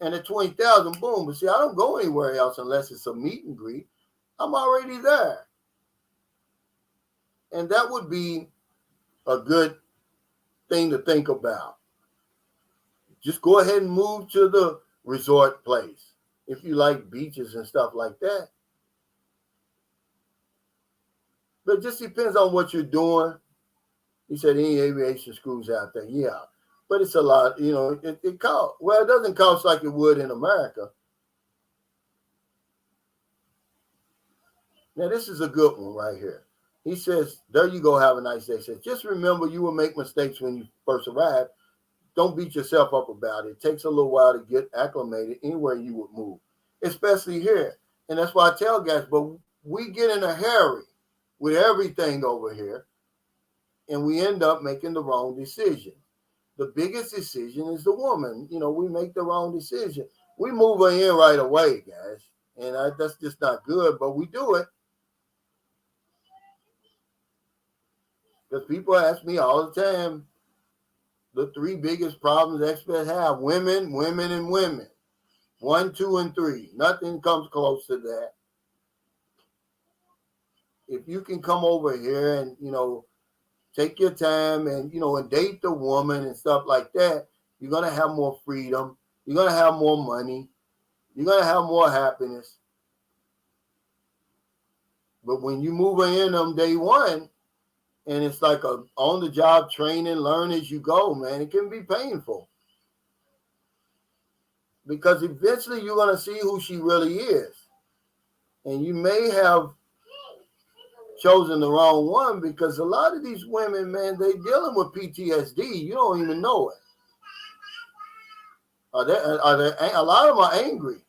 And at 20,000, boom. But see, I don't go anywhere else unless it's a meet and greet. I'm already there. And that would be a good thing to think about. Just go ahead and move to the resort place if you like beaches and stuff like that. But it just depends on what you're doing. He said any aviation schools out there. Yeah. But it's a lot, it costs. Well, it doesn't cost like it would in America. Now, this is a good one right here. He says, there you go, have a nice day. He says, just remember you will make mistakes when you first arrive. Don't beat yourself up about it. It takes a little while to get acclimated anywhere you would move, especially here. And that's why I tell guys, but we get in a hurry with everything over here, and we end up making the wrong decision. The biggest decision is the woman. We make the wrong decision. We move her in right away, guys. And that's just not good, but we do it. Because people ask me all the time, the 3 biggest problems expats have: women, women, and women. 1, 2, and 3. Nothing comes close to that. If you can come over here and, take your time and, and date the woman and stuff like that, you're going to have more freedom. You're going to have more money. You're going to have more happiness. But when you move in on day one, and it's like a on-the-job training, learn as you go, man, it can be painful. Because eventually you're going to see who she really is. And you may have chosen the wrong one, because a lot of these women, man, they dealing with PTSD. You don't even know it. A lot of them are angry.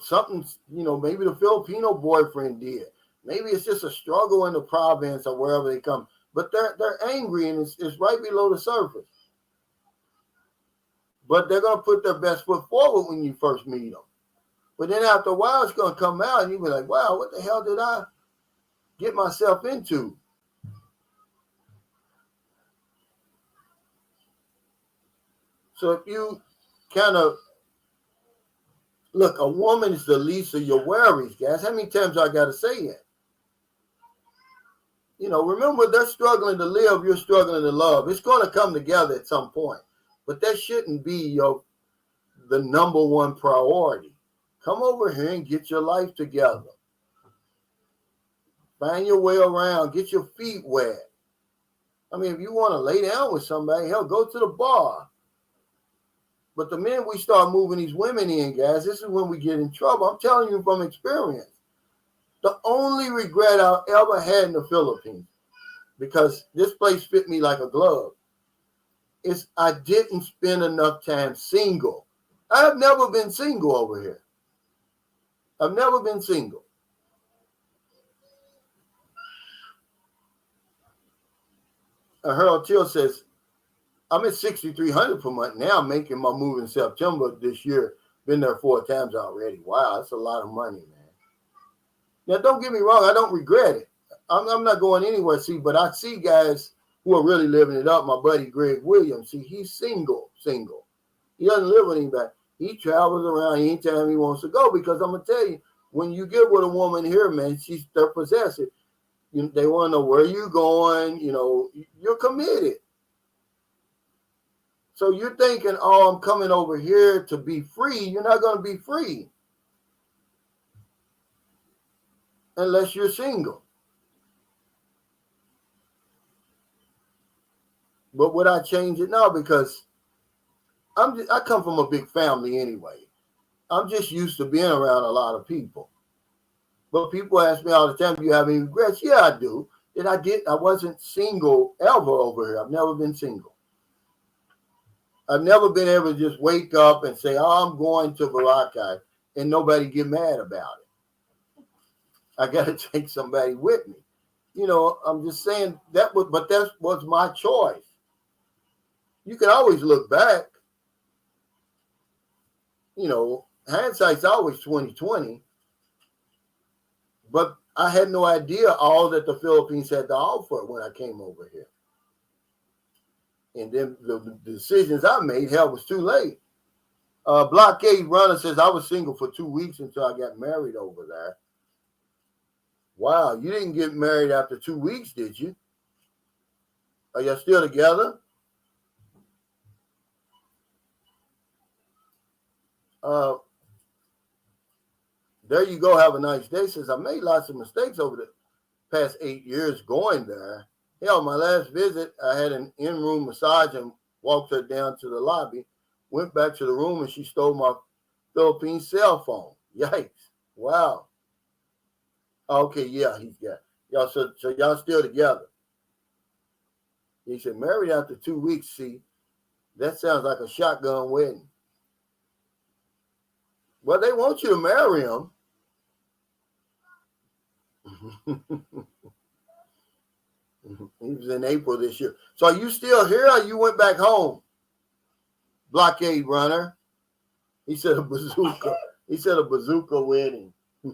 Something, maybe the Filipino boyfriend did. Maybe it's just a struggle in the province or wherever they come. But they're angry, and it's right below the surface. But they're going to put their best foot forward when you first meet them. But then after a while, it's going to come out, and you'll be like, wow, what the hell did I get myself into? So if you kind of look, a woman is the least of your worries, guys. How many times I got to say it? Remember, they're struggling to live, you're struggling to love. It's going to come together at some point. But that shouldn't be the number one priority. Come over here and get your life together. Find your way around. Get your feet wet. I mean, if you want to lay down with somebody, hell, go to the bar. But the minute we start moving these women in, guys, this is when we get in trouble. I'm telling you from experience. The only regret I ever had in the Philippines, because this place fit me like a glove, is I didn't spend enough time single. I have never been single over here. I've never been single. Harold Till says, I'm at 6,300 per month. Now I'm making my move in September this year. Been there 4 times already. Wow, that's a lot of money, man. Now, don't get me wrong. I don't regret it. I'm not going anywhere, see, but I see guys who are really living it up. My buddy Greg Williams, see, he's single. He doesn't live with anybody. He travels around anytime he wants to go, because I'm going to tell you, when you get with a woman here, man, they're possessive. They want to know where you're going. You're committed. So you're thinking, oh, I'm coming over here to be free. You're not going to be free unless you're single. But would I change it? No, because I come from a big family anyway. I'm just used to being around a lot of people. But people ask me all the time, do you have any regrets? Yeah, I do. I wasn't single ever over here. I've never been single. I've never been able to just wake up and say, oh, I'm going to Boracay, and nobody get mad about it. I got to take somebody with me. I'm just saying that was my choice. You can always look back. Hindsight's always 20/20. But I had no idea all that the Philippines had to offer when I came over here. And then the decisions I made, hell, was too late. Blockade Runner says, I was single for 2 weeks until I got married over there. Wow, you didn't get married after 2 weeks, did you? Are y'all still together? There you go. Have a nice day. Says, I made lots of mistakes over the past 8 years going there. Hell, my last visit, I had an in-room massage and walked her down to the lobby, went back to the room, and she stole my Philippine cell phone. Yikes. Wow. Okay, yeah, he's got. Y'all, so y'all still together. He said, married after 2 weeks. See, that sounds like a shotgun wedding. Well, they want you to marry him. He was in April this year. So are you still here or you went back home? Blockade Runner. He said a bazooka. He said a bazooka wedding. Hey,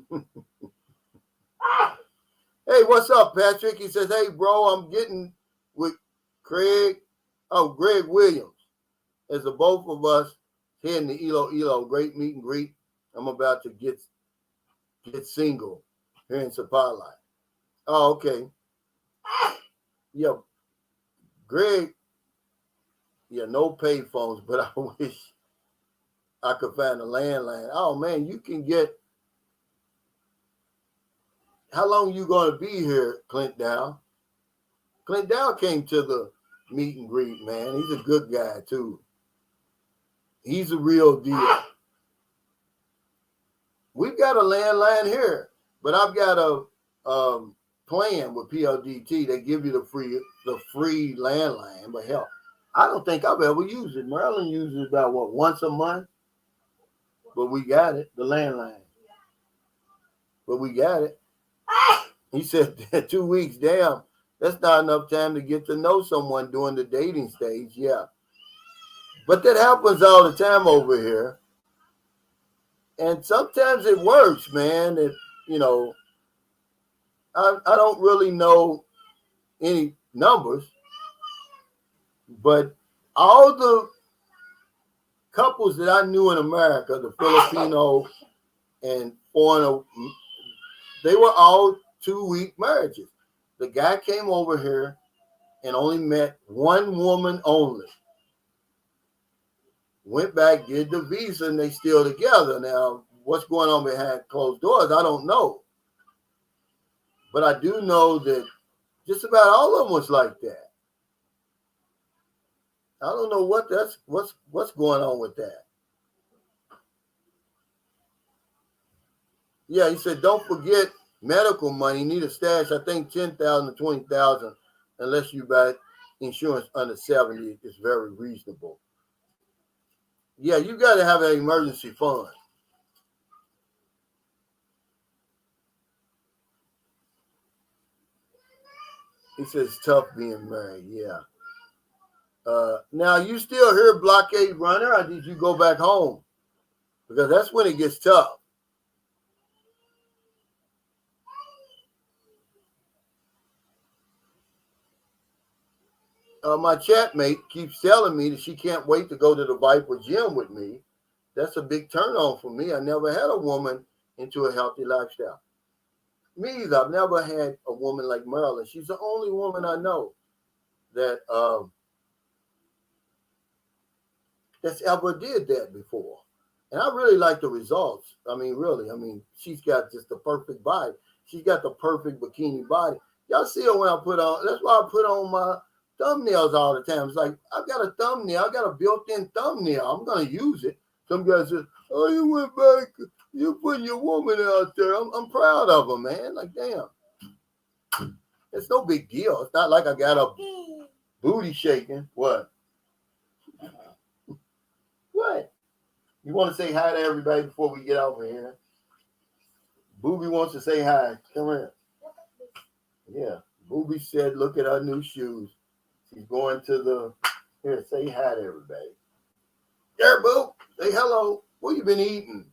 what's up, Patrick? He says, hey, bro, I'm getting with Greg Williams. As the both of us heading to Ilo, great meet and greet. I'm about to get single here in Sapala. Oh, okay. Yeah, Greg, no pay phones, but I wish I could find a landline. Oh, man, you can get, how long you going to be here, Clint Dow? Clint Dow came to the meet and greet, man. He's a good guy, too. He's a real deal. We've got a landline here, but I've got a plan with PLDT. They give you the free landline, but hell, I don't think I've ever used it. Maryland uses it about once a month, but we got it, the landline. But we got it. He said 2 weeks, damn, that's not enough time to get to know someone during the dating stage. Yeah, but that happens all the time over here, and sometimes it works, man. I don't really know any numbers, but all the couples that I knew in America, the Filipino and foreigner, they were all 2-week marriages. The guy came over here and only met one woman only. Went back, did the visa, and they still together. Now, what's going on behind closed doors, I don't know. But I do know that just about all of them was like that. I don't know what's going on with that. Yeah, he said, don't forget medical money. You need a stash. I think 10,000 to 20,000, unless you buy insurance under 70, is very reasonable. Yeah, you got to have an emergency fund. He says tough being married. Yeah. Now you still here, blockade runner, or did you go back home? Because that's when it gets tough. My chat mate keeps telling me that she can't wait to go to the Viper gym with me. That's a big turn on for me. I never had a woman into a healthy lifestyle. Me either. I've never had a woman like Marilyn. She's the only woman I know that that's ever did that before. And I really like the results. I mean, really. I mean, she's got just the perfect body. She's got the perfect bikini body. Y'all see her when I put on. That's why I put on my thumbnails all the time. It's like, I've got a thumbnail. I got a built-in thumbnail. I'm going to use it. Some guy says, oh, you went back. You putting your woman out there. I'm proud of her, man. Like, damn. It's no big deal. It's not like I got a booty shaking. What? What? You want to say hi to everybody before we get over here? Booby wants to say hi. Come here. Yeah. Booby said, look at her new shoes. She's going to the... Here, say hi to everybody. There, Boo. Say hello. What you been eating?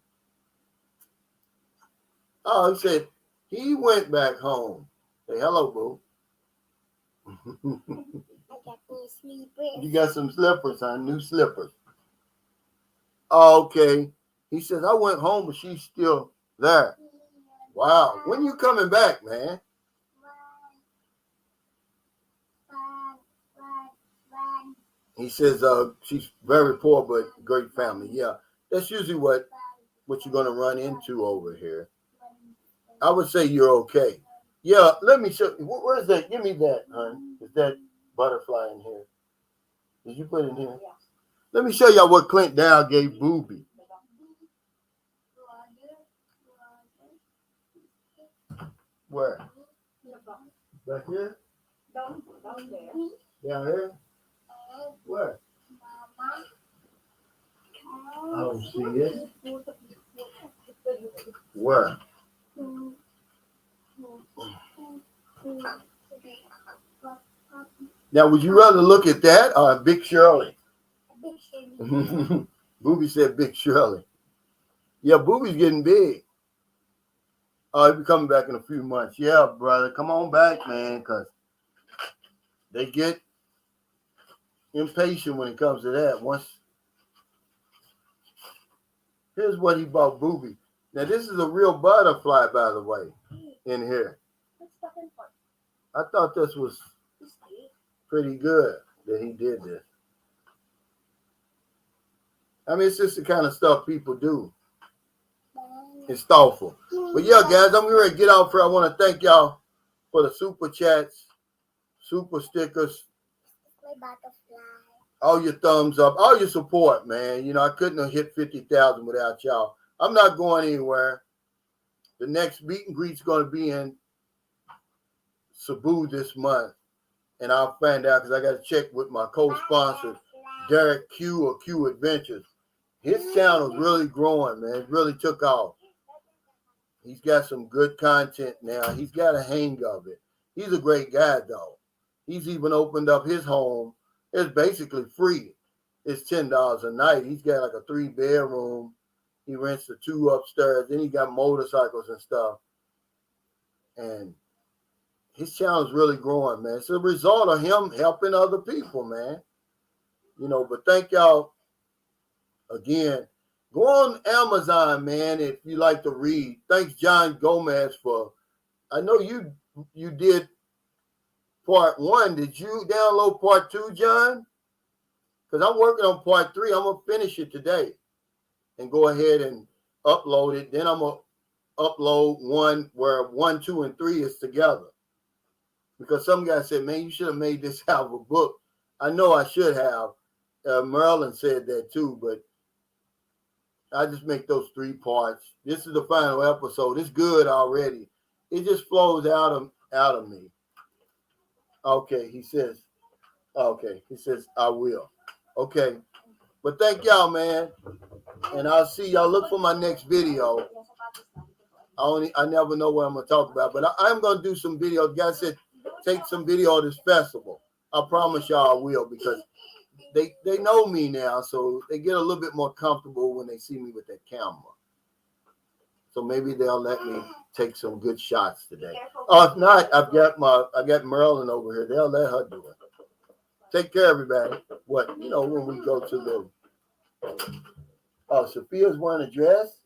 Oh, he said he went back home. Say hello, Boo. I got new slippers. You got some slippers, huh? New slippers. Oh, okay. He says, I went home, but she's still there. Wow. When you coming back, man? He says, she's very poor, but great family. Yeah, that's usually what you're going to run into over here. I would say you're okay. Yeah, let me show you. Where's that? Give me that, hon. Is that butterfly in here? Did you put it in here? Yeah. Let me show y'all what Clint Dow gave Booby. Where? Back here? Down there. Down here? Where? I don't see it. Where? Now, would you rather look at that or Big Shirley? Booby said Big Shirley. Yeah, Booby's getting big. Oh, he'll be coming back in a few months. Yeah, brother, come on back, man, because they get impatient when it comes to that. Here's what he bought Booby. Now, this is a real butterfly, by the way, in here. I thought this was pretty good that he did this. I mean, it's just the kind of stuff people do. It's thoughtful. But yeah, guys, I'm ready to get off here. I want to thank y'all for the super chats, super stickers, all your thumbs up, all your support, man. You know, I couldn't have hit 50,000 without y'all. I'm not going anywhere. The next meet and greet's going to be in Cebu this month. And I'll find out because I got to check with my co-sponsor, Derek Q or Q Adventures. His channel's really growing, man. It really took off. He's got some good content now. He's got a hang of it. He's a great guy, though. He's even opened up his home. It's basically free. It's $10 a night. He's got like a 3-bedroom. He rents the 2 upstairs. Then he got motorcycles and stuff. And his channel's really growing, man. It's a result of him helping other people, man. You know, but thank y'all again. Go on Amazon, man, if you like to read. Thanks, John Gomez, for, I know you did part 1. Did you download part 2, John? Because I'm working on part 3. I'm going to finish it today and go ahead and upload it. Then I'm going to upload one where 1, 2, and 3 is together. Because some guy said, man, you should have made this out of a book. I know I should have. Marilyn said that too, but I just make those 3 parts. This is the final episode. It's good already. It just flows out of me. Okay, he says, I will. Okay. But thank y'all, man. And I'll see y'all. Look for my next video. I never know what I'm gonna talk about, but I'm gonna do some videos. Guys said take some video of this festival. I promise y'all I will, because they know me now, so they get a little bit more comfortable when they see me with that camera. So maybe they'll let me take some good shots today. Oh, if not, I got Marilyn over here. They'll let her do it. Take care, everybody. When we go to the Sophia's wearing a dress.